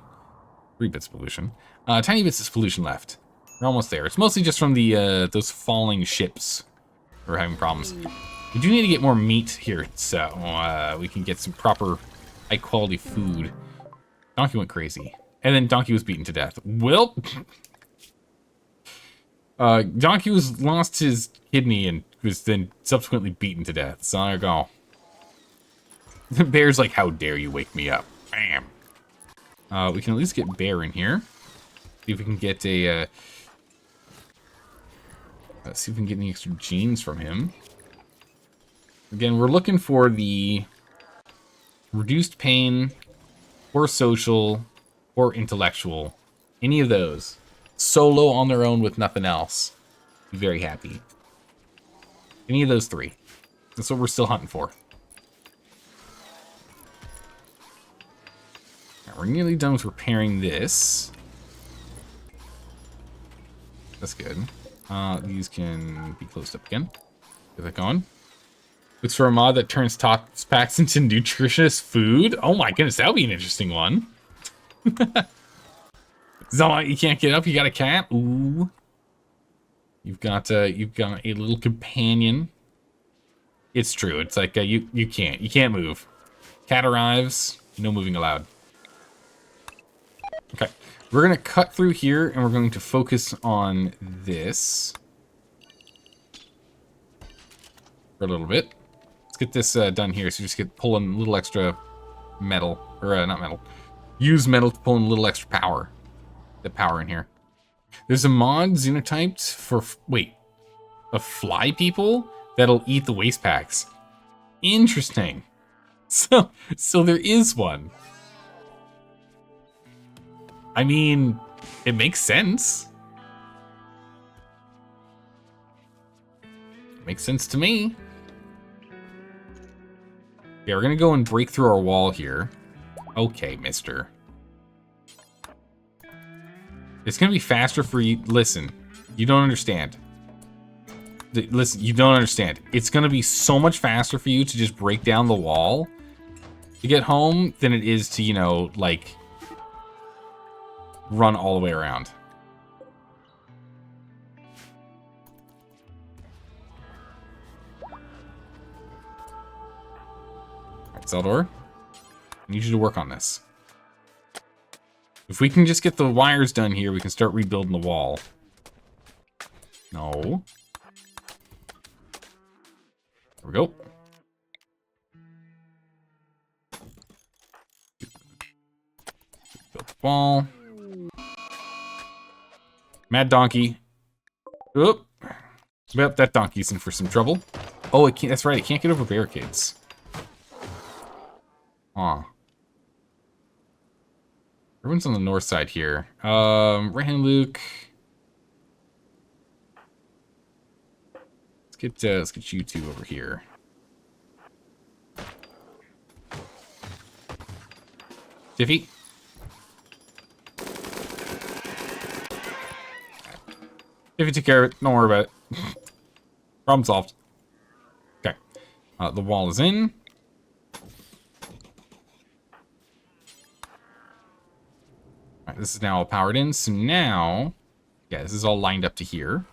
3 bits of pollution. Tiny bits of pollution left. We're almost there. It's mostly just from the those falling ships we're having problems. We do need to get more meat here, so we can get some proper high-quality food. Donkey went crazy. And then Donkey was beaten to death. Well, Donkey lost his kidney and was then subsequently beaten to death. So there you go. The bear's like, how dare you wake me up? Bam. We can at least get Bear in here. See if we can get a... see if we can get any extra genes from him. Again, we're looking for the reduced pain, or social, or intellectual. Any of those. Solo on their own with nothing else. Be very happy. Any of those 3. That's what we're still hunting for. Right, we're nearly done with repairing this. That's good. These can be closed up again. Get that going. Looks for a mod that turns tox packs into nutritious food. Oh my goodness, that would be an interesting one. Zama, you can't get up. You got a cat. Ooh, you've got a little companion. It's true. It's like you can't move. Cat arrives. No moving allowed. Okay, we're gonna cut through here, and we're going to focus on this for a little bit. Let's get this done here. So just pull in a little extra metal, or not metal. Use metal to pull in a little extra power. The power in here. There's a mod xenotyped for of fly people that'll eat the waste packs. Interesting. So there is one. I mean, it makes sense. Makes sense to me. Yeah, we're gonna go and break through our wall here. Okay, mister. It's gonna be faster for you. Listen, you don't understand. Listen, you don't understand. It's gonna be so much faster for you to just break down the wall to get home than it is to, you know, like, run all the way around. Alright, Zeldor, I need you to work on this. If we can just get the wires done here, we can start rebuilding the wall. No. There we go. Build the wall. Mad Donkey. Oop. Yep, that donkey's in for some trouble. Oh, it can't, that's right, it can't get over barricades. Aw. Everyone's on the north side here. Right hand Luke. let's get you two over here. Tiffy. Tiffy took care of it. Don't worry about it. Problem solved. Okay. The wall is in. Alright, this is now all powered in. So now, yeah, this is all lined up to here.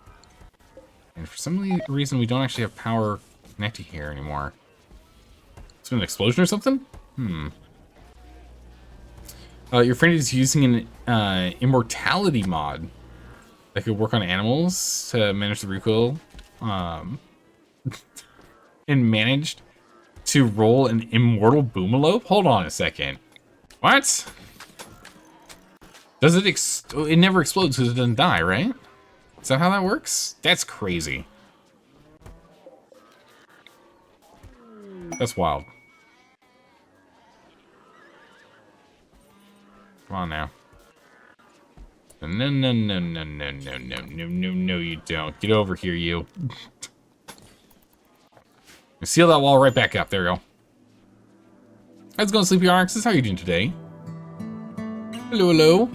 And for some reason, we don't actually have power connected here anymore. It's been an explosion or something? Your friend is using an immortality mod that could work on animals to manage the recoil. And managed to roll an immortal boomalope? Hold on a second. What? Does it it never explodes because it doesn't die, right? Is that how that works? That's crazy. That's wild. Come on now. No, no, no, no, no, no, no, no, no, no, you don't. Get over here, you. Seal that wall right back up. There we go. How's it going, Sleepy Arxes? How are you doing today? Hello, hello.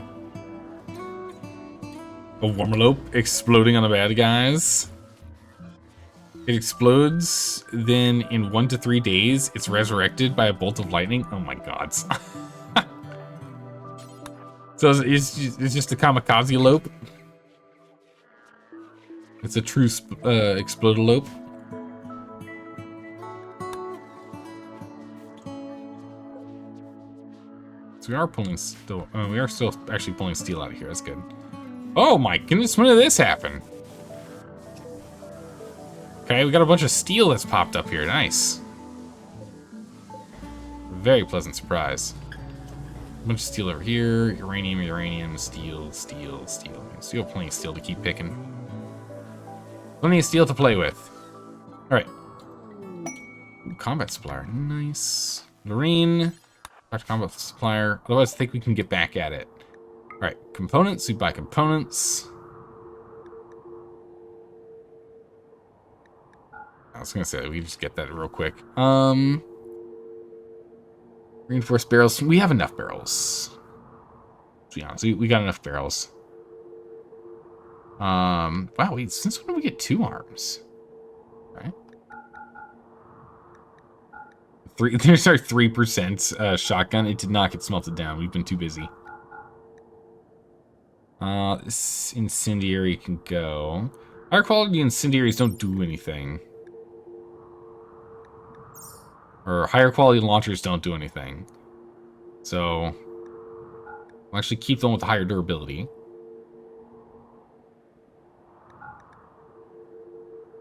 A Wormalope exploding on the bad guys. It explodes, then in 1 to 3 days, it's resurrected by a bolt of lightning. Oh my gods. So it's just a kamikaze-lope. It's a true explode-lope. So we are pulling still. We are still actually pulling steel out of here. That's good. Oh my goodness! When did this happen? Okay, we got a bunch of steel that's popped up here. Nice. Very pleasant surprise. A bunch of steel over here. Uranium, uranium, steel, steel, steel. Still plenty of steel to keep picking. Plenty of steel to play with. All right. Ooh, combat supplier. Nice. Marine. Dr. Combat supplier. Otherwise, I think we can get back at it. All right. Components. We buy components. I was gonna say we just get that real quick. Reinforced barrels. We have enough barrels. To be honest, we got enough barrels. Wow. Wait. Since when did we get 2 arms? Right. There's our 3% shotgun. It did not get smelted down. We've been too busy. This incendiary can go. Higher quality incendiaries don't do anything. Or higher quality launchers don't do anything. So we'll actually keep them with higher durability.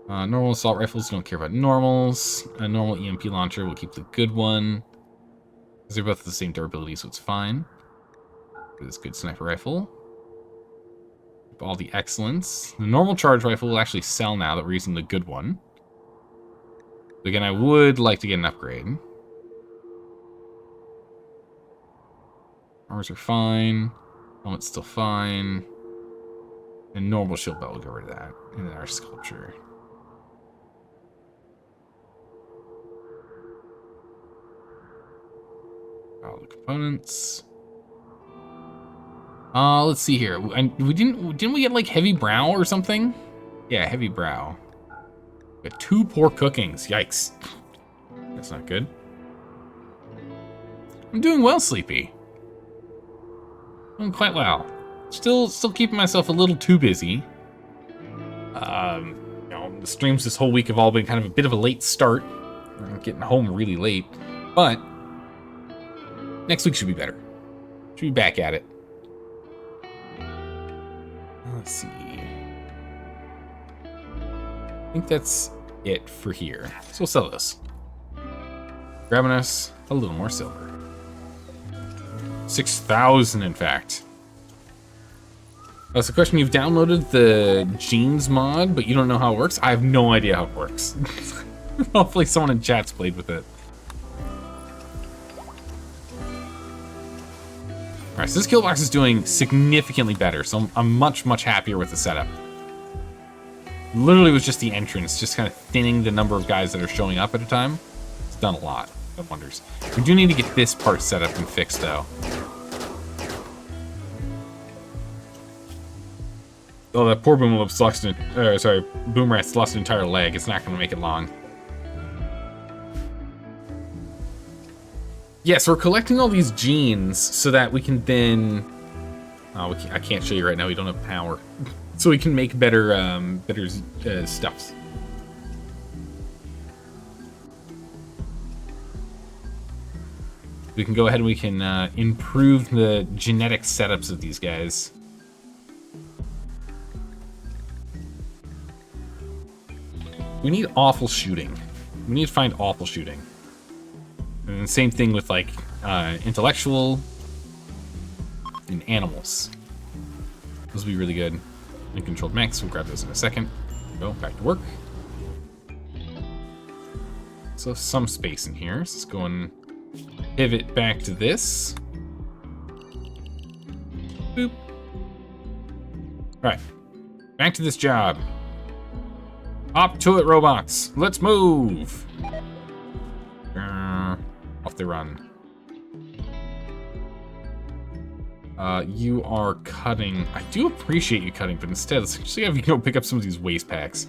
Normal assault rifles, don't care about normals. A normal EMP launcher, we'll keep the good one. Because they're both the same durability, so it's fine. For this good sniper rifle. Keep all the excellence. The normal charge rifle will actually sell now that we're using the good one. Again, I would like to get an upgrade. Armors are fine. Helmet's still fine. And normal shield belt, we'll get rid of that. And then our sculpture. All the components. Let's see here. Didn't we get like heavy brow or something? Yeah, heavy brow. We got 2 poor cookings. Yikes. That's not good. I'm doing well, Sleepy. Doing quite well. Still keeping myself a little too busy. You know, the streams this whole week have all been kind of a bit of a late start. I'm getting home really late. But next week should be better. Should be back at it. Let's see. I think that's it for here. So we'll sell this. Grabbing us a little more silver. 6,000, in fact. That's the question. You've downloaded the Genes mod, but you don't know how it works? I have no idea how it works. Hopefully someone in chat's played with it. Alright, so this kill box is doing significantly better, so I'm much, much happier with the setup. Literally was just the entrance, just kind of thinning the number of guys that are showing up at a time. It's done a lot. Done wonders. We do need to get this part set up and fixed, though. Oh, that poor Boomrat's lost an, Boomrat's lost an entire leg. It's not going to make it long. Yeah, so we're collecting all these genes so that we can then... Oh, I can't show you right now. We don't have power. So we can make better, stuffs. We can go ahead and we can improve the genetic setups of these guys. We need awful shooting. We need to find awful shooting. And same thing with like intellectual and animals. Those will be really good. And controlled mechs, we'll grab those in a second. Go back to work. So some space in here. So let's go and pivot back to this. Boop. All right, back to this job. Up to it, robots. Let's move. Off they run. You are cutting. I do appreciate you cutting, but instead, let's actually have you go pick up some of these waste packs.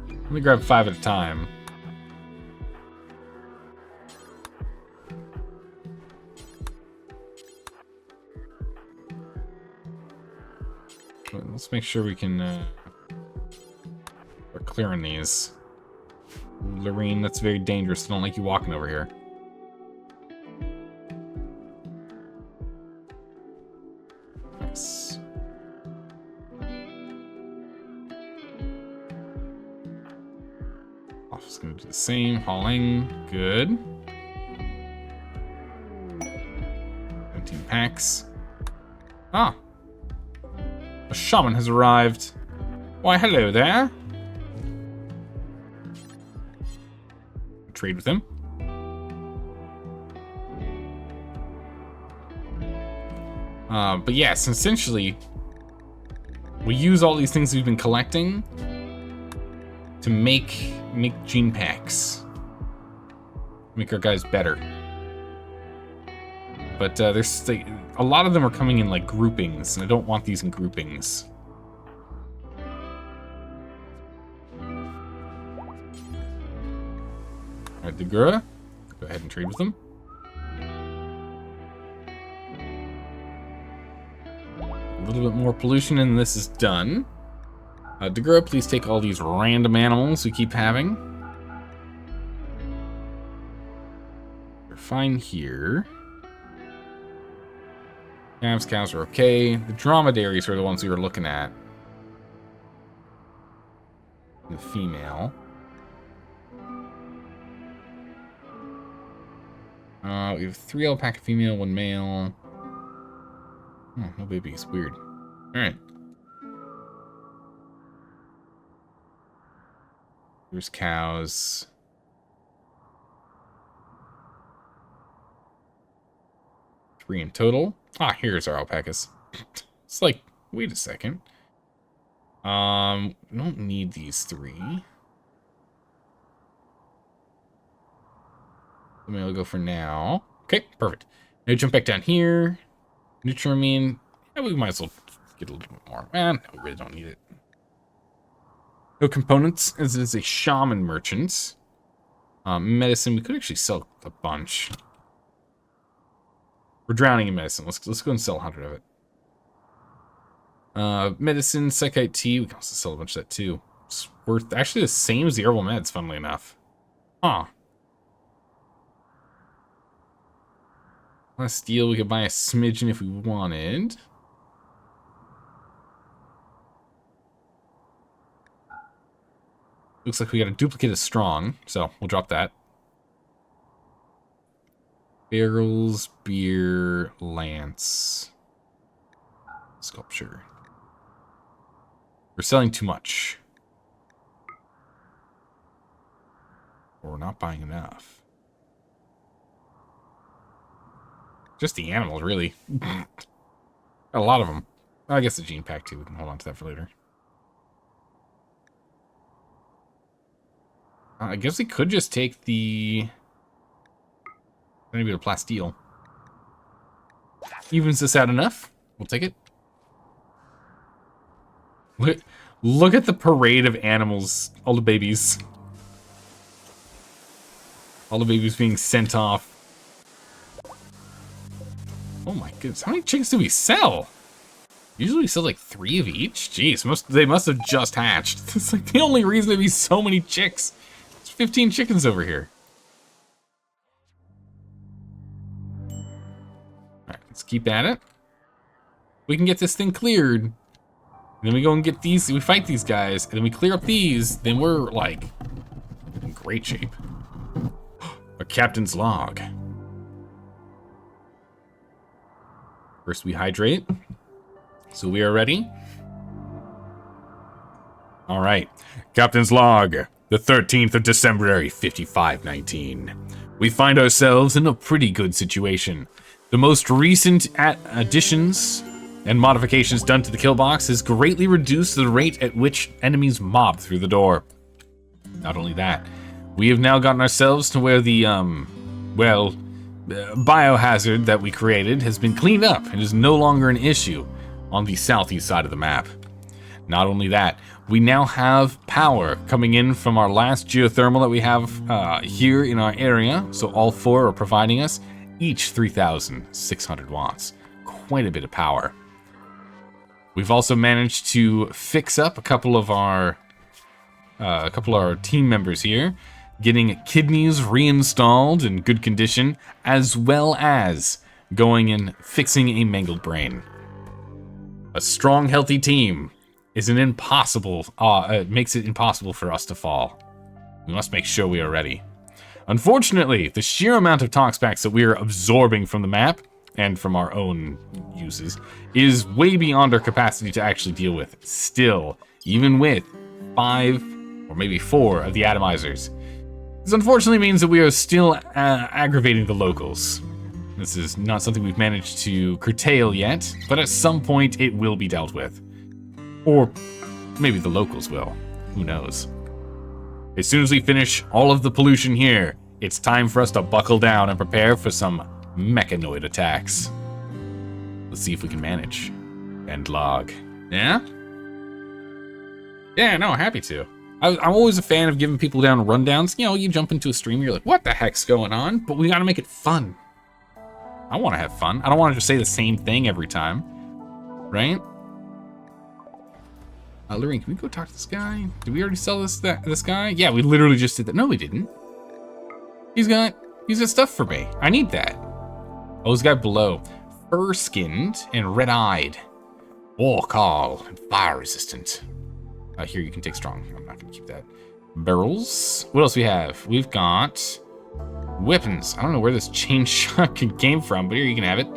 Let me grab 5 at a time. Let's make sure we can, we're clearing these. Lorene, that's very dangerous. I don't like you walking over here. Nice. Office gonna do the same. Hauling. Good. 17 packs. Ah. A shaman has arrived. Why, hello there. Trade with him. But yes, essentially, we use all these things we've been collecting to make gene packs. Make our guys better. But there's a lot of them are coming in like groupings, and I don't want these in groupings. Alright, Degura, go ahead and trade with them. A little bit more pollution and this is done. Degura, please take all these random animals we keep having. We're fine here. Cows are okay. The dromedaries are the ones we were looking at. The female. We have 3 alpaca female, 1 male. Oh, no babies. Weird. Alright. There's cows. Three in total. Ah, here's our alpacas. It's like, wait a second. We don't need these 3. I'll go for now. Okay, perfect. Now jump back down here. Nutramine. Yeah, we might as well get a little bit more. No, we really don't need it. No components, as it is a shaman merchant. Medicine, we could actually sell a bunch. We're drowning in medicine. Let's go and sell 100 of it. Medicine, psychite tea. We can also sell a bunch of that too. It's worth actually the same as the herbal meds, funnily enough. Huh. Last steel, we could buy a smidgen if we wanted. Looks like we got a duplicate of strong, so we'll drop that. Barrels, beer, lance. Sculpture. We're selling too much. Or we're not buying enough. Just the animals, really. Got a lot of them. I guess the gene pack too. We can hold on to that for later. I guess we could just take the... maybe a plasteel. Evens this out enough. We'll take it. Look at the parade of animals. All the babies. All the babies being sent off. Oh my goodness. How many chickens do we sell? Usually we sell like 3 of each. Jeez, they must have just hatched. That's like the only reason there'd be so many chicks. There's 15 chickens over here. Alright, let's keep at it. We can get this thing cleared. And then we go and get these, we fight these guys, and then we clear up these, then we're like in great shape. A captain's log. First we hydrate. So we are ready. All right. Captain's log. The 13th of December, 5519. We find ourselves in a pretty good situation. The most recent additions and modifications done to the kill box has greatly reduced the rate at which enemies mob through the door. Not only that, we have now gotten ourselves to where the, biohazard that we created has been cleaned up and is no longer an issue on the southeast side of the map. Not only that, we now have power coming in from our last geothermal that we have here in our area. So all 4 are providing us each 3,600 watts. Quite a bit of power. We've also managed to fix up a couple of our team members here, getting kidneys reinstalled in good condition, as well as going and fixing a mangled brain. A strong, healthy team is an impossible, makes it impossible for us to fall. We must make sure we are ready. Unfortunately, the sheer amount of tox packs that we are absorbing from the map and from our own uses is way beyond our capacity to actually deal with. Still, even with 5 or maybe 4 of the atomizers, this unfortunately means that we are still aggravating the locals. This is not something we've managed to curtail yet, but at some point it will be dealt with. Or maybe the locals will. Who knows? As soon as we finish all of the pollution here, it's time for us to buckle down and prepare for some mechanoid attacks. Let's see if we can manage. End log. Yeah? Yeah, no, happy to. I'm always a fan of giving people down rundowns. You know, you jump into a stream, you're like, what the heck's going on? But we gotta make it fun. I want to have fun. I don't want to just say the same thing every time. Right? Lorraine, can we go talk to this guy? Did we already sell this guy? Yeah, we literally just did that. No, we didn't. He's got stuff for me. I need that. Oh, this guy below. Fur-skinned and red-eyed. War call and fire resistant. Here, you can take strong. I'm not going to keep that. Barrels. What else we have? We've got weapons. I don't know where this chain shotgun came from, but here, you can have it.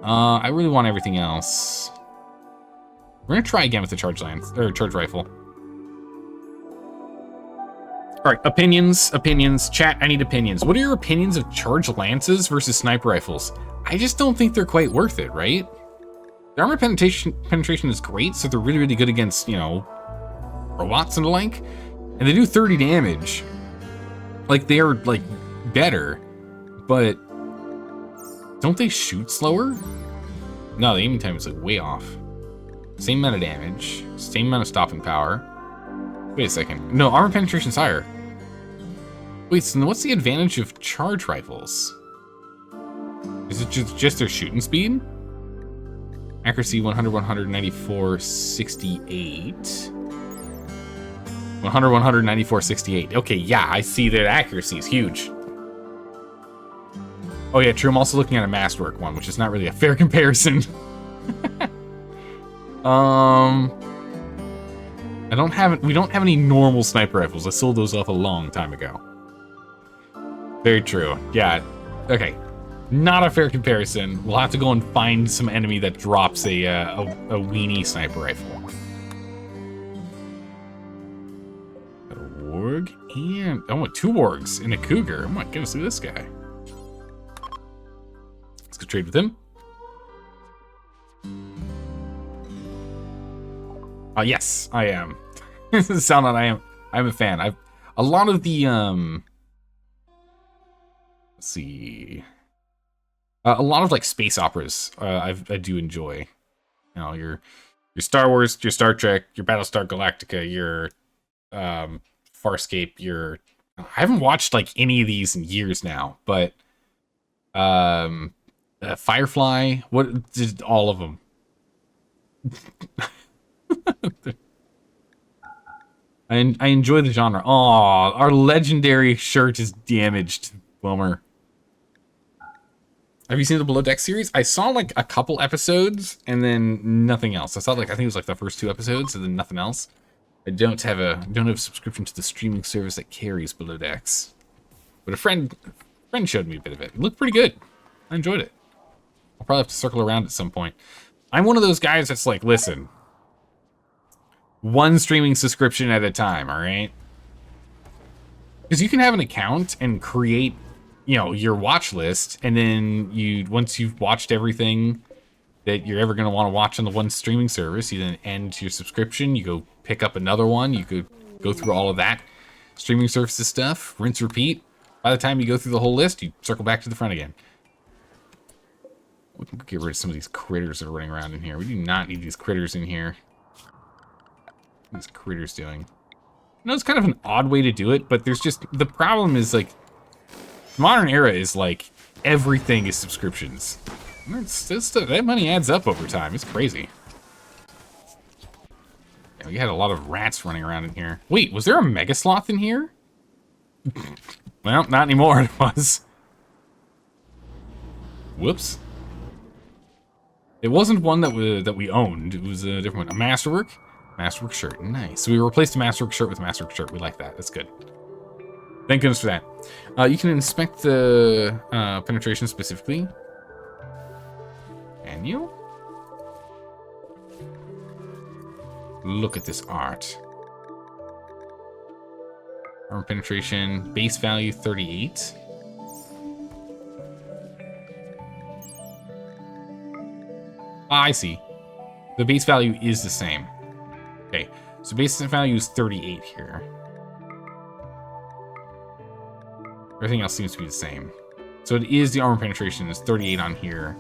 I really want everything else. We're gonna try again with the charge rifle. All right, opinions. Chat, I need opinions. What are your opinions of charge lances versus sniper rifles? I just don't think they're quite worth it, right? The armor penetration is great, so they're really, really good against, you know, robots and the like. And they do 30 damage. Like, they are, like, better. But don't they shoot slower? No, the aiming time is, like, way off. Same amount of damage, same amount of stopping power. Wait a second. No, armor penetration's higher. Wait, so what's the advantage of charge rifles? Is it just their shooting speed? Accuracy 100, 194, 68. 100, 194, 68. Okay, yeah, I see that accuracy is huge. Oh yeah, true, I'm also looking at a masterwork one, which is not really a fair comparison. We don't have any normal sniper rifles. I sold those off a long time ago. Very true. Yeah. Okay. Not a fair comparison. We'll have to go and find some enemy that drops a weenie sniper rifle. Got a warg and 2 wargs and a cougar. Oh my goodness, look at this guy. Let's go trade with him. Yes, I am. Sound on I'm a fan. I've a lot of the let's see. A lot of like space operas I do enjoy. You know, your Star Wars, your Star Trek, your Battlestar Galactica, your Farscape, your I haven't watched like any of these in years now, but Firefly, what just all of them. I enjoy the genre. Aw, our legendary shirt is damaged. Bummer. Have you seen the Below Deck series? I saw like a couple episodes and then nothing else. I saw like I think it was like the first 2 episodes and then nothing else. I don't have a subscription to the streaming service that carries Below Decks. But a friend showed me a bit of it. It looked pretty good. I enjoyed it. I'll probably have to circle around at some point. I'm one of those guys that's like, listen, one streaming subscription at a time, all right? Because you can have an account and create, you know, your watch list, and then once you've watched everything that you're ever going to want to watch on the one streaming service, you then end your subscription, you go pick up another one, you could go through all of that streaming services stuff, rinse, repeat. By the time you go through the whole list, you circle back to the front again. We can get rid of some of these critters that are running around in here. We do not need these critters in here. What are these critters doing? I know it's kind of an odd way to do it, but there's just... The problem is, like... The modern era is, like, everything is subscriptions. That money adds up over time. It's crazy. Yeah, we had a lot of rats running around in here. Wait, was there a mega sloth in here? Well, not anymore. It was. Whoops. It wasn't one that we owned. It was a different one. A Masterwork? Masterwork shirt. Nice. So we replaced a Masterwork shirt with a Masterwork shirt. We like that. That's good. Thank goodness for that. You can inspect the penetration specifically. Can you? Look at this art. Armor penetration. Base value 38. I see. The base value is the same. Okay, so base value is 38 here. Everything else seems to be the same. So it is the armor penetration is 38 on here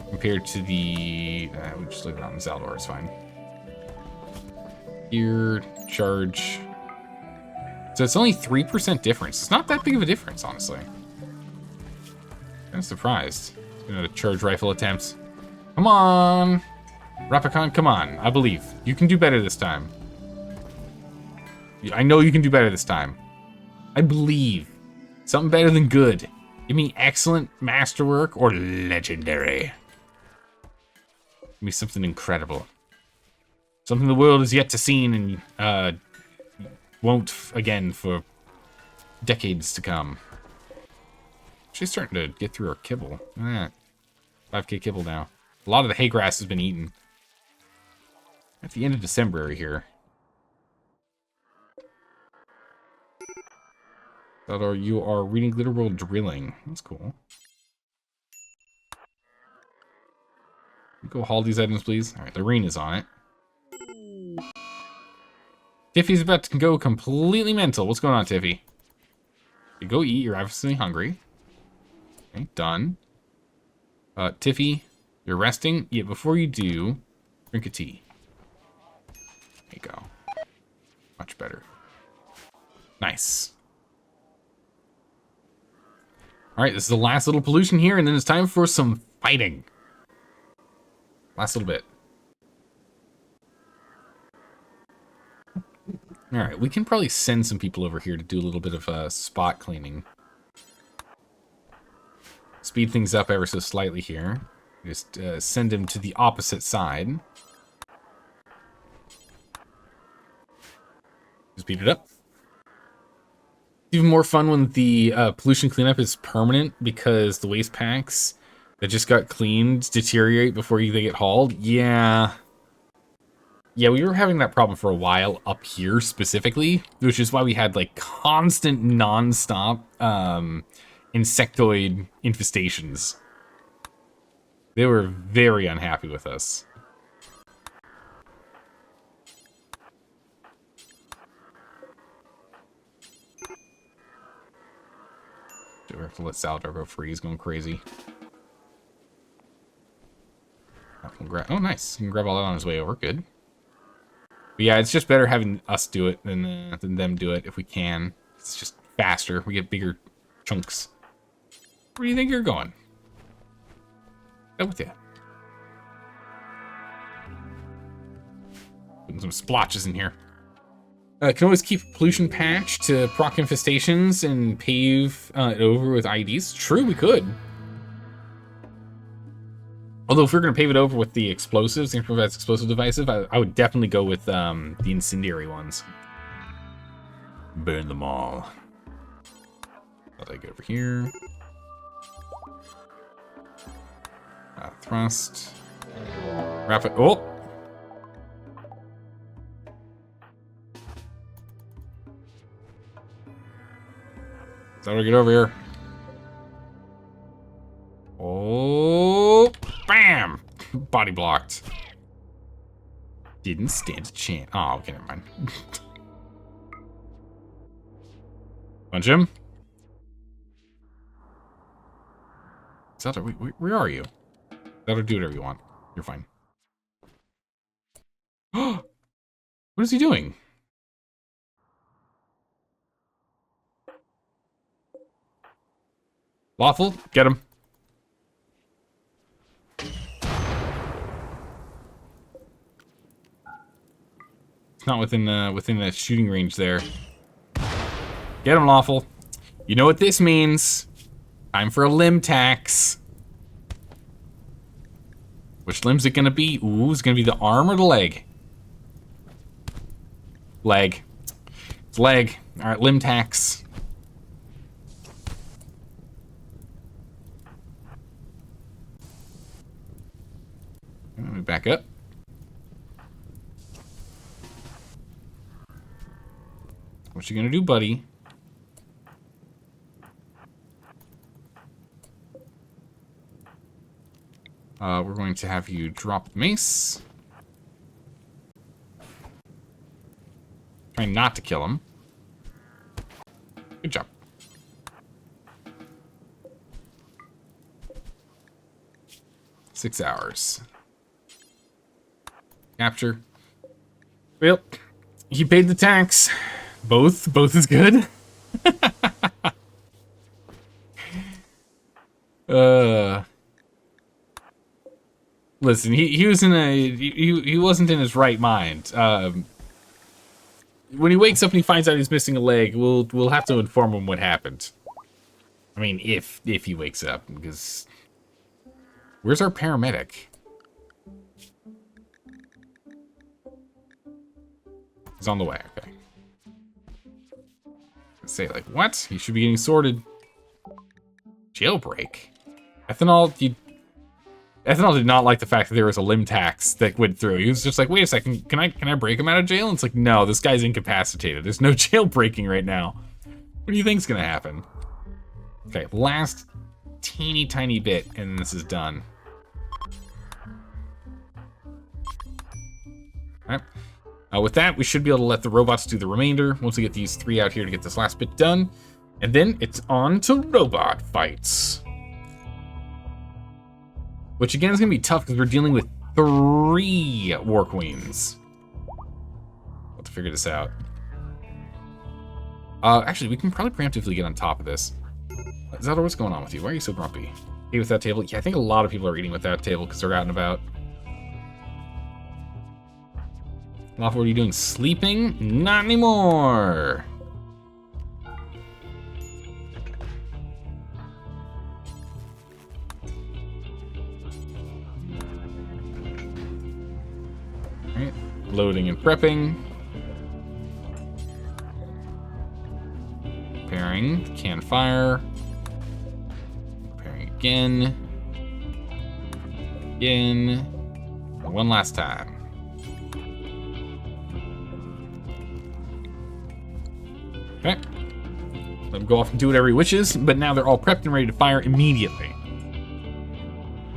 compared to the... we just leave it on Zaldor, it's fine. Here, charge. So it's only 3% difference. It's not that big of a difference, honestly. I'm surprised. Gonna charge rifle attempts. Come on! Rapicon, come on. I believe. You can do better this time. I know you can do better this time. I believe. Something better than good. Give me excellent, masterwork, or legendary. Give me something incredible. Something the world has yet to see and won't again for decades to come. She's starting to get through our kibble. Look at that. 5k kibble now. A lot of the hay grass has been eaten. At the end of December here. You are reading Glitter World Drilling. That's cool. Go haul these items, please. Alright, the rain is on it. Tiffy's about to go completely mental. What's going on, Tiffy? You go eat. You're obviously hungry. Okay, done. Tiffy, you're resting. Yeah, before you do, drink a tea. There you go. Much better. Nice. Alright, this is the last little pollution here, and then it's time for some fighting. Last little bit. Alright, we can probably send some people over here to do a little bit of spot cleaning. Speed things up ever so slightly here. Just send him to the opposite side. Speed it up. Even more fun when the pollution cleanup is permanent because the waste packs that just got cleaned deteriorate before they get hauled. Yeah. Yeah, we were having that problem for a while up here specifically, which is why we had like constant non-stop insectoid infestations. They were very unhappy with us. Do we have to let Salvador go free? He's going crazy. Oh, nice. He can grab all that on his way over. Good. But yeah, it's just better having us do it than them do it if we can. It's just faster. We get bigger chunks. Where do you think you're going? Go with you. Putting some splotches in here. Can always keep a pollution patch to proc infestations and pave it over with IEDs. True, we could. Although if we're going to pave it over with the explosives, the improvised explosive devices, I would definitely go with the incendiary ones. Burn them all. I'll take it over here. Thrust. Wrap it. Oh! So we get over here. Oh, bam! Body blocked. Didn't stand a chance. Oh, okay, never mind. Punch him. Zelda, where are you? Zelda, do whatever you want. You're fine. What is he doing? Lawful, get him. It's not within the shooting range there. Get him, Lawful. You know what this means. Time for a limb tax. Which limb's it gonna be? Ooh, it's gonna be the arm or the leg? Leg. It's leg. Alright, limb tax. Let me back up. What you gonna do, buddy? We're going to have you drop the mace. Try not to kill him. Good job. Six hours. Capture. Well, he paid the tax. Both is good. Listen, he was in he wasn't in his right mind. When he wakes up and he finds out he's missing a leg, we'll have to inform him what happened. I mean, if he wakes up, because where's our paramedic? He's on the way. Okay. Say like what? He should be getting sorted. Jailbreak. Ethanol did not like the fact that there was a limb tax that went through. He was just like, wait a second, can I break him out of jail? And it's like, no, this guy's incapacitated. There's no jailbreaking right now. What do you think's gonna happen? Okay, last teeny tiny bit, and this is done. Alright. With that, we should be able to let the robots do the remainder once we get these three out here to get this last bit done. And then it's on to robot fights. Which again is going to be tough because we're dealing with 3 War Queens. We'll have to figure this out. Actually, we can probably preemptively get on top of this. Zelda, what's going on with you? Why are you so grumpy? Eat with that table? Yeah, I think a lot of people are eating with that table because they're out and about. Lawful, what are you doing? Sleeping? Not anymore! Alright, loading and prepping. Preparing, can fire. Preparing again. Again. And one last time. Okay. Let them go off and do whatever he wishes, but now they're all prepped and ready to fire immediately.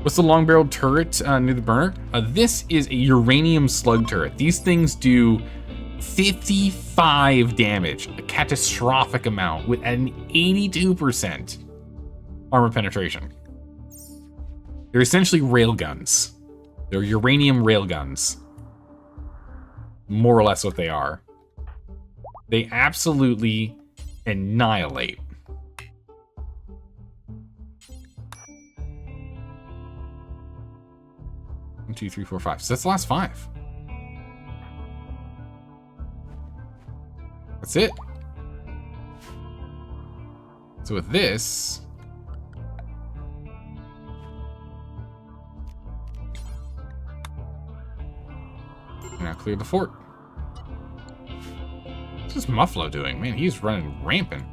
What's the long-barreled turret near the burner? This is a uranium slug turret. These things do 55 damage, a catastrophic amount, with an 82% armor penetration. They're essentially railguns. They're uranium railguns. More or less what they are. They absolutely annihilate. One, two, three, four, five. So that's the last 5. That's it. So with this... now clear the fort. What's this Muffalo doing? Man, he's running rampant.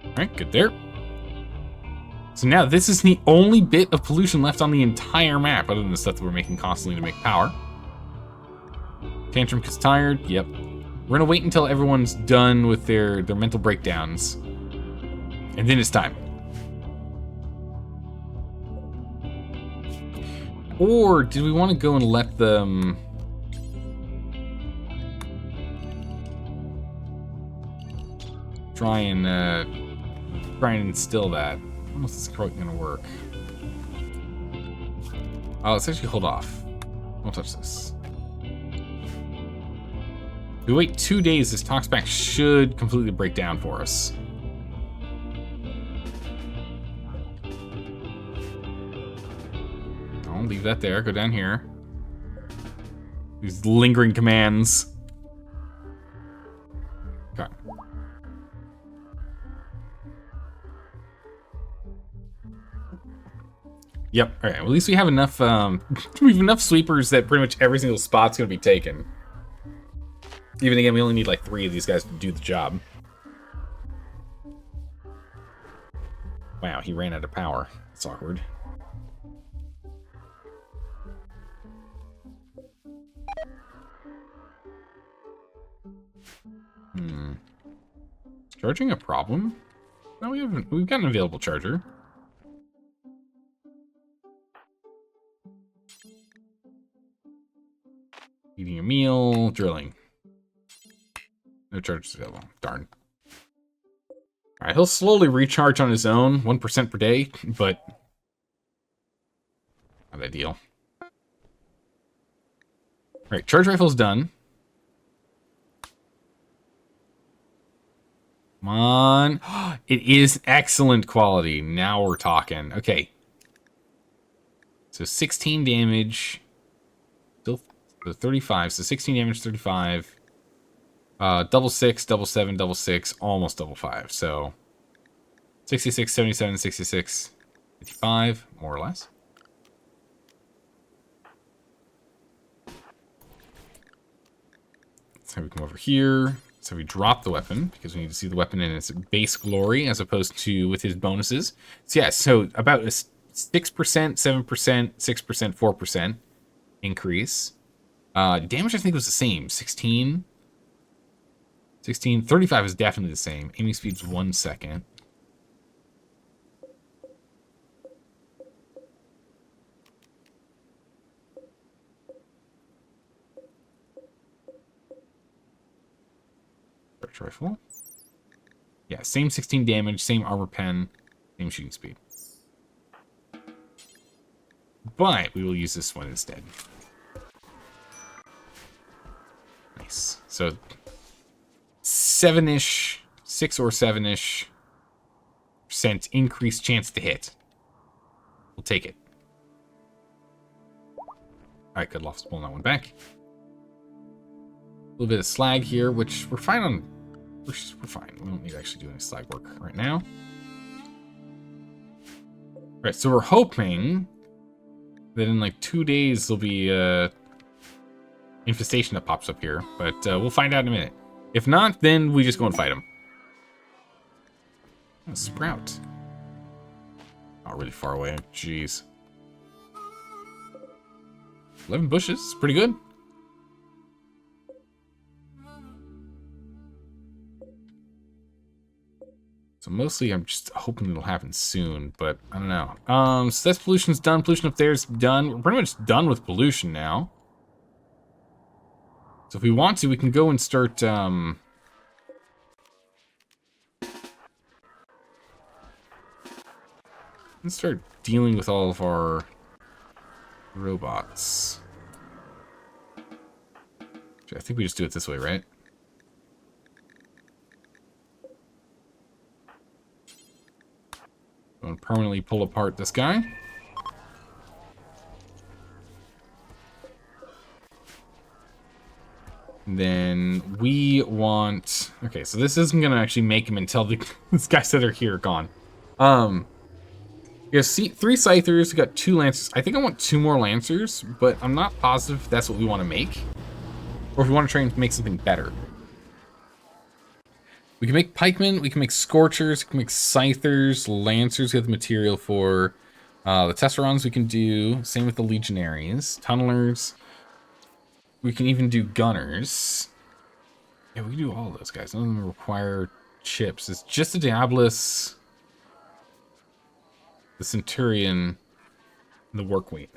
Alright, good there. So now this is the only bit of pollution left on the entire map, other than the stuff that we're making constantly to make power. Tantrum is tired. Yep. We're gonna wait until everyone's done with their mental breakdowns. And then it's time. Or did we want to go and let them... try and instill that? I don't know if this is quite gonna work. Oh, let's actually hold off. Don't touch this. If we wait 2 days, this Toxpack should completely break down for us. I'll leave that there. Go down here. These lingering commands. Okay. Yep. All right. Well, at least we have enough. We have enough sweepers that pretty much every single spot's gonna be taken. Even again, we only need like 3 of these guys to do the job. Wow, he ran out of power. That's awkward. Charging a problem? No, we haven't. We've got an available charger. Eating a meal, drilling. No charges available. Darn. Alright, he'll slowly recharge on his own, 1% per day, but not ideal. Alright, charge rifle's done. Come on. It is excellent quality. Now we're talking. Okay. So 16 damage. Still 35. So 16 damage, 35. Double 6, double 7, double 6, almost double 5. So 66, 77, 66, 55, more or less. So we come over here. So we drop the weapon because we need to see the weapon in its base glory as opposed to with his bonuses. So yeah, so about a 6%, 7%, 6%, 4% increase. Damage I think was the same. 16, 35 is definitely the same. Aiming speed's 1 second. Rifle. Yeah, same 16 damage, same armor pen, same shooting speed. But we will use this one instead. Nice. So 7-ish, 6 or 7-ish % increased chance to hit. We'll take it. Alright, good. Loft's pulling that one back. A little bit of slag here, which we're fine on. We're fine. We don't need to actually do any slag work right now. Right, so we're hoping that in like 2 days there'll be infestation that pops up here, but we'll find out in a minute. If not, then we just go and fight them. A sprout. Not really far away. Jeez. 11 bushes. Pretty good. So mostly I'm just hoping it'll happen soon, but I don't know. So that's pollution's done. Pollution up there's done. We're pretty much done with pollution now. So if we want to, we can go and start, Let's start dealing with all of our robots. I think we just do it this way, right? Going to permanently pull apart this guy. Then we want... Okay, so this isn't going to actually make him until these guys that are here are gone. You see 3 Scythers, we got 2 Lancers. I think I want 2 more Lancers, but I'm not positive if that's what we want to make. Or if we want to try and make something better. We can make Pikemen, we can make Scorchers, we can make Scythers, Lancers, we have the material for. The Tesserons we can do. Same with the Legionaries. Tunnelers. We can even do Gunners. Yeah, we can do all of those guys. None of them require chips. It's just the Diabolus, the Centurion, and the Workwing.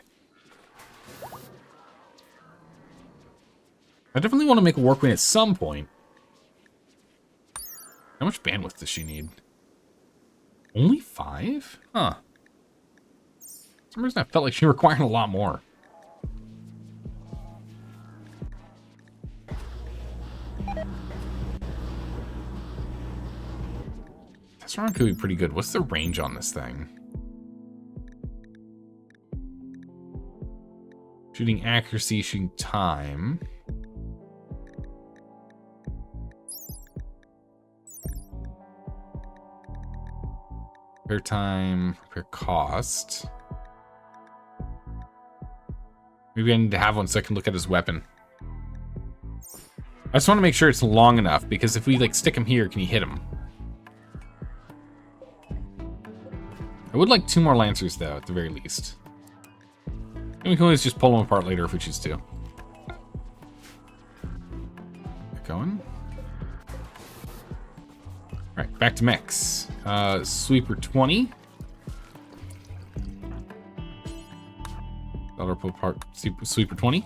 I definitely want to make a Workwing at some point. How much bandwidth does she need? Only 5? Huh. For some reason I felt like she required a lot more. Tesseron could be pretty good. What's the range on this thing? Shooting accuracy, shooting time. Repair time, repair cost. Maybe I need to have one so I can look at his weapon. I just want to make sure it's long enough, because if we like stick him here, can you hit him? I would like 2 more Lancers though, at the very least. And we can always just pull them apart later if we choose to. Get going. Alright, back to mechs. Sweeper 20. That'll pull apart Sweeper 20.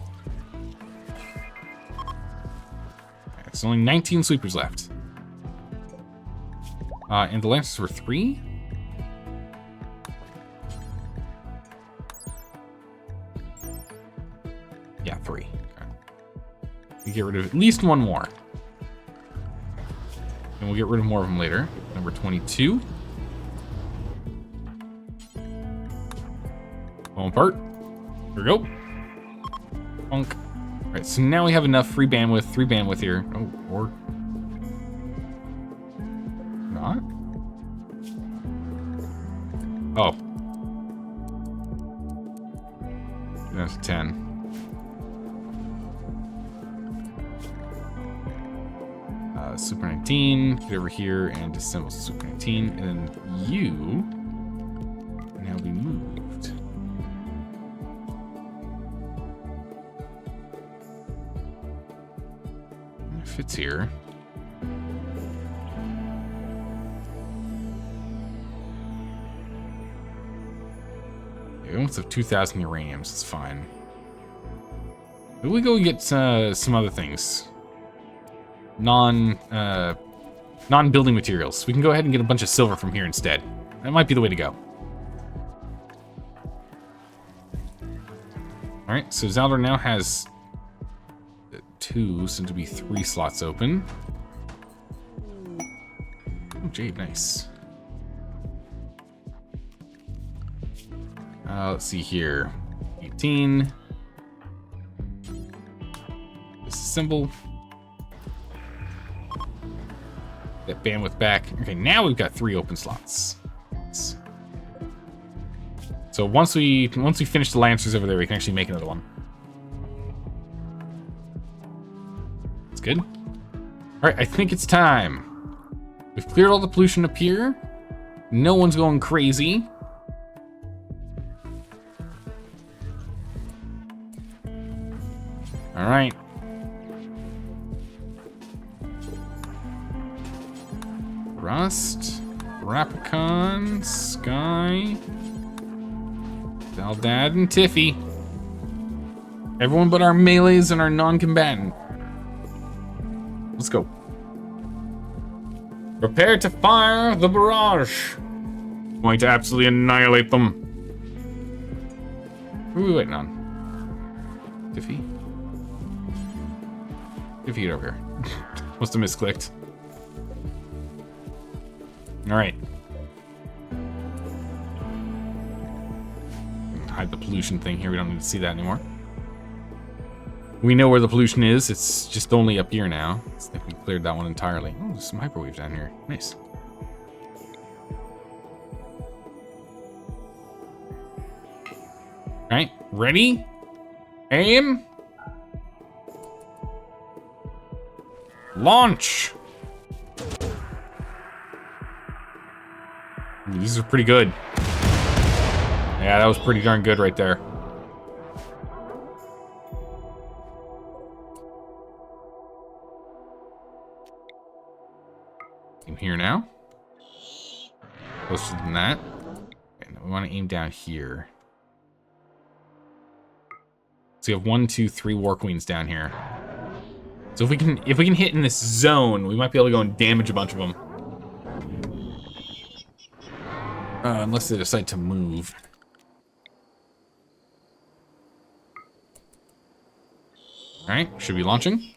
Alright, so only 19 Sweepers left. And the Lancers were 3. Yeah, 3. Okay. We get rid of at least 1 more. And we'll get rid of more of them later. Number 22. Pull them apart. Here we go. Bonk. Alright, so now we have enough free bandwidth, 3 bandwidth here. Oh, or not? Oh. That's 10. Super 19, get over here and disassemble Super 19, and then you now be moved. It fits here. Yeah, we almost have 2,000 uraniums, it's fine. Maybe we go and get some other things. Non-building materials. We can go ahead and get a bunch of silver from here instead. That might be the way to go. Alright, so Zaldar now has 2, soon to be 3 slots open. Oh, Jade, nice. Let's see here. 18. Disassemble. That bandwidth back. Okay, now we've got 3 open slots. So once we finish the Lancers over there, we can actually make another one. That's good. All right, I think it's time. We've cleared all the pollution up here. No one's going crazy. All right. Rust, Rapicon, Sky, Daldad, and Tiffy. Everyone but our melees and our non-combatant. Let's go. Prepare to fire the barrage. Going to absolutely annihilate them. Who are we waiting on? Diffie? Diffie, get over here. Must have misclicked. Alright. Hide the pollution thing here. We don't need to see that anymore. We know where the pollution is. It's just only up here now. I think we cleared that one entirely. Oh, there's some hyperwave down here. Nice. Alright, ready? Aim. Launch! Ooh, these are pretty good. Yeah, that was pretty darn good right there. Aim here now. Closer than that. Okay, now we want to aim down here. So you have 1, 2, 3 war queens down here. So if we can hit in this zone, we might be able to go and damage a bunch of them. Unless they decide to move. All right, should be launching.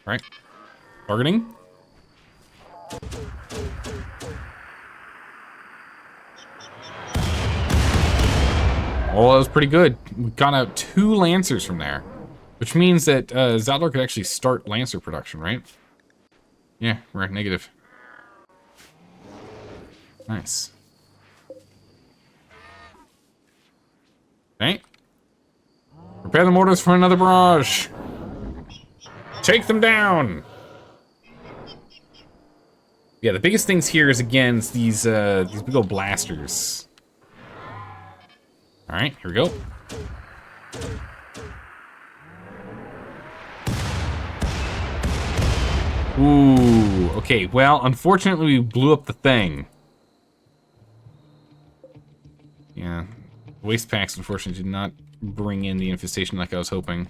All right, targeting. Oh, that was pretty good. We got out 2 Lancers from there. Which means that Zaldor could actually start Lancer production, right? Yeah, we're at negative. Nice. Okay. Prepare the mortars for another barrage. Take them down. Yeah, the biggest things here is against these big old blasters. All right, here we go. Ooh, okay. Well, unfortunately, we blew up the thing. Yeah, waste packs unfortunately did not bring in the infestation like I was hoping.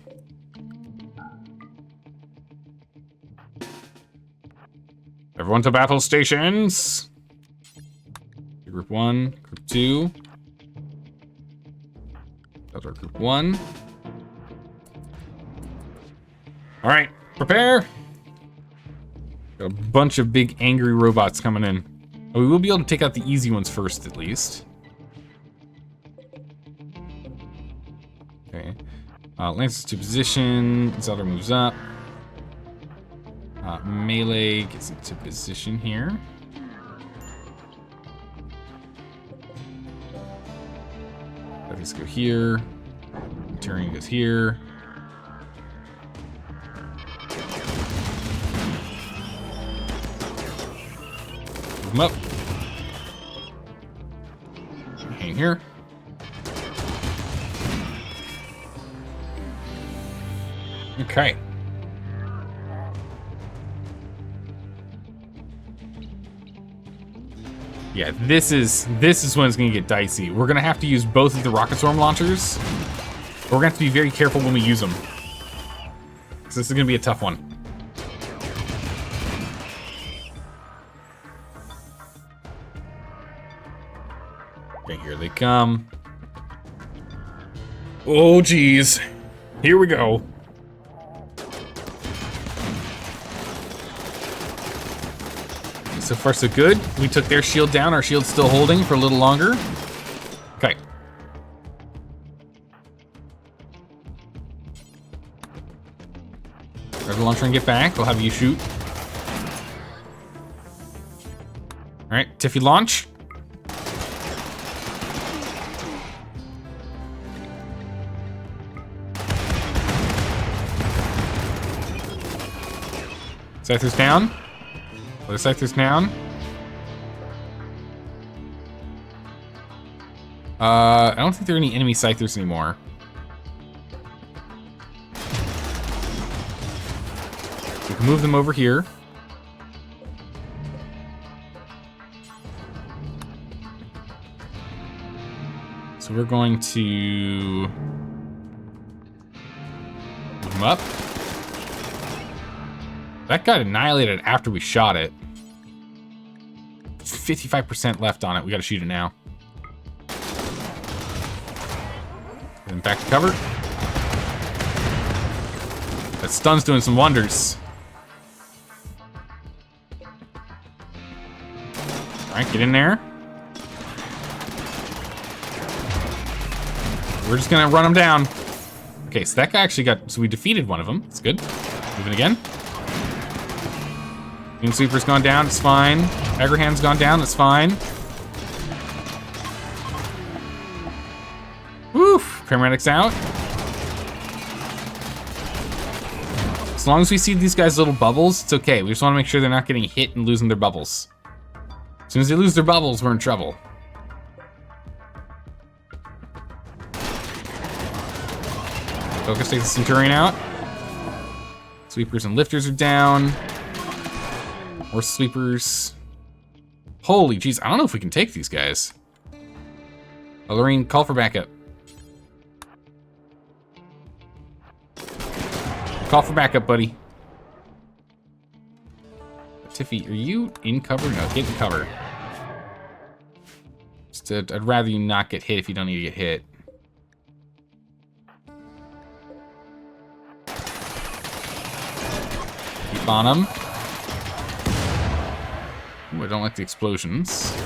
Everyone to battle stations. Group 1, Group 2. That's our Group 1. All right, prepare. Got a bunch of big angry robots coming in. Oh, we will be able to take out the easy ones first, at least. Okay. Lances to position. Zelda moves up. Melee gets into position here. Let's go here. Turning goes here. Move them up. Hang here. Okay. Yeah, this is when it's gonna get dicey. We're gonna have to use both of the rocket storm launchers. But we're gonna have to be very careful when we use them. Because this is gonna be a tough one. Okay, here they come. Oh geez. Here we go. So far so good. We took their shield down. Our shield's still holding for a little longer. Okay. Grab the launcher and get back. We'll have you shoot. All right, Tiffy launch. Scyther's down. Other Scyther's down. I don't think there are any enemy Scythers anymore. We can move them over here. So we're going to move them up. That got annihilated after we shot it. 55% left on it. We gotta shoot it now. And back to cover. That stun's doing some wonders. Alright, get in there. We're just gonna run him down. Okay, so that guy actually got... So we defeated one of them. It's good. Moving again. Moonsweeper's gone down. It's fine. Agrahan's gone down. It's fine. Woof. Paramedics out. As long as we see these guys' little bubbles, it's okay. We just want to make sure they're not getting hit and losing their bubbles. As soon as they lose their bubbles, we're in trouble. Focus takes the Centurion out. Sweepers and lifters are down. More sweepers. Holy jeez, I don't know if we can take these guys. Oh, Lorraine, call for backup. Call for backup, buddy. Tiffy, are you in cover? No, get in cover. I'd rather you not get hit if you don't need to get hit. Keep on him. Ooh, I don't like the explosions.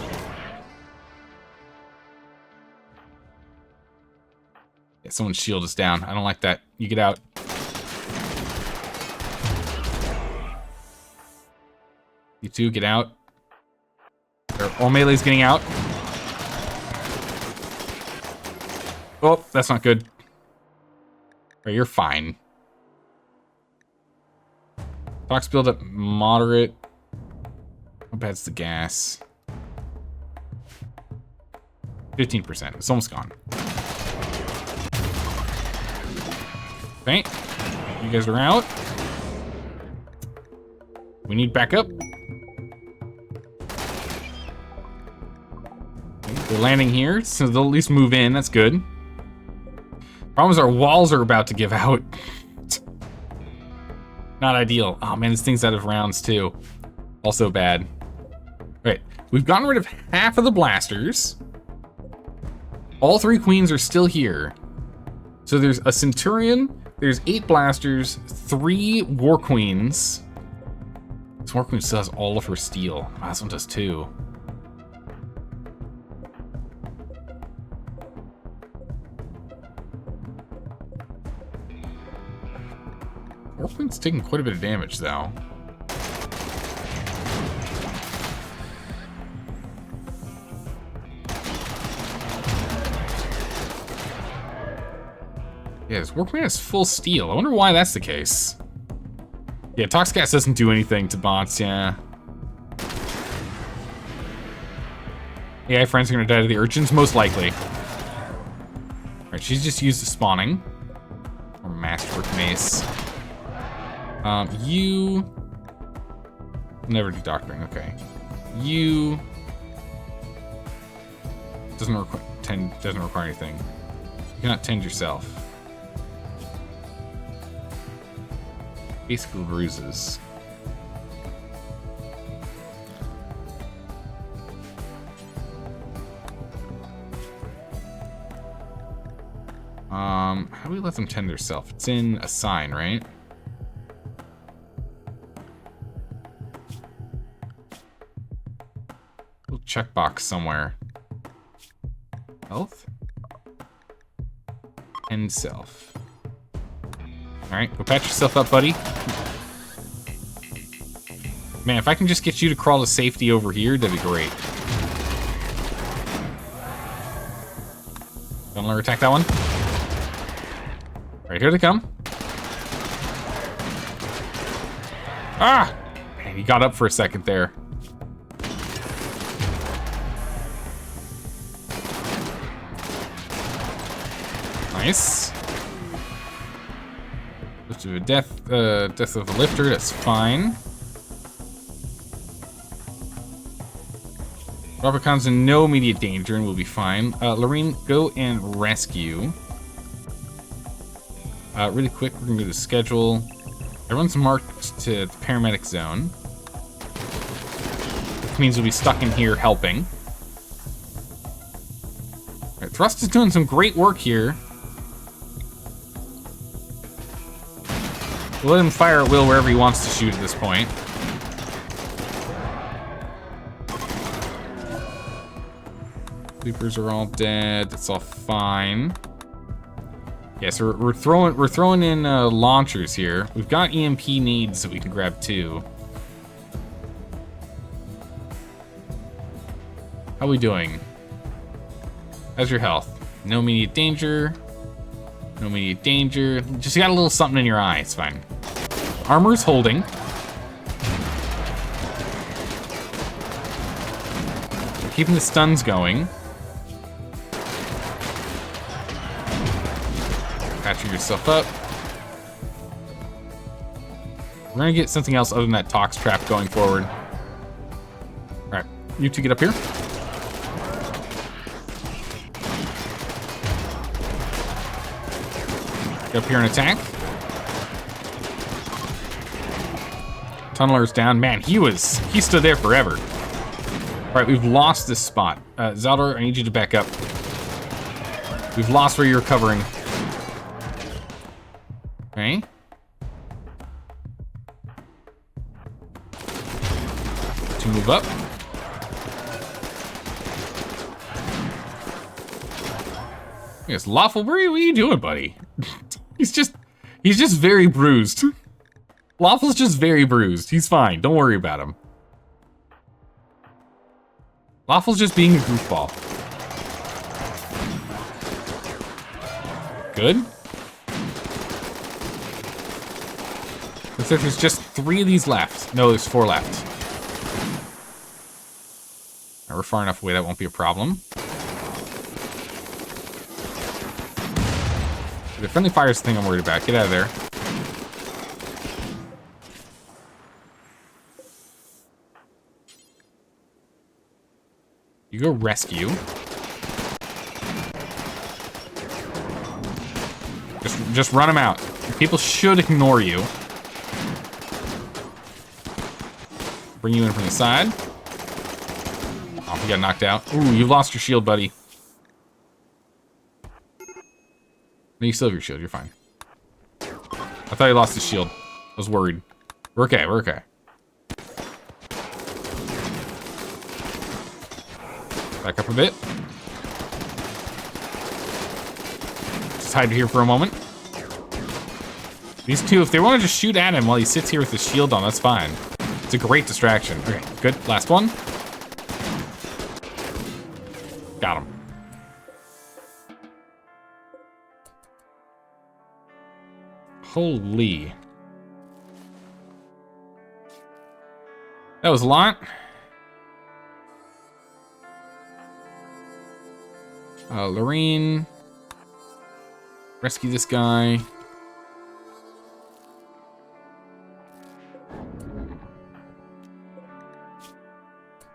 Yeah, someone's shield is down. I don't like that. You get out. You two, get out. All melee's getting out. Oh, that's not good. Right, you're fine. Tox buildup, moderate. How bad's the gas? 15%. It's almost gone. Okay. You guys are out. We need backup. They're landing here, so they'll at least move in. That's good. Problem is our walls are about to give out. Not ideal. Oh man, this thing's out of rounds too. Also bad. Right, we've gotten rid of half of the blasters. All 3 queens are still here. So there's a Centurion, there's 8 blasters, 3 war queens. This war queen still has all of her steel. Wow, this one does too. War queen's taking quite a bit of damage though. Yeah, this war queen has full steel. I wonder why that's the case. Yeah, Toxgas doesn't do anything to bots, yeah. AI friends are gonna die to the urchins, most likely. Alright, she's just used the spawning. Or masterwork mace. You... Never do doctoring, okay. You... Doesn't require anything. You cannot tend yourself. Basically bruises. How do we let them tend their self? It's in a sign, right? Little checkbox somewhere. Health? Tend self. Alright, go patch yourself up, buddy. Man, if I can just get you to crawl to safety over here, that'd be great. Don't let her attack that one. Right, here they come. Ah! Man, he got up for a second there. Nice. Death of a lifter, that's fine. Robocon's in no immediate danger and will be fine. Lorraine, go and rescue. Really quick, we're gonna go to schedule. Everyone's marked to the paramedic zone. Which means we'll be stuck in here helping. All right, Thrust is doing some great work here. We'll let him fire at will wherever he wants to shoot at this point. Sleepers are all dead. That's all fine. Yeah, so we're throwing in launchers here. We've got EMP nades that we can grab too. How we doing? How's your health? No immediate danger. No immediate danger. Just got a little something in your eye. It's fine. Armor's holding. We're keeping the stuns going. Patching yourself up. We're gonna get something else other than that tox trap going forward. All right, you two get up here. Get up here and attack. Tunneler's down. Man, he stood there forever. All right, we've lost this spot. Zaldor, I need you to back up. We've lost where you're covering. Okay. To move up. Yes, Lawful, what are you doing, buddy? He's just very bruised. Lawful's just very bruised. He's fine. Don't worry about him. Lawful's just being a goofball. Good. Looks like there's just 3 of these left. No, there's 4 left. Right, we're far enough away, that won't be a problem. The friendly fire's the thing I'm worried about. Get out of there. You go rescue. Just run them out. People should ignore you. Bring you in from the side. Oh, you got knocked out. Ooh, you've lost your shield, buddy. No, you still have your shield. You're fine. I thought you lost his shield. I was worried. We're okay. We're okay. Back up a bit. Just hide here for a moment. These two, if they want to just shoot at him while he sits here with his shield on, that's fine. It's a great distraction. Okay, good. Last one. Got him. Holy. That was a lot. Lorraine. Rescue this guy.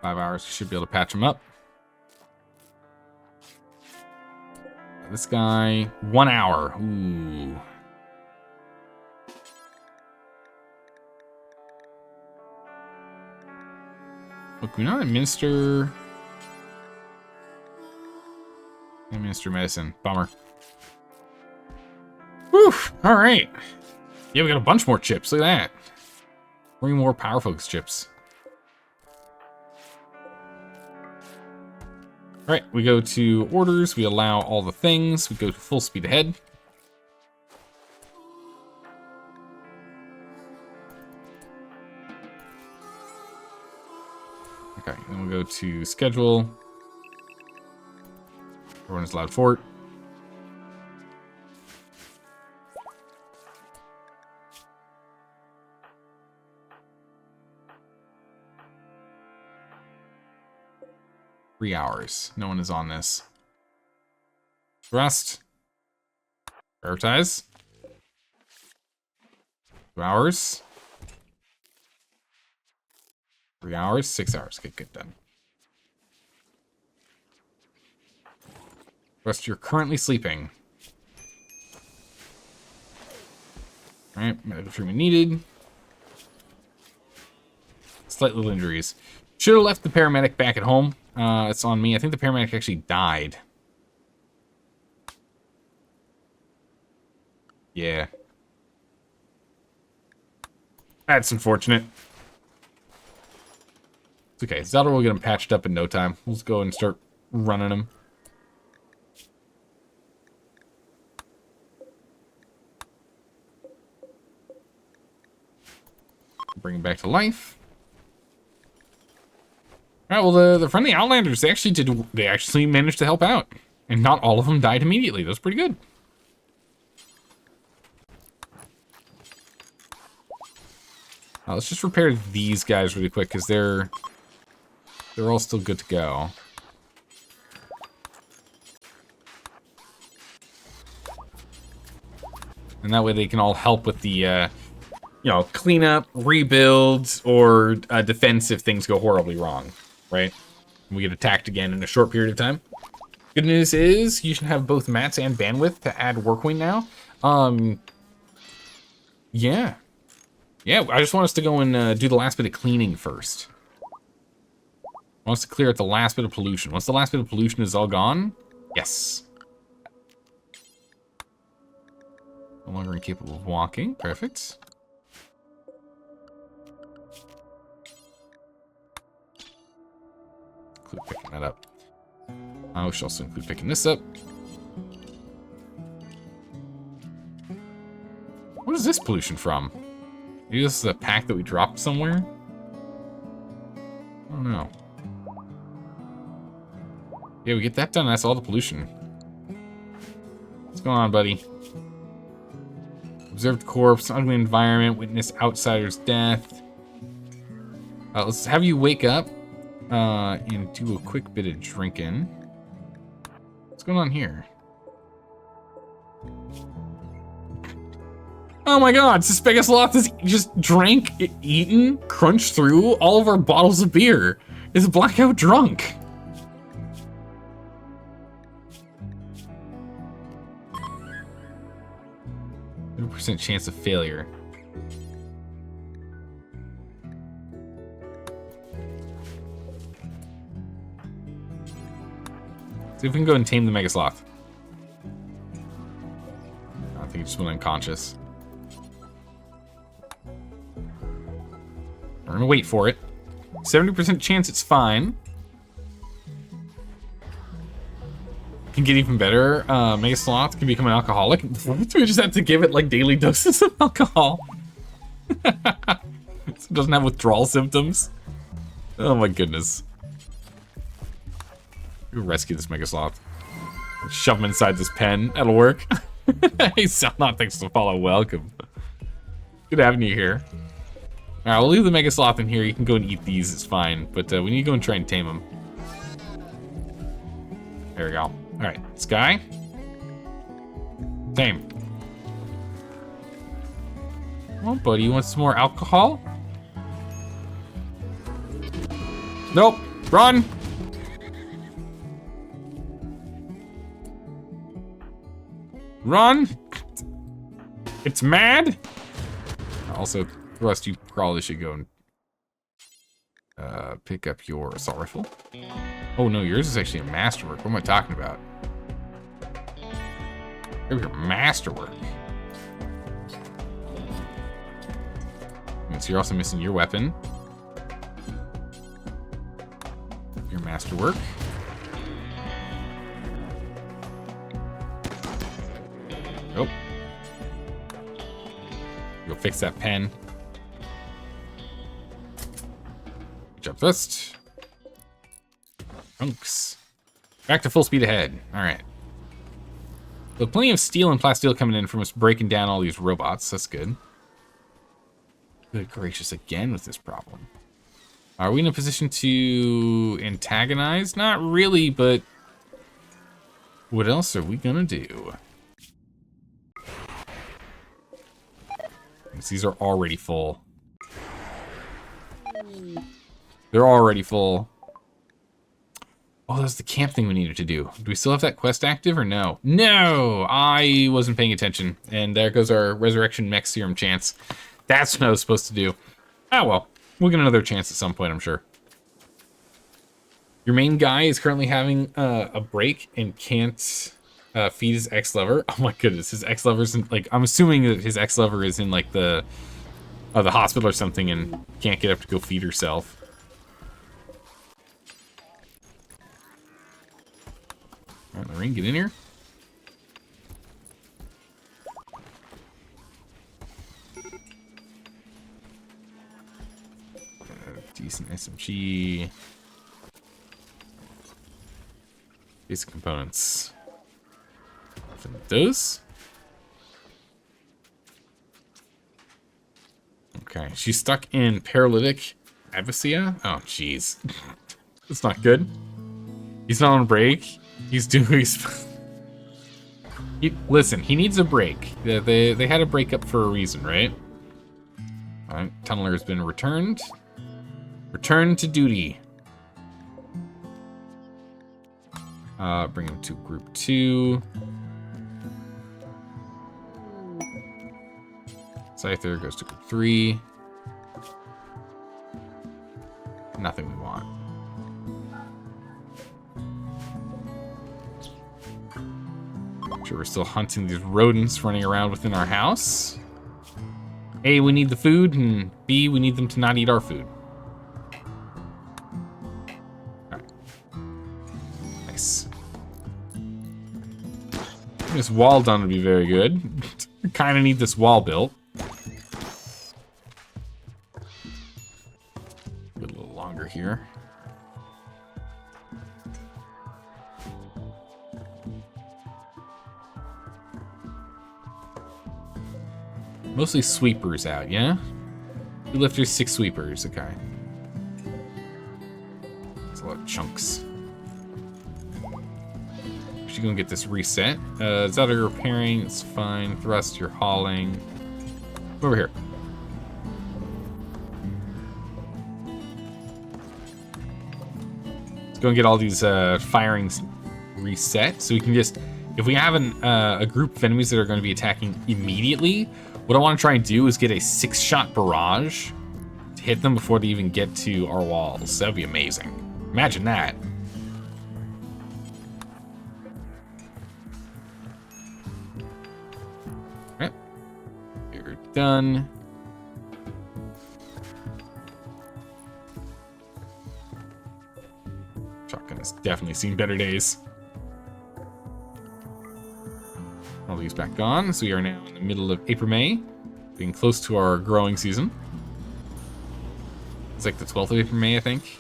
Five hours, should be able to patch him up. This guy, 1 hour. Ooh. Look, we not administer medicine. Bummer. Whew. All right. Yeah, we got a bunch more chips. Look at that. 3 more power focus chips. All right, we go to orders. We allow all the things. We go to full speed ahead. Okay, then we'll go to schedule. Everyone is allowed fort. Three hours. No one is on this. Rest. Prioritize. 2 hours. 3 hours. 6 hours. Okay, good, done. Rest, you're currently sleeping. Alright, medical treatment needed. Slight little injuries. Should have left the paramedic back at home. It's on me. I think the paramedic actually died. Yeah. That's unfortunate. It's okay. Zelda will get him patched up in no time. Let's go and start running him. Bring him back to life. Alright, well, the friendly Outlanders, they actually managed to help out. And not all of them died immediately. That was pretty good. Let's just repair these guys really quick, because they're all still good to go. And that way they can all help with the, you know, cleanup, rebuilds, or defense if things go horribly wrong, right? We get attacked again in a short period of time. Good news is you should have both mats and bandwidth to add workwing now. Yeah. Yeah, I just want us to go and do the last bit of cleaning first. I want us to clear out the last bit of pollution. Once the last bit of pollution is all gone, yes. No longer incapable of walking. Perfect. Include picking that up. We should also include picking this up. What is this pollution from? Maybe this is a pack that we dropped somewhere? I don't know. Yeah, we get that done. That's all the pollution. What's going on, buddy? Observed corpse, ugly environment, witness outsider's death. Let's have you wake up and do a quick bit of drinking. What's going on here? Oh my god, Suspegosloth has just drank, eaten, crunched through all of our bottles of beer. Is blackout drunk. % chance of failure. See if we can go and tame the Megasloth. I think he just went unconscious. We're gonna wait for it. 70% chance it's fine. Can get even better. Megasloth can become an alcoholic. We just have to give it like daily doses of alcohol. So it doesn't have withdrawal symptoms. Oh my goodness. We'll rescue this Megasloth. Shove him inside this pen. That'll work. Hey, Selnot, thanks for the follow. Welcome. Good having you here. Alright, we'll leave the Megasloth in here. You can go and eat these. It's fine. But we need to go and try and tame him. There we go. Alright, Sky. Tame. Come on, buddy. You want some more alcohol? Nope. Run! Run! It's mad! Also, Rust, you probably should go and pick up your assault rifle. Oh no, yours is actually a masterwork. What am I talking about? Your masterwork. And so you're also missing your weapon. Your masterwork. Nope. Go fix that pen. Good job, Fist. Trunks. Back to full speed ahead. Alright. So plenty of steel and plasteel coming in from us breaking down all these robots. That's good. Good gracious, again with this problem. Are we in a position to antagonize? Not really, but what else are we gonna do? These are already full. They're already full. Oh, that's the camp thing we needed to do. Do we still have that quest active or no? No! I wasn't paying attention. And there goes our Resurrection Mech Serum chance. That's what I was supposed to do. Ah, well. We'll get another chance at some point, I'm sure. Your main guy is currently having a break and can't feed his ex-lover. Oh my goodness, his ex-lover's in, like, I'm assuming that his ex-lover is in, like, the hospital or something and can't get up to go feed herself. All right, Lorraine, get in here. Decent SMG. Basic components. Those. Okay, she's stuck in paralytic Advesia. Oh, jeez. That's not good. He's not on break. He's doing... Listen, he needs a break. They had a breakup for a reason, right? Alright, Tunneler has been returned. Return to duty. Bring him to group 2. Scyther goes to group 3. Nothing we want. Sure, we're still hunting these rodents running around within our house. A, we need the food, and B, we need them to not eat our food. This wall done would be very good. We kind of need this wall built. A little longer here. Mostly sweepers out, yeah? 2 lifters, 6 sweepers, okay. That's a lot of chunks. Actually gonna get this reset. Zelda repairing, it's fine. Thrust, you're hauling. Over here. Let's go and get all these firings reset, so we can just, if we have a group of enemies that are going to be attacking immediately, what I want to try and do is get a 6-shot barrage to hit them before they even get to our walls. That would be amazing. Imagine that. Alright. You're done. Shotgun has definitely seen better days. All these back on, so we are now in the middle of April, May, being close to our growing season. It's like the 12th of April, May, I think.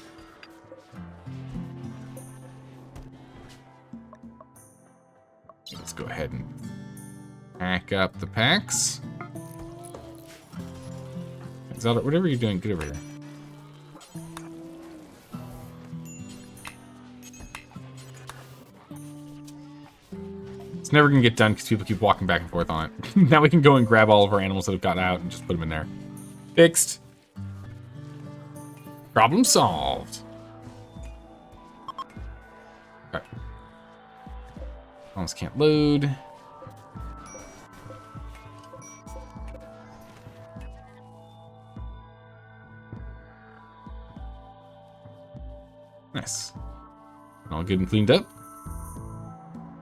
Let's go ahead and pack up the packs. Zelda, whatever you're doing, get over here. It's never gonna get done because people keep walking back and forth on it. Now we can go and grab all of our animals that have got out and just put them in there. Fixed. Problem solved. Okay. Almost can't load. Nice. All good and cleaned up.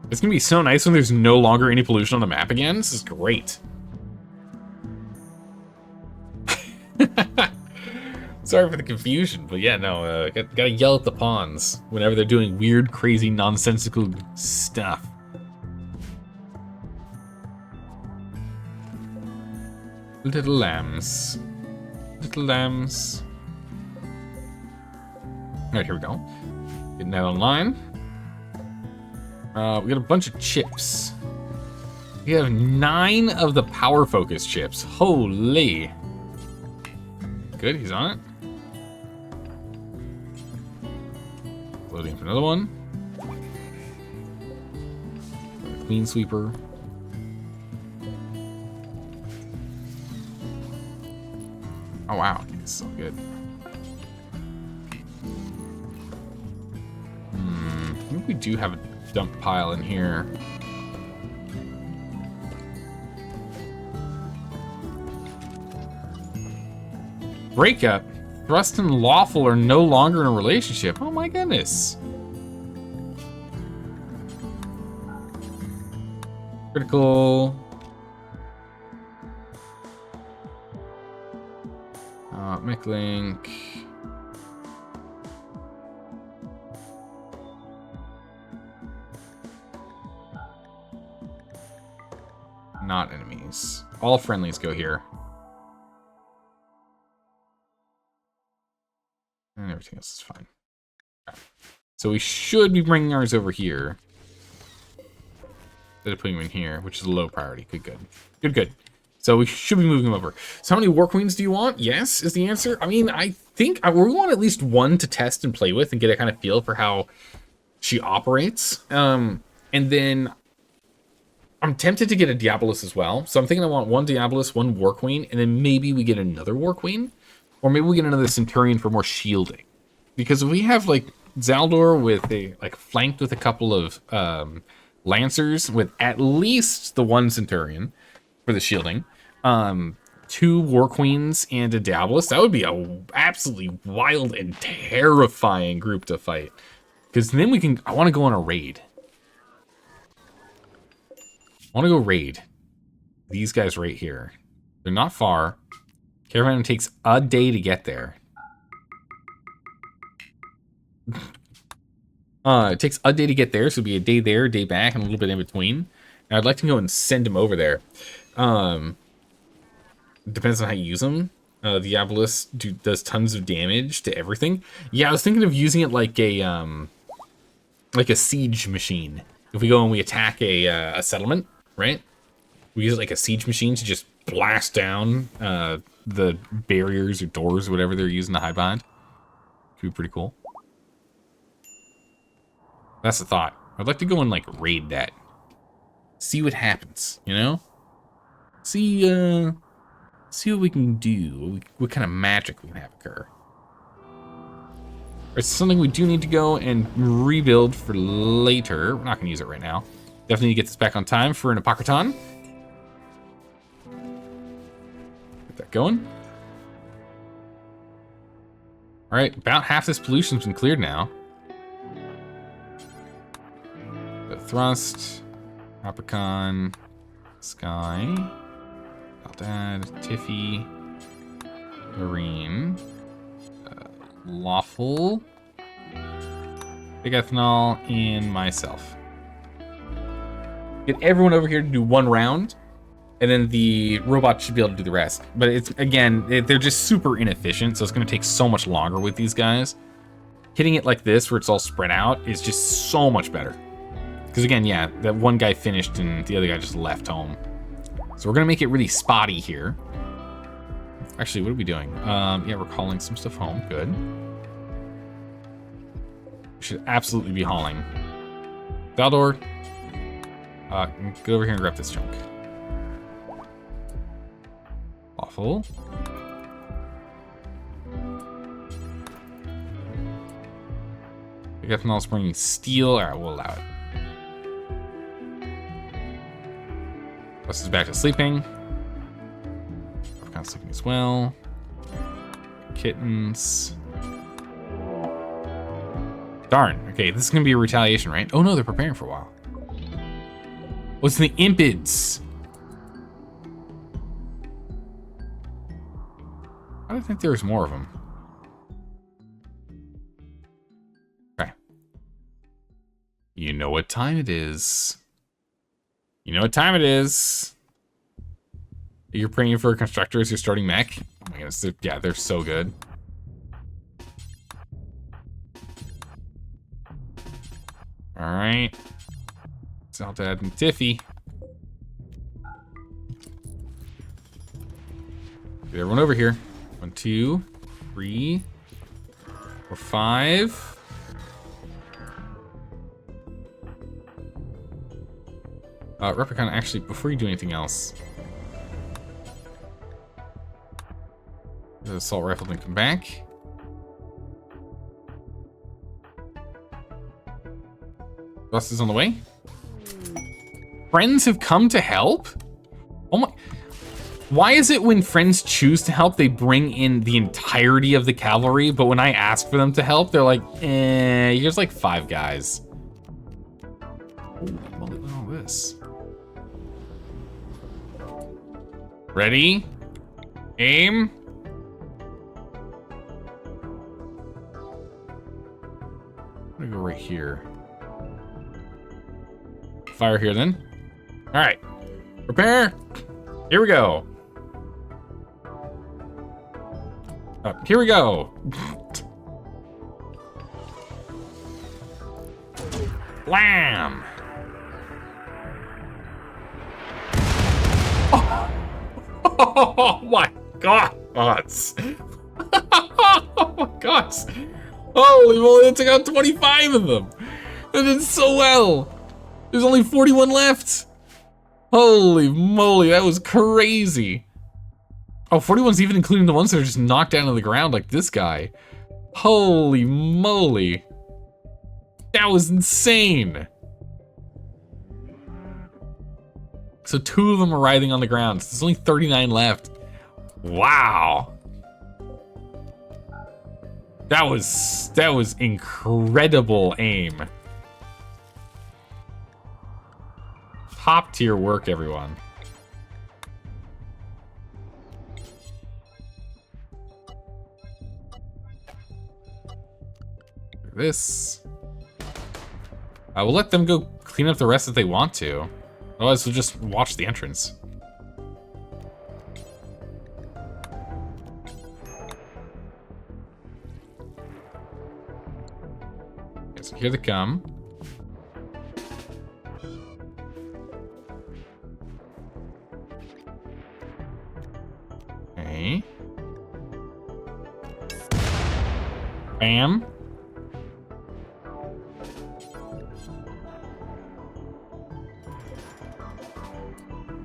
It's gonna be so nice when there's no longer any pollution on the map again. This is great. Sorry for the confusion, but yeah, no, gotta yell at the pawns whenever they're doing weird, crazy, nonsensical stuff. Little lambs. Little lambs. Alright, here we go. Getting that online. We got a bunch of chips. We have 9 of the power focus chips. Holy. Good, he's on it. Loading for another one. Queen sweeper. Oh wow, this is so good. think we do have a dump pile in here. Breakup. Thrust and Lawful are no longer in a relationship. Oh my goodness. Critical. Miclink. Not enemies. All friendlies go here. And everything else is fine. Okay. So we should be bringing ours over here. Instead of putting them in here, which is a low priority. Good. So we should be moving them over. So how many War Queens do you want? Yes, is the answer. I mean, I think we want at least one to test and play with and get a kind of feel for how she operates. And then I'm tempted to get a Diabolus as well. So I'm thinking I want one Diabolus, one War Queen, and then maybe we get another War Queen. Or maybe we get another Centurion for more shielding. Because if we have, like, Zaldor with a, like, flanked with a couple of Lancers with at least the one Centurion for the shielding, 2 War Queens and a Diabolus, that would be a absolutely wild and terrifying group to fight. Because then we can, I want to go on a raid. I want to go raid these guys right here. They're not far. Caravan takes a day to get there. It takes a day to get there, so it'll be a day there, a day back, and a little bit in between. And I'd like to go and send him over there. Depends on how you use them. The Diabolus does tons of damage to everything. Yeah, I was thinking of using it like a siege machine. If we go and we attack a settlement, right? We use it like a siege machine to just blast down the barriers or doors or whatever they're using to hide behind. Could be pretty cool. That's the thought. I'd like to go and like raid that. See what happens, you know? See what we can do. What kind of magic we can have occur. It's something we do need to go and rebuild for later. We're not going to use it right now. Definitely need to get this back on time for an Apocryton. Get that going. All right, about half this pollution's been cleared now. The Thrust, Apocryton, Sky, Aldad, Tiffy, Marine, Lawful, Big Ethanol, and myself. Get everyone over here to do one round, and then the robot should be able to do the rest. But it's, again, they're just super inefficient, so it's going to take so much longer with these guys. Hitting it like this, where it's all spread out, is just so much better. Because again, yeah, that one guy finished and the other guy just left home. So we're going to make it really spotty here. Actually, what are we doing? Yeah, we're calling some stuff home. Good. We should absolutely be hauling. Valdor, get over here and grab this junk. Awful. Big Ethanol's bringing steel. All right, we'll allow it. Plus is back to sleeping. I'm kind of sleeping as well. Kittens. Darn. Okay, this is going to be a retaliation, right? Oh no, they're preparing for a while. What's the Impids? I don't think there was more of them. Okay. You know what time it is. You know what time it is. You're praying for a constructor as your starting mech. Oh my goodness, yeah, they're so good. All right. Zaldad and Tiffy. Get everyone over here. 1, 2, 3, 4, 5. Replicon, actually, before you do anything else, the assault rifleman come back. Bus is on the way. Friends have come to help? Oh my... Why is it when friends choose to help, they bring in the entirety of the cavalry, but when I ask for them to help, they're like, here's like 5 guys. Holy moly, look at all this. Ready? Aim. I'm gonna go right here. Fire here then. All right, prepare. Here we go. Here we go. Blam. Oh my god. Oh my gosh. Holy moly, it took out 25 of them. They did so well. There's only 41 left. Holy moly, that was crazy. Oh, 41's even including the ones that are just knocked down to the ground like this guy. Holy moly. That was insane. So 2 of them are writhing on the ground. So there's only 39 left. Wow. That was incredible aim. Top tier work, everyone. This. I will let them go clean up the rest if they want to. Otherwise, we'll just watch the entrance. Okay, so here they come. Okay. Bam.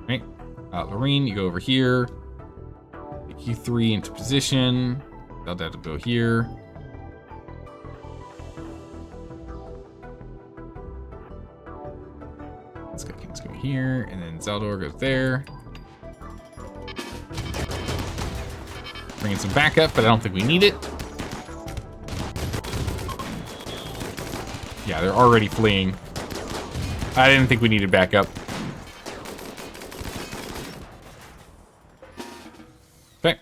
Right. Lorene, you go over here. Take you 3 into position. They'll have to go here. This guy can just go here, and then Zaldor goes there. Bring in some backup, but I don't think we need it. Yeah, they're already fleeing. I didn't think we needed backup. Okay.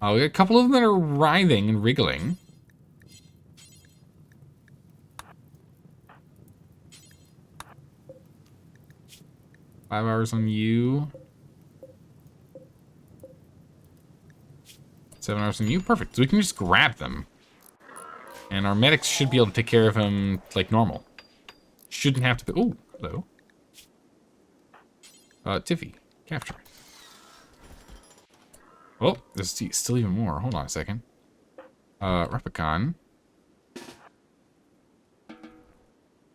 Oh, we got a couple of them that are writhing and wriggling. Five hours on you. 7 hours on you. Perfect. So we can just grab them. And our medics should be able to take care of him like normal. Shouldn't have to be. Oh, hello. Tiffy, capture. Oh, there's still even more. Hold on a second. Replicon.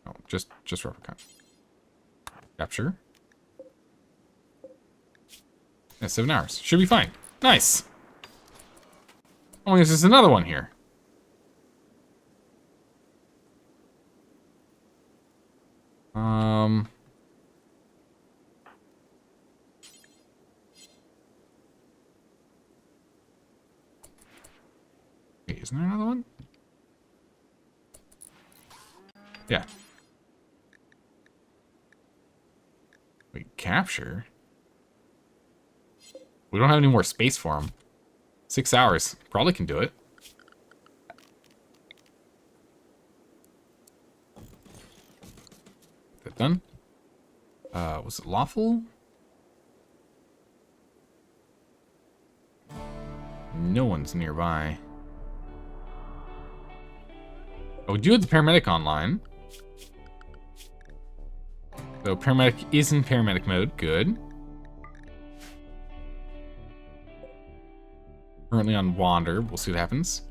Oh, just Replicon. Capture. Yeah, 7 hours. Should be fine. Nice. Oh, there's just another one here. Wait, isn't there another one? Yeah. Wait, capture? We don't have any more space for him. 6 hours. Probably can do it. That done? Was it lawful? No one's nearby. Oh, we do have the paramedic online. So paramedic is in paramedic mode. Good. Currently on wander. We'll see what happens.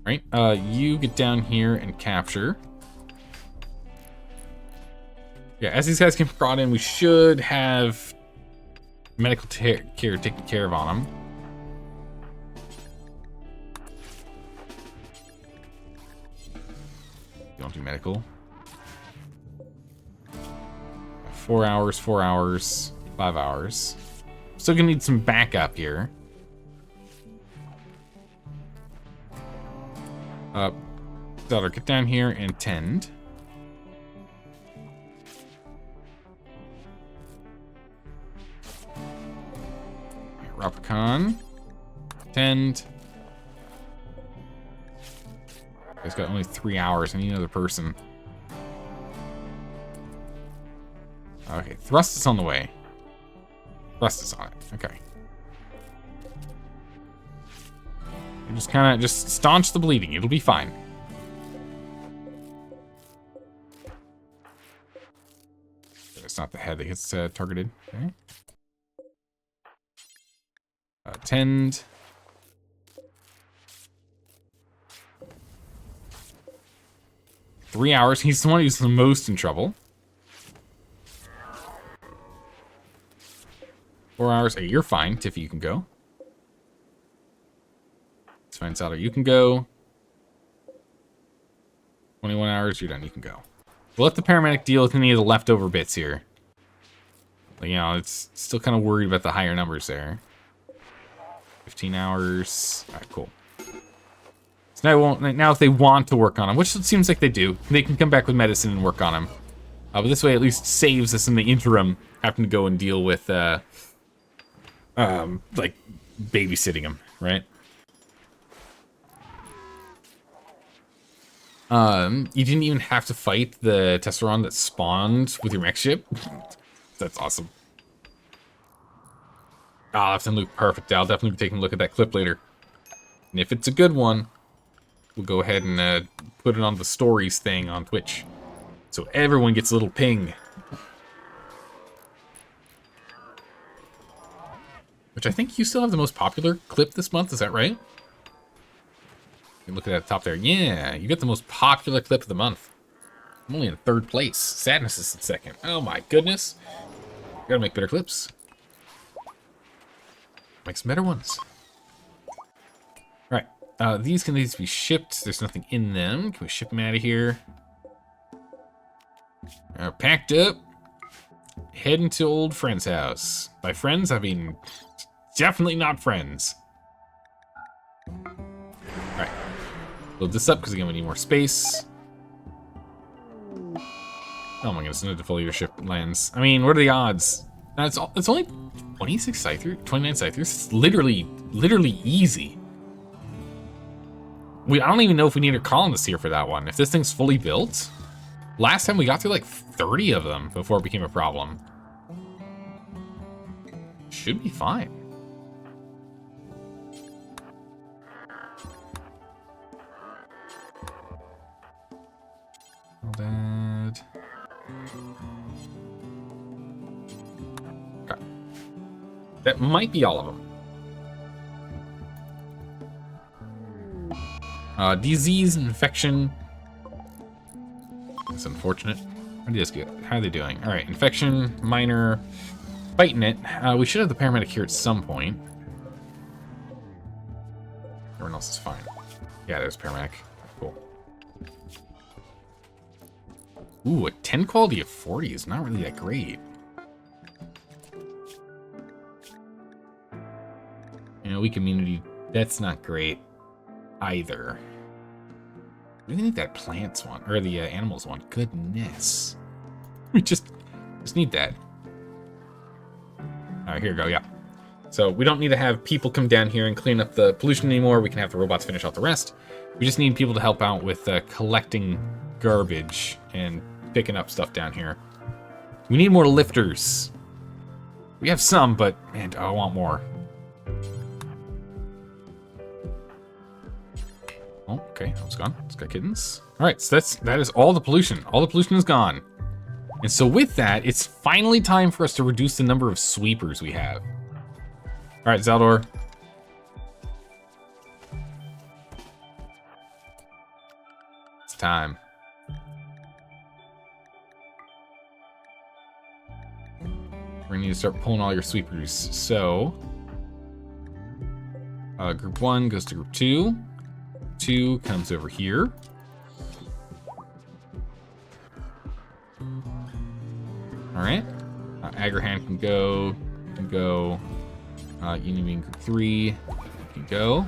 All right. You get down here and capture. Yeah, as these guys get brought in, we should have medical care taken care of on them. don't do medical. 4 hours, 4 hours, 5 hours. Still gonna need some backup here. Daughter, get down here and tend. Rapicon. Tend. He's got only 3 hours. I need another person. Okay, thrust is on the way. Thrust is on it. Okay. And just kind of just staunch the bleeding. It'll be fine. It's not the head that gets targeted. Okay. Tend. Three hours. He's the one who's the most in trouble. 4 hours. Hey, you're fine. Tiffy, you can go. It's fine, Salter. You can go. 21 hours. You're done. You can go. We'll let the paramedic deal with any of the leftover bits here. Like, you know, it's still kind of worried about the higher numbers there. 15 hours. All right, cool. So now if they want to work on them, which it seems like they do, they can come back with medicine and work on them. But this way at least saves us in the interim having to go and deal with, like, babysitting them, right? You didn't even have to fight the Tesseron that spawned with your mech ship. That's awesome. Ah, that's in Luke. Perfect. I'll definitely be taking a look at that clip later. And if it's a good one, we'll go ahead and put it on the stories thing on Twitch. So everyone gets a little ping. Which I think you still have the most popular clip this month, is that right? You look at that top there. Yeah, you get the most popular clip of the month. I'm only in third place. Sadness is in second. Oh my goodness. Gotta make better clips. Make some better ones. Alright, these can need to be shipped. There's nothing in them. Can we ship them out of here? Packed up. Heading to old friend's house. By friends, I mean definitely not friends. Alright. Load this up because again we need more space. Oh my goodness, no default leadership lands. I mean, what are the odds? Now it's only 26 Scythers, 29 Scythers. It's literally easy. I don't even know if we need a colonist here for that one. If this thing's fully built, last time we got through like 30 of them before it became a problem. Should be fine. All that. Okay. That might be all of them. Disease, infection. That's unfortunate. How are they doing? All right, infection, minor, fighting it. We should have the paramedic here at some point. Everyone else is fine. Yeah, there's paramedic. Cool. Ooh, a 10 quality of 40 is not really that great. You know, weak immunity, that's not great either. We need that plants one, or the animals one. Goodness. We just need that. All right, here we go, yeah. So we don't need to have people come down here and clean up the pollution anymore. We can have the robots finish off the rest. We just need people to help out with collecting garbage and picking up stuff down here. We need more lifters. We have some, but man, I want more. Oh, okay, that was gone. It's got kittens. All right, so that is all the pollution. All the pollution is gone. And so with that, it's finally time for us to reduce the number of sweepers we have. All right, Zaldor. It's time. We're gonna need to start pulling all your sweepers. So, group 1 goes to group 2. 2 comes over here. All right. Agrahan can go. Can go. Union Group 3 can go.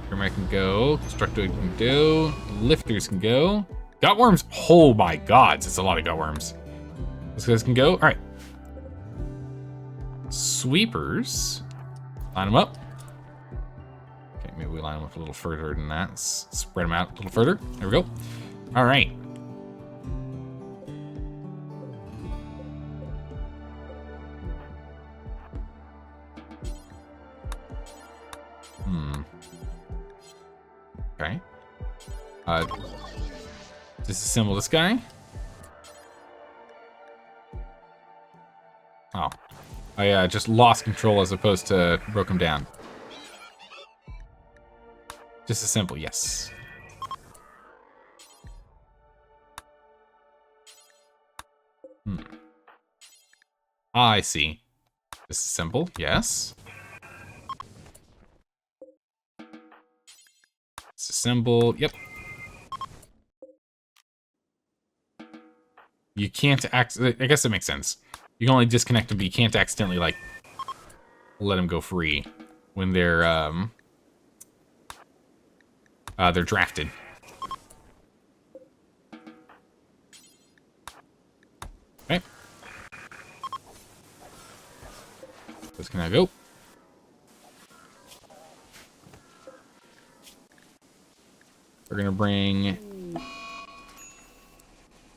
Grimmack can go. Constructoid can go. Lifters can go. Gutworms. Oh my god, it's a lot of gutworms. Those guys can go. All right. Sweepers. Line them up. Okay, maybe we line them up a little further than that. Let's spread them out a little further. There we go. All right. Okay. Disassemble this guy. Oh. I just lost control as opposed to broke him down. Disassemble, yes. I see. Disassemble, yes. Disassemble, yep. You can't I guess that makes sense. You can only disconnect them, but you can't accidentally, like, let them go free when they're drafted. Okay. Those can now go. We're gonna bring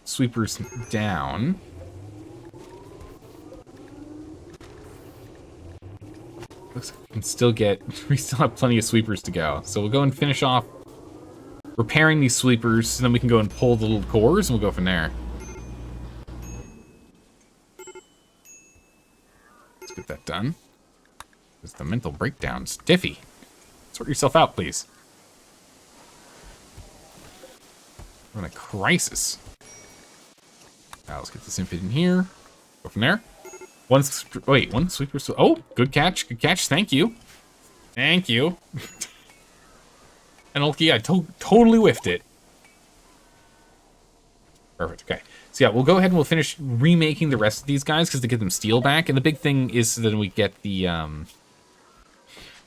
sweepers down. Looks like we can still we still have plenty of sweepers to go. So we'll go and finish off repairing these sweepers, and then we can go and pull the little cores, and we'll go from there. Let's get that done. It's the mental breakdown. Stiffy. Sort yourself out, please. We're in a crisis. Now let's get this input in here. Go from there. One sweeper. Oh, good catch. Good catch. Thank you. Thank you. And okay, I totally whiffed it. Perfect. Okay. So yeah, we'll go ahead and we'll finish remaking the rest of these guys because to get them steel back. And the big thing is that we get the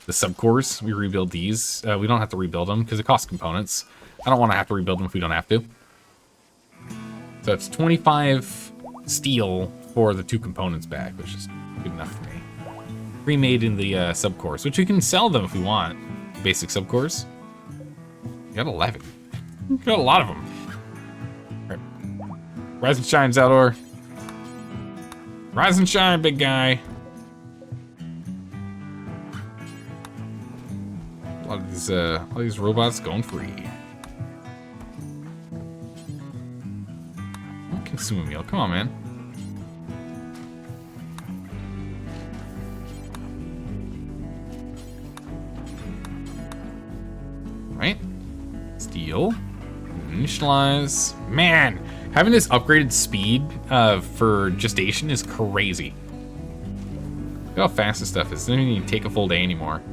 subcores. We rebuild these. We don't have to rebuild them because it costs components. I don't want to have to rebuild them if we don't have to. So it's 25 steel for the 2 components back, which is good enough for me. Remade in the subcores, which we can sell them if we want. Basic subcores. You got 11. You got a lot of them. Right. Rise and shine, Zaldor. Rise and shine, big guy. A lot of these robots going free. Consume a meal. Come on, man. Right. Steel. Initialize. Man, having this upgraded speed for gestation is crazy. Look how fast this stuff is. It doesn't even take a full day anymore.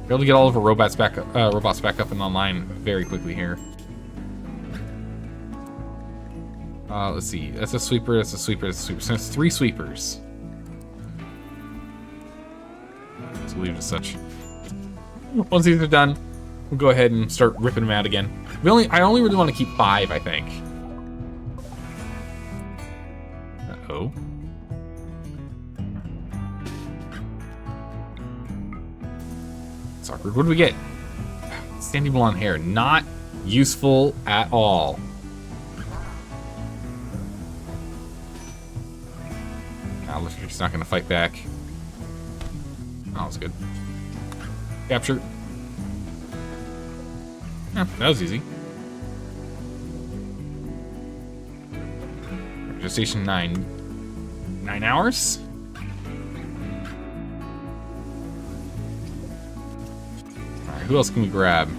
Be able to get all of our robots back up and online very quickly here. Let's see. That's a sweeper, that's a sweeper, that's a sweeper. So that's 3 sweepers. Let's leave it as such. Once these are done, we'll go ahead and start ripping them out again. I only really want to keep 5, I think. Uh-oh. It's awkward. What do we get? Sandy blonde hair. Not useful at all. He's not going to fight back. Oh, that was good. Capture. Yeah, that was easy. Gestation 9 hours? Alright, who else can we grab?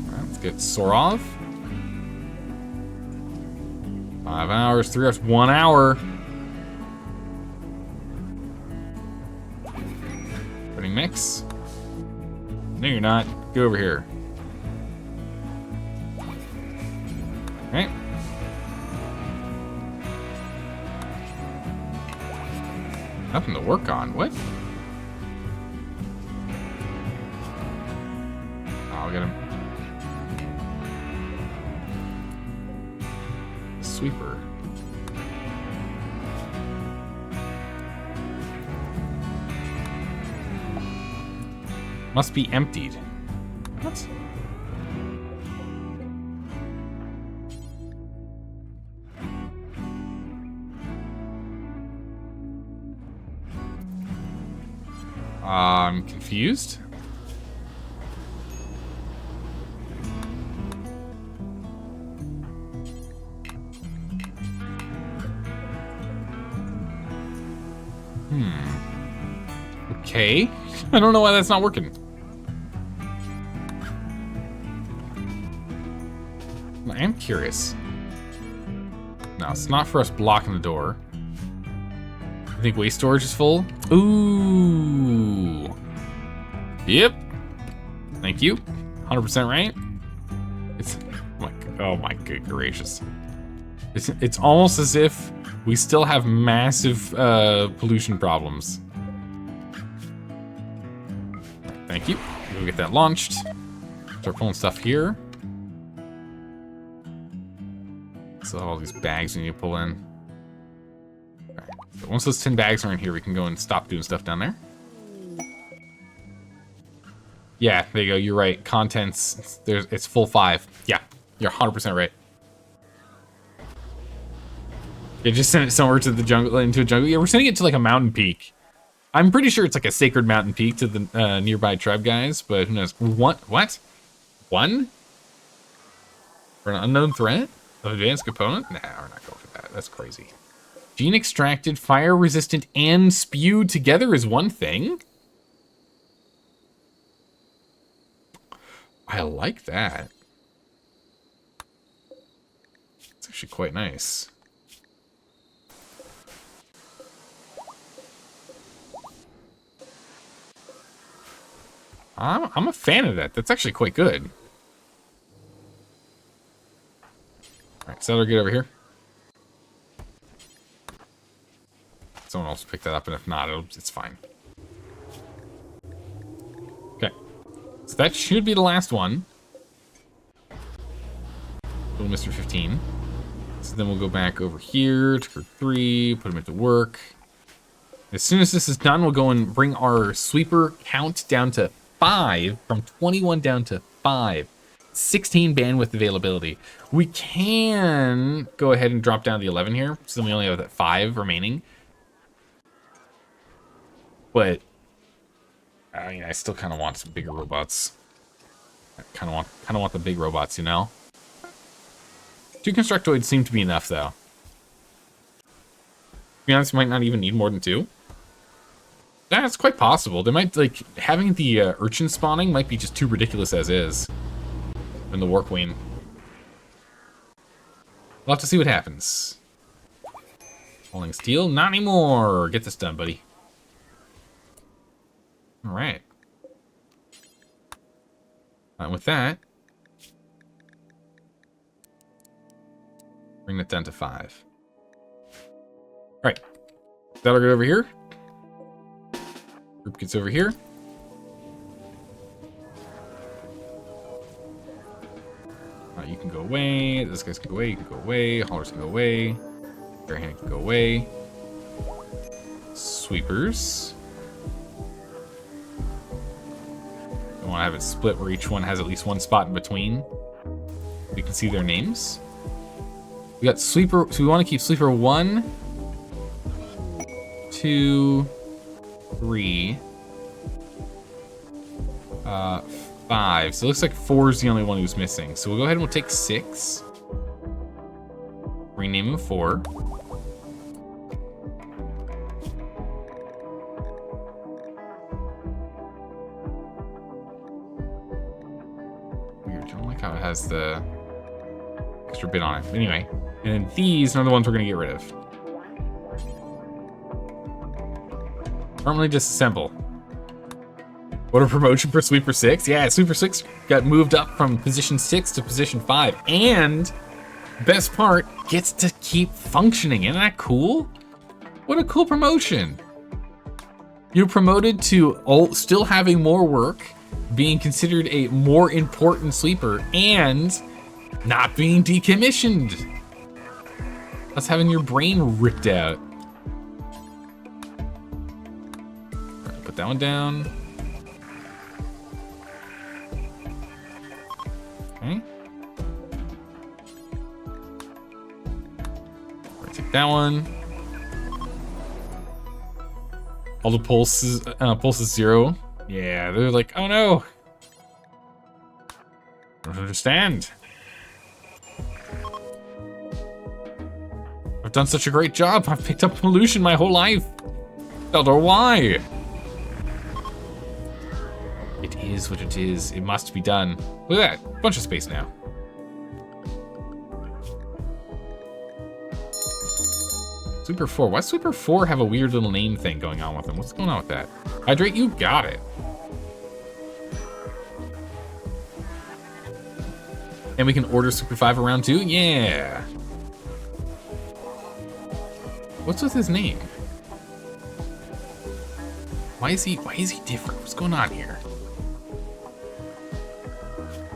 Alright, let's get Sorov. 5 hours, 3 hours, 1 hour. Mix. No, you're not. Go over here. Right. Nothing to work on. What? I'll get him. Sweeper. Must be emptied. What? I'm confused. Okay. I don't know why that's not working. I am curious. No, it's not for us blocking the door. I think waste storage is full. Ooh. Yep. Thank you. 100% right. It's oh my good gracious. It's almost as if we still have massive pollution problems. Thank you. We'll get that launched. Start pulling stuff here. So all these bags we need to pull in. Right. So once those 10 bags are in here, we can go and stop doing stuff down there. Yeah, there you go. You're right. Contents. It's full 5. Yeah, you're 100% right. Yeah, just send it somewhere to the jungle, into a jungle. Yeah, we're sending it to like a mountain peak. I'm pretty sure it's like a sacred mountain peak to the nearby tribe guys, but who knows? What? One? For an unknown threat? Of advanced component? Nah, we're not going for that. That's crazy. Gene extracted, fire resistant, and spewed together is one thing? I like that. It's actually quite nice. I'm a fan of that. That's actually quite good. Alright, so that'll get over here. Someone else pick that up, and if not, it's fine. Okay. So that should be the last one. Little Mr. 15. So then we'll go back over here to group 3, put him into work. As soon as this is done, we'll go and bring our sweeper count down to 5, from 21 down to 5. 16 bandwidth availability. We can go ahead and drop down to the 11 here, so then we only have that 5 remaining. But I mean, I still kind of want some bigger robots. I kind of want the big robots, you know. 2 constructoids seem to be enough, though. To be honest, you might not even need more than 2. That's quite possible. They might, like, having the urchin spawning might be just too ridiculous as is. And the war queen. We'll have to see what happens. Holding steel, not anymore. Get this done, buddy. All right. And with that, bring that down to 5. All right. That'll go over here. Group gets over here. You can go away. This guys can go away. You can go away. Haulers can go away. Fair hand can go away. Sweepers. I want to have it split where each one has at least one spot in between. We can see their names. We got sweeper. So we want to keep sweeper 1, 2, 3, 5. So it looks like 4 is the only one who's missing. So we'll go ahead and we'll take 6. Rename him 4. Weird. I don't like how it has the extra bit on it. Anyway, and then these are the ones we're going to get rid of. Permanently disassemble. What a promotion for Sweeper 6. Yeah, Sweeper 6 got moved up from position 6 to position 5. And best part, gets to keep functioning. Isn't that cool? What a cool promotion. You're promoted to still having more work, being considered a more important sleeper, and not being decommissioned. That's having your brain ripped out. Right, put that one down. Okay. Right, take that one. All the pulses 0. Yeah, they're like, oh no. I don't understand. I've done such a great job. I've picked up pollution my whole life. Don't know why. It is what it is. It must be done. Look at that. Bunch of space now. Sweeper 4. Why does Sweeper 4 have a weird little name thing going on with him? What's going on with that? Hydrate, you got it. And we can order Super 5 around too? Yeah. What's with his name? Why is he different? What's going on here?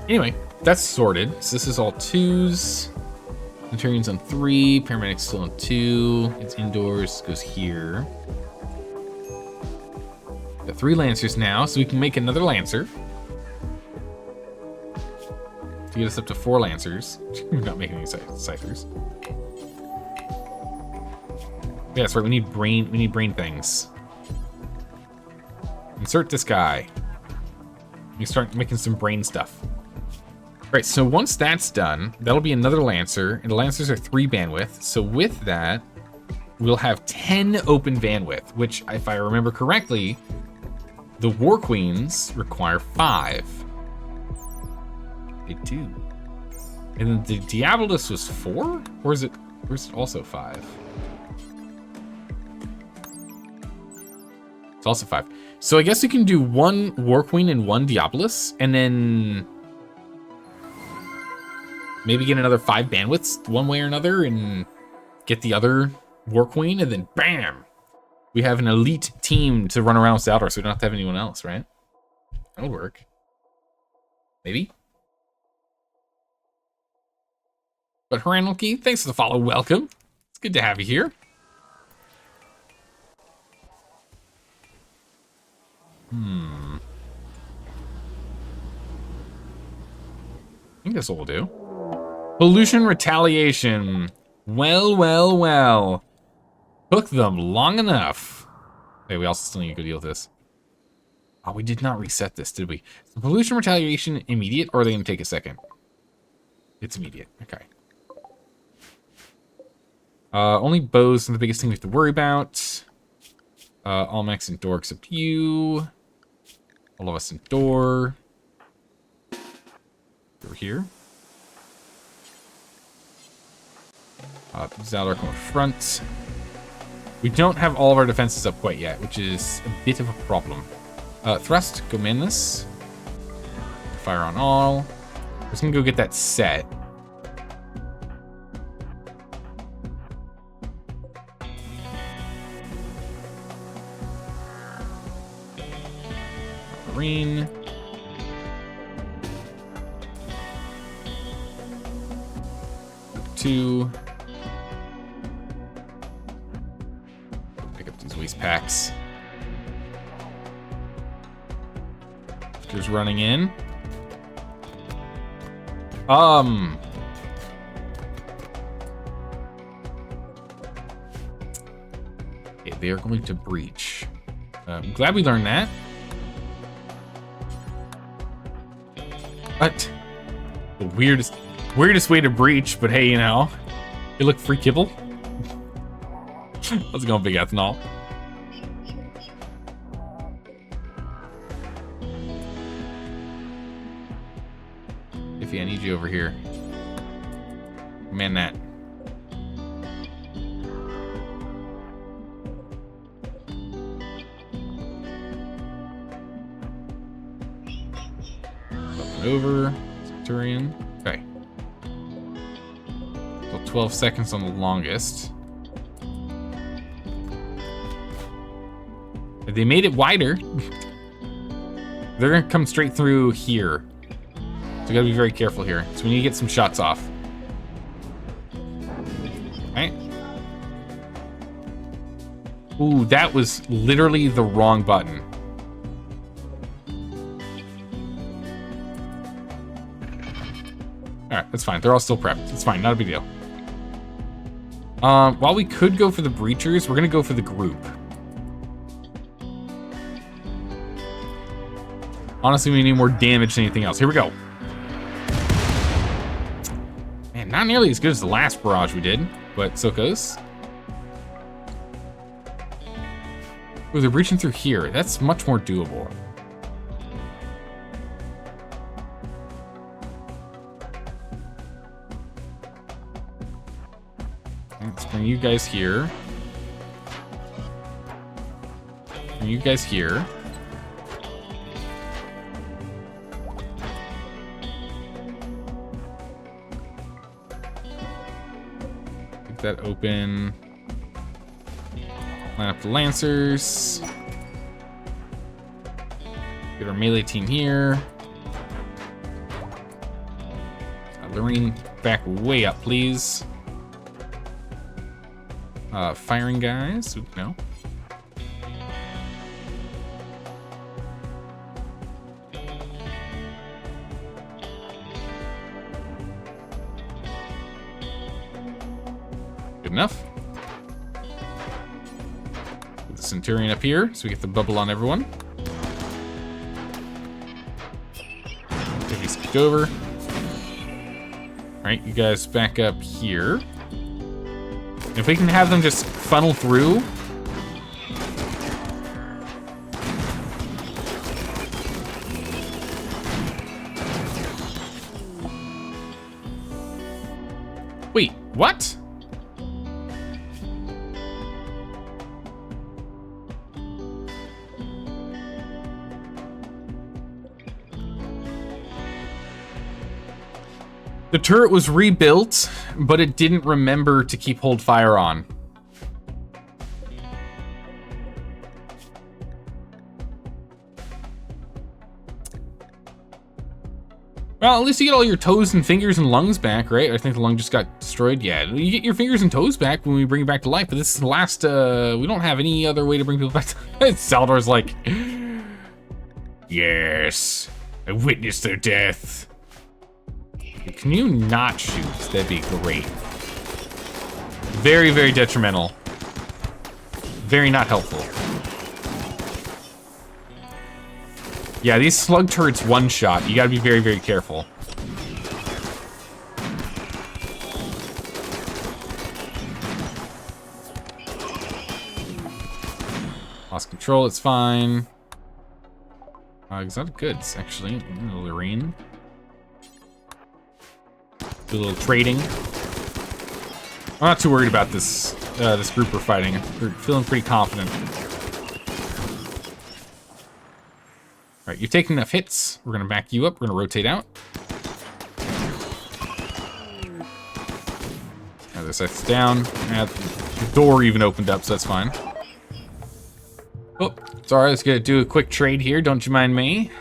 Anyway, that's sorted. So this is all 2s. Centurion's on 3, Paramedic's still on 2. It's indoors, goes here. Got 3 Lancers now, so we can make another Lancer. To get us up to 4 Lancers. We're not making any Scythers. Yeah, that's right, we need brain things. Insert this guy. We start making some brain stuff. Right, so once that's done, that'll be another Lancer, and the Lancers are 3 bandwidth. So with that, we'll have 10 open bandwidth, which, if I remember correctly, the War Queens require 5. They do. And then the Diabolus was 4? Or is it also 5? It's also 5. So I guess we can do 1 War Queen and 1 Diabolus, and then maybe get another 5 bandwidths one way or another and get the other War Queen, and then bam! We have an elite team to run around with Zaldar, so we don't have to have anyone else, right? That'll work. Maybe? But Heranalki, thanks for the follow. Welcome. It's good to have you here. I think this will do. Pollution retaliation. Well, well, well. Took them long enough. Okay, we also still need to go deal with this. Oh, we did not reset this, did we? So pollution retaliation immediate, or are they going to take a second? It's immediate. Okay. Only bows are the biggest thing we have to worry about. All mechs in door except you. All of us in door. Over here. Zaldar come up front. We don't have all of our defenses up quite yet, which is a bit of a problem. Thrust, go man this. Fire on all. We're just gonna go get that set. Marine. Two. Pick up these waste packs. Just running in. Okay, they are going to breach. I'm glad we learned that. What? The weirdest way to breach, but hey, you know, you look free kibble. Let's go, big ethanol. Iffy, I need you over here. Man, that. Over. Centurion. Okay. 12 seconds on the longest. They made it wider. They're gonna come straight through here. So we gotta be very careful here. So we need to get some shots off. Alright. Ooh, that was literally the wrong button. Alright, that's fine. They're all still prepped. It's fine, not a big deal. While we could go for the breachers, we're gonna go for the group. Honestly, we need more damage than anything else. Here we go. Man, not nearly as good as the last barrage we did, but so goes. Ooh, they're breaching through here. That's much more doable. Let's bring you guys here. Bring you guys here. That open. Line up the Lancers. Get our melee team here. Lorraine, back way up, please. Firing guys. Ooh, no. Good enough. Put the Centurion up here so we get the bubble on everyone. Activity skipped over. Alright, you guys back up here. If we can have them just funnel through. Wait, what? The turret was rebuilt, but it didn't remember to keep hold fire on. Well, at least you get all your toes and fingers and lungs back, right? I think the lung just got destroyed. Yeah, you get your fingers and toes back when we bring you back to life, but this is the last, we don't have any other way to bring people back to life. Saldor's like, yes, I witnessed their death. Can you not shoot? That'd be great. Very, very detrimental. Very not helpful. Yeah, these slug turrets one-shot. You gotta be very, very careful. Lost control, it's fine. Exotic goods, actually. Lorraine. Do a little trading. I'm not too worried about this this group we're fighting. We're feeling pretty confident. All right, you've taken enough hits. We're gonna back you up. We're gonna rotate out. This set's down. The door even opened up, so that's fine. Oh, sorry. Let's do a quick trade here. Don't you mind me?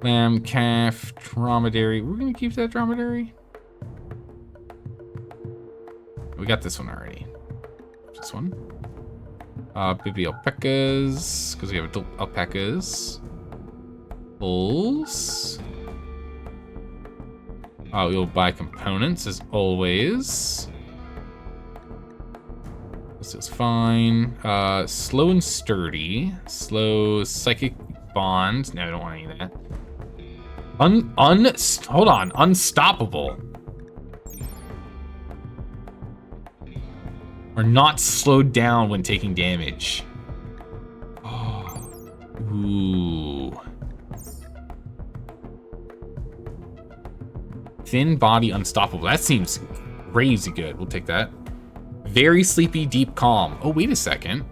Lamb, calf, dromedary. We're gonna keep that dromedary. We got this one already. This one. Baby alpacas, because we have adult alpacas. Bulls. You'll buy components as always. This is fine. Slow and sturdy. Slow psychic bond. No, I don't want any of that. Hold on. Unstoppable. Are not slowed down when taking damage. Oh. Ooh. Thin body unstoppable. That seems crazy good. We'll take that. Very sleepy, deep calm. Oh, wait a second.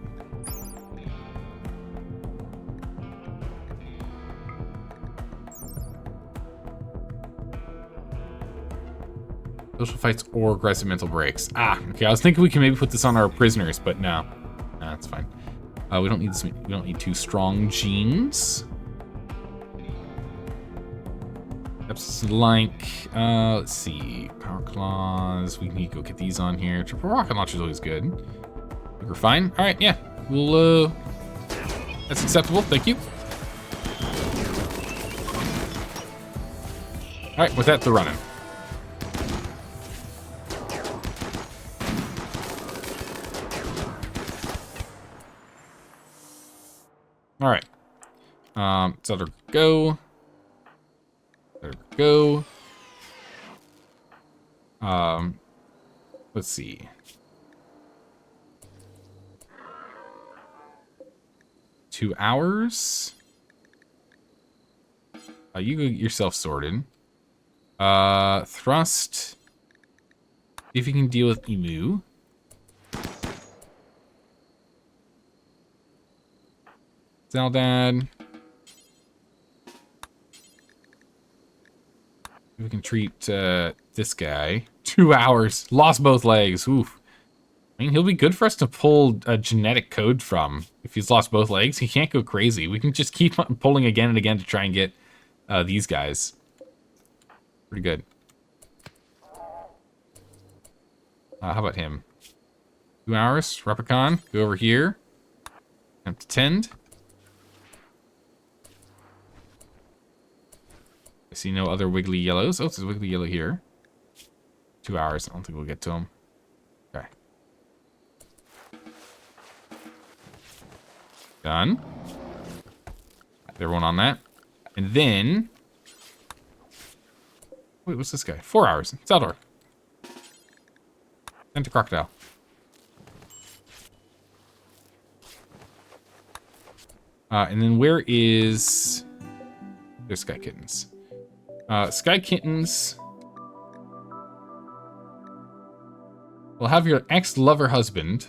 Social fights or aggressive mental breaks. Ah, okay. I was thinking we can maybe put this on our prisoners, but no. Nah, that's fine. We don't need this. We don't need 2 strong genes. That's like, let's see. Power claws. We need to go get these on here. Triple rocket launcher is always good. We're fine. All right, yeah. We'll, that's acceptable. Thank you. All right, with that, they're running. All right. So let her go. Let her go. Let's see. Two hours. You go get yourself sorted. Thrust. See if you can deal with Emu. Zeldad. We can treat this guy. 2 hours. Lost both legs. Oof. I mean, he'll be good for us to pull a genetic code from. If he's lost both legs, he can't go crazy. We can just keep pulling again and again to try and get these guys. Pretty good. How about him? 2 hours. Replicon. Go over here. Have to tend. I see no other wiggly yellows. Oh, there's a wiggly yellow here. 2 hours. I don't think we'll get to him. Okay. Done. Everyone on that. And then... Wait, what's this guy? 4 hours. Zeldor. Send to Crocodile. And then where is... There's Sky Kittens. Sky Kittens... will have your ex-lover husband...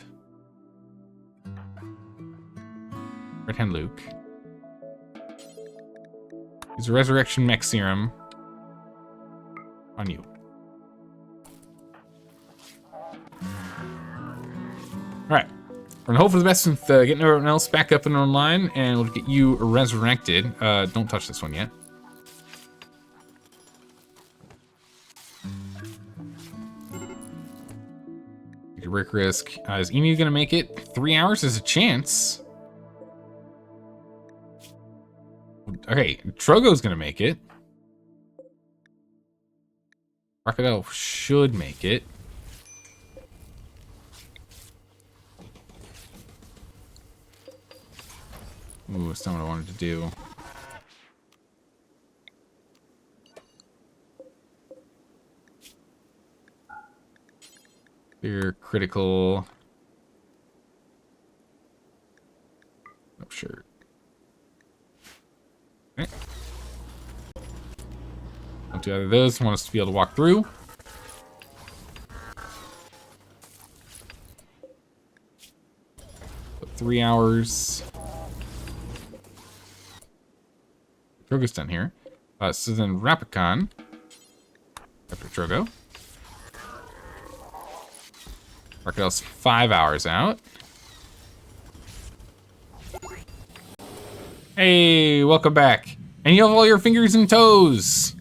Red Hand Luke. Use a Resurrection Mech Serum on you. Alright. We're gonna hope for the best with getting everyone else back up and online, and we'll get you resurrected. Don't touch this one yet. Take a break risk. Is Emu gonna make it? 3 hours is a chance. Okay, Trogo's gonna make it. Crocodile should make it. Ooh, that's not what I wanted to do. Clear, critical. Oh, sure. Okay. Don't do either of those. I want us to be able to walk through. Put 3 hours. Trogo's done here. So then Rapicon. After Trogo. Crocodile's 5 hours out. Hey, welcome back. And you have all your fingers and toes.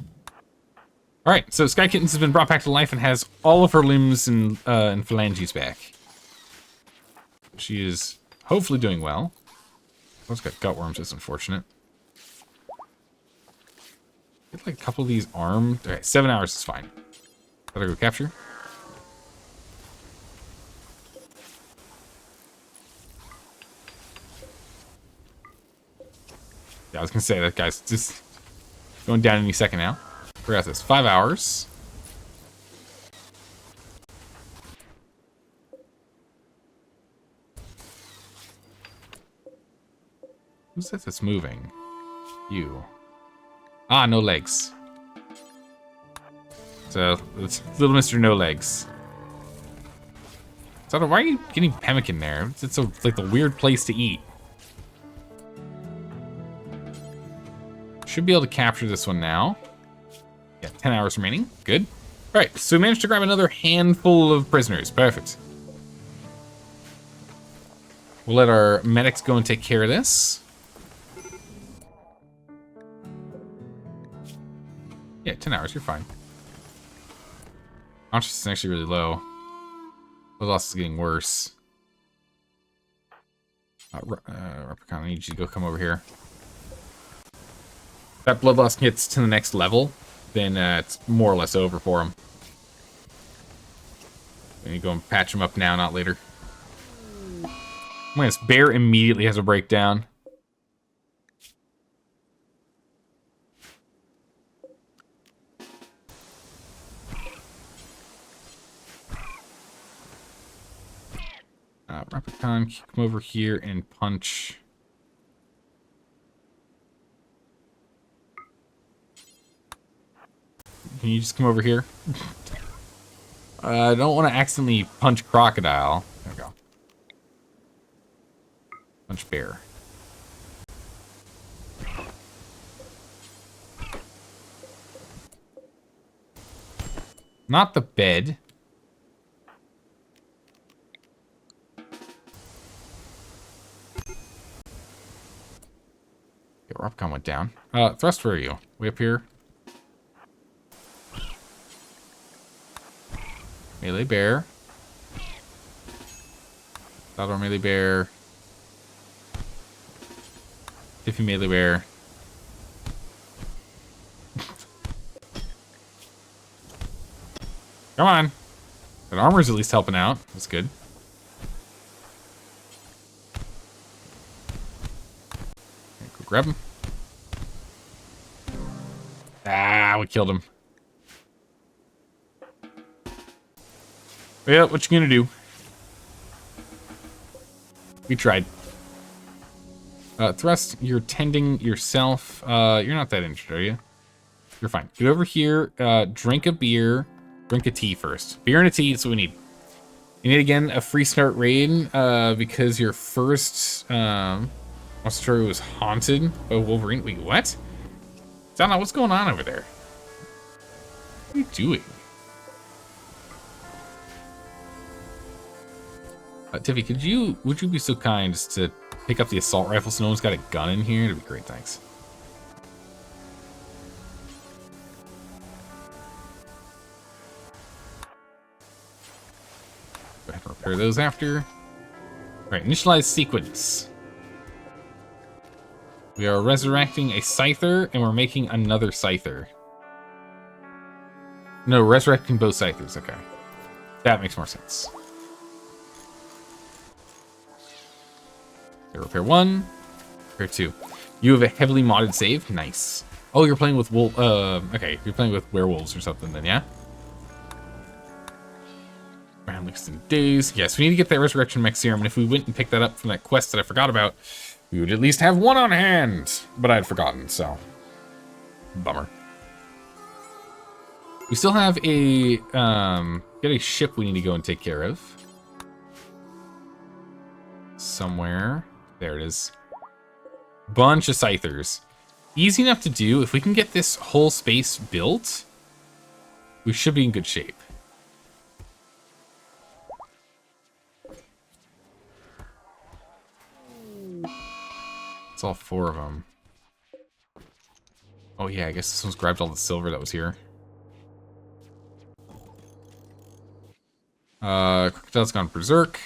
Alright, so Sky Kittens has been brought back to life and has all of her limbs and phalanges back. She is hopefully doing well. She's got gut worms, that's unfortunate. Get like a couple of these armed. Alright, 7 hours is fine. Gotta go capture. Yeah, I was gonna say that guy's just going down any second now. Forgot this. 5 hours. Who's that that's moving? You. Ah, no legs. So, it's little Mr. No Legs. So, why are you getting pemmican there? It's like the weird place to eat. Should be able to capture this one now. Yeah, 10 hours remaining. Good. Right, so we managed to grab another handful of prisoners. Perfect. We'll let our medics go and take care of this. Yeah, 10 hours, you're fine. Consciousness is actually really low. Blood loss is getting worse. Replicon, I need you to go come over here. If that blood loss gets to the next level, then it's more or less over for him. We need to go and patch him up now, not later. This bear immediately has a breakdown. Replicon, come over here and punch. Can you just come over here? I don't want to accidentally punch crocodile. There we go. Punch bear. Not the bed. Okay, Replicon went down. Thrust, where are you? Way up here? Melee bear. Salvador melee bear. Diffy melee bear. Come on. That armor's at least helping out. That's good. Okay, go grab him. Ah, we killed him. Yeah, what you gonna do? We tried. Thrust, you're tending yourself. You're not that injured, are you? You're fine. Get over here, drink a beer, drink a tea first. Beer and a tea, that's what we need. You need, again, a free start raid, because your first, monster was haunted by Wolverine. Wait, what? Donna, what's going on over there? What are you doing? Tiffy, would you be so kind as to pick up the assault rifle so no one's got a gun in here? That'd be great, thanks. Go ahead and repair those after. All right, initialize sequence. We are resurrecting a Scyther, and we're making another Scyther. No, resurrecting both Scythers, okay. That makes more sense. Okay, repair 1, repair 2. You have a heavily modded save? Nice. Oh, you're playing with okay, you're playing with werewolves or something then, yeah? Round extended days. Yes, we need to get that resurrection mech serum, and if we went and picked that up from that quest that I forgot about, we would at least have one on hand. But I had forgotten, so bummer. We still have a get a ship we need to go and take care of. Somewhere. There it is. Bunch of Scythers. Easy enough to do. If we can get this whole space built, we should be in good shape. It's all 4 of them. Oh yeah, I guess this one's grabbed all the silver that was here. Crocodile's gone berserk.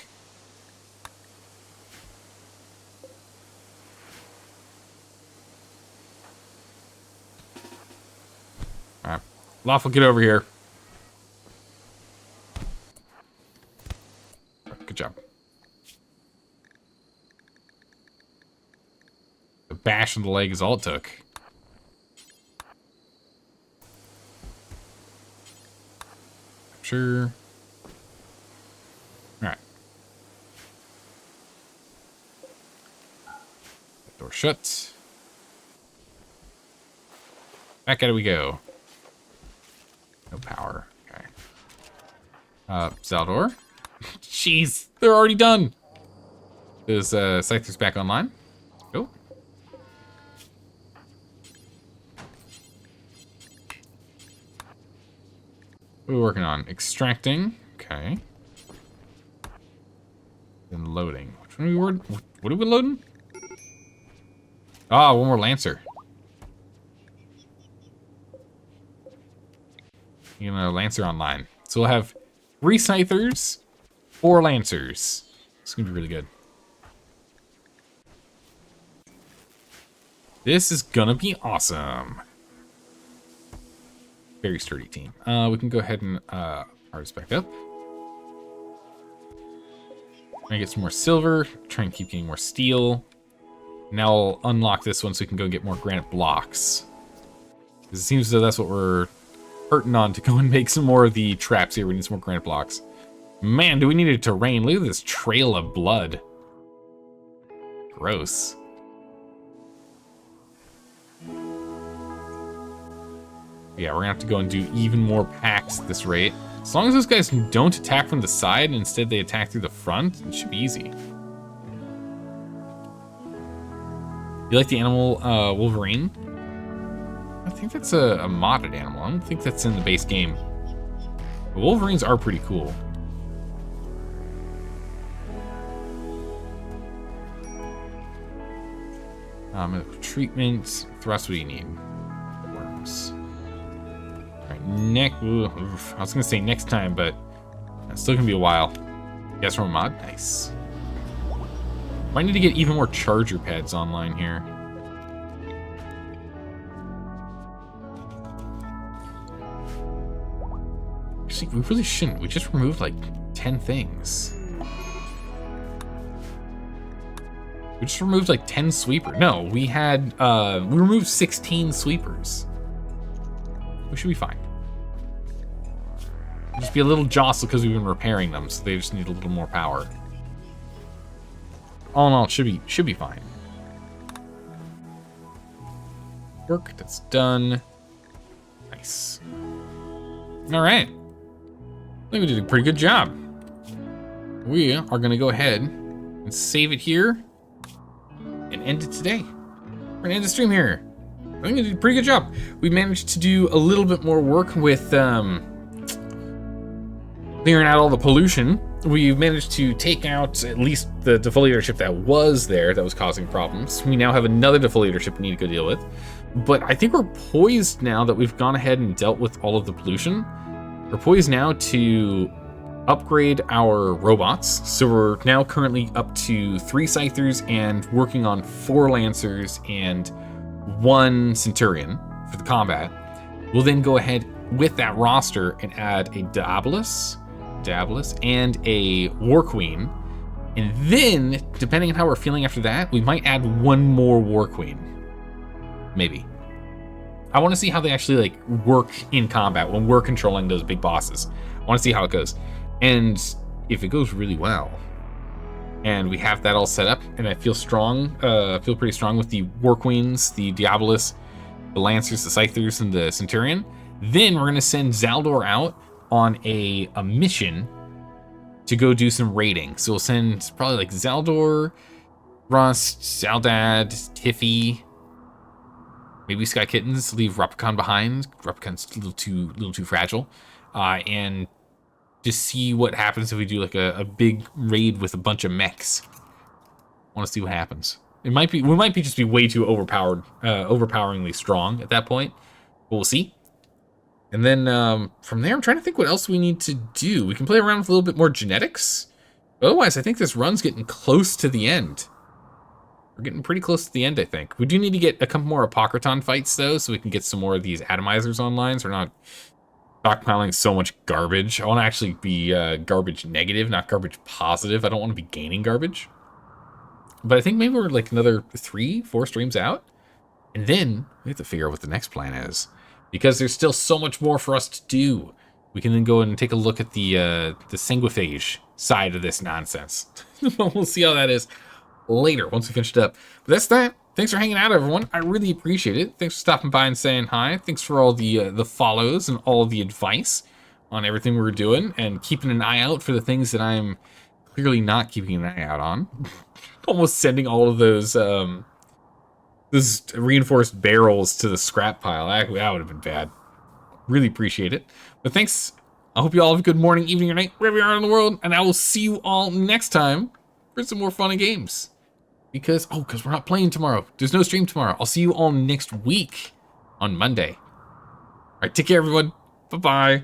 Alright. Lawful, get over here. Good job. The bash in the leg is all it took. Sure. Alright. Door shut. Back out we go. No power. Okay. Zaldor. Jeez, they're already done. Is Scyther's back online? Go. What are we working on? Extracting. Okay. Then loading. Which one are we what are we loading? Ah, one more Lancer. You know, Lancer online. So we'll have 3 Scythers, 4 Lancers. It's gonna be really good. This is gonna be awesome. Very sturdy team. We can go ahead and harvest back up. I get some more silver. Try and keep getting more steel. Now I'll unlock this one so we can go get more granite blocks. Because it seems as though that's what we're hurting on, to go and make some more of the traps here. We need some more granite blocks. Man, do we need a terrain. Look at this trail of blood. Gross. Yeah, we're gonna have to go and do even more packs at this rate. As long as those guys don't attack from the side, and instead they attack through the front, it should be easy. You like the animal Wolverine? I think that's a modded animal. I don't think that's in the base game. But Wolverines are pretty cool. Treatment, thrust, what do you need? Worms. Alright, I was gonna say next time, but it's still gonna be a while. Guess from a mod? Nice. Might need to get even more charger pads online here. Actually, we really shouldn't. We just removed like 10 things. We just removed like 10 sweepers. No, we removed 16 sweepers. We should be fine. Just be a little jostled because we've been repairing them, so they just need a little more power. All in all, it should be fine. Work, that's done. Nice. All right. I think we did a pretty good job. We are gonna go ahead and save it here and end it today. We're gonna end the stream here. I think we did a pretty good job. We managed to do a little bit more work with clearing out all the pollution. We've managed to take out at least the defoliator ship that was there that was causing problems. We now have another defoliator ship we need to go deal with. But I think we're poised now that we've gone ahead and dealt with all of the pollution. We're poised now to upgrade our robots. So we're now currently up to 3 Scythers and working on 4 Lancers and 1 Centurion for the combat. We'll then go ahead with that roster and add a Diabolus and a War Queen. And then, depending on how we're feeling after that, we might add 1 more War Queen. Maybe. I want to see how they actually like work in combat when we're controlling those big bosses. I want to see how it goes. And if it goes really well, and we have that all set up, and I feel strong, feel pretty strong with the War Queens, the Diabolus, the Lancers, the Scythers, and the Centurion, then we're going to send Zaldor out on a mission to go do some raiding. So we'll send probably like Zaldor, Rust, Zaldad, Tiffy, maybe Sky Kittens, leave Replicon behind. Replicon's a little too fragile. And just see what happens if we do like a big raid with a bunch of mechs. I want to see what happens. We might be just be way too overpoweringly strong at that point. But we'll see. And then from there, I'm trying to think what else we need to do. We can play around with a little bit more genetics. Otherwise, I think this run's getting close to the end. We're getting pretty close to the end, I think. We do need to get a couple more Apocryton fights, though, so we can get some more of these atomizers online, so we're not stockpiling so much garbage. I want to actually be garbage negative, not garbage positive. I don't want to be gaining garbage. But I think maybe we're like another 3-4 streams out. And then we have to figure out what the next plan is. Because there's still so much more for us to do. We can then go and take a look at the sanguiphage side of this nonsense. We'll see how that is later, once we finish it up. But that's that. Thanks for hanging out, everyone. I really appreciate it. Thanks for stopping by and saying hi. Thanks for all the follows and all the advice on everything we're doing, and keeping an eye out for the things that I'm clearly not keeping an eye out on. Almost sending all of those reinforced barrels to the scrap pile. That would have been bad. Really appreciate it. But thanks I hope you all have a good morning, evening, or night, wherever you are in the world, and I will see you all next time for some more fun and games. Because we're not playing tomorrow. There's no stream tomorrow. I'll see you all next week on Monday. All right, take care, everyone. Bye-bye.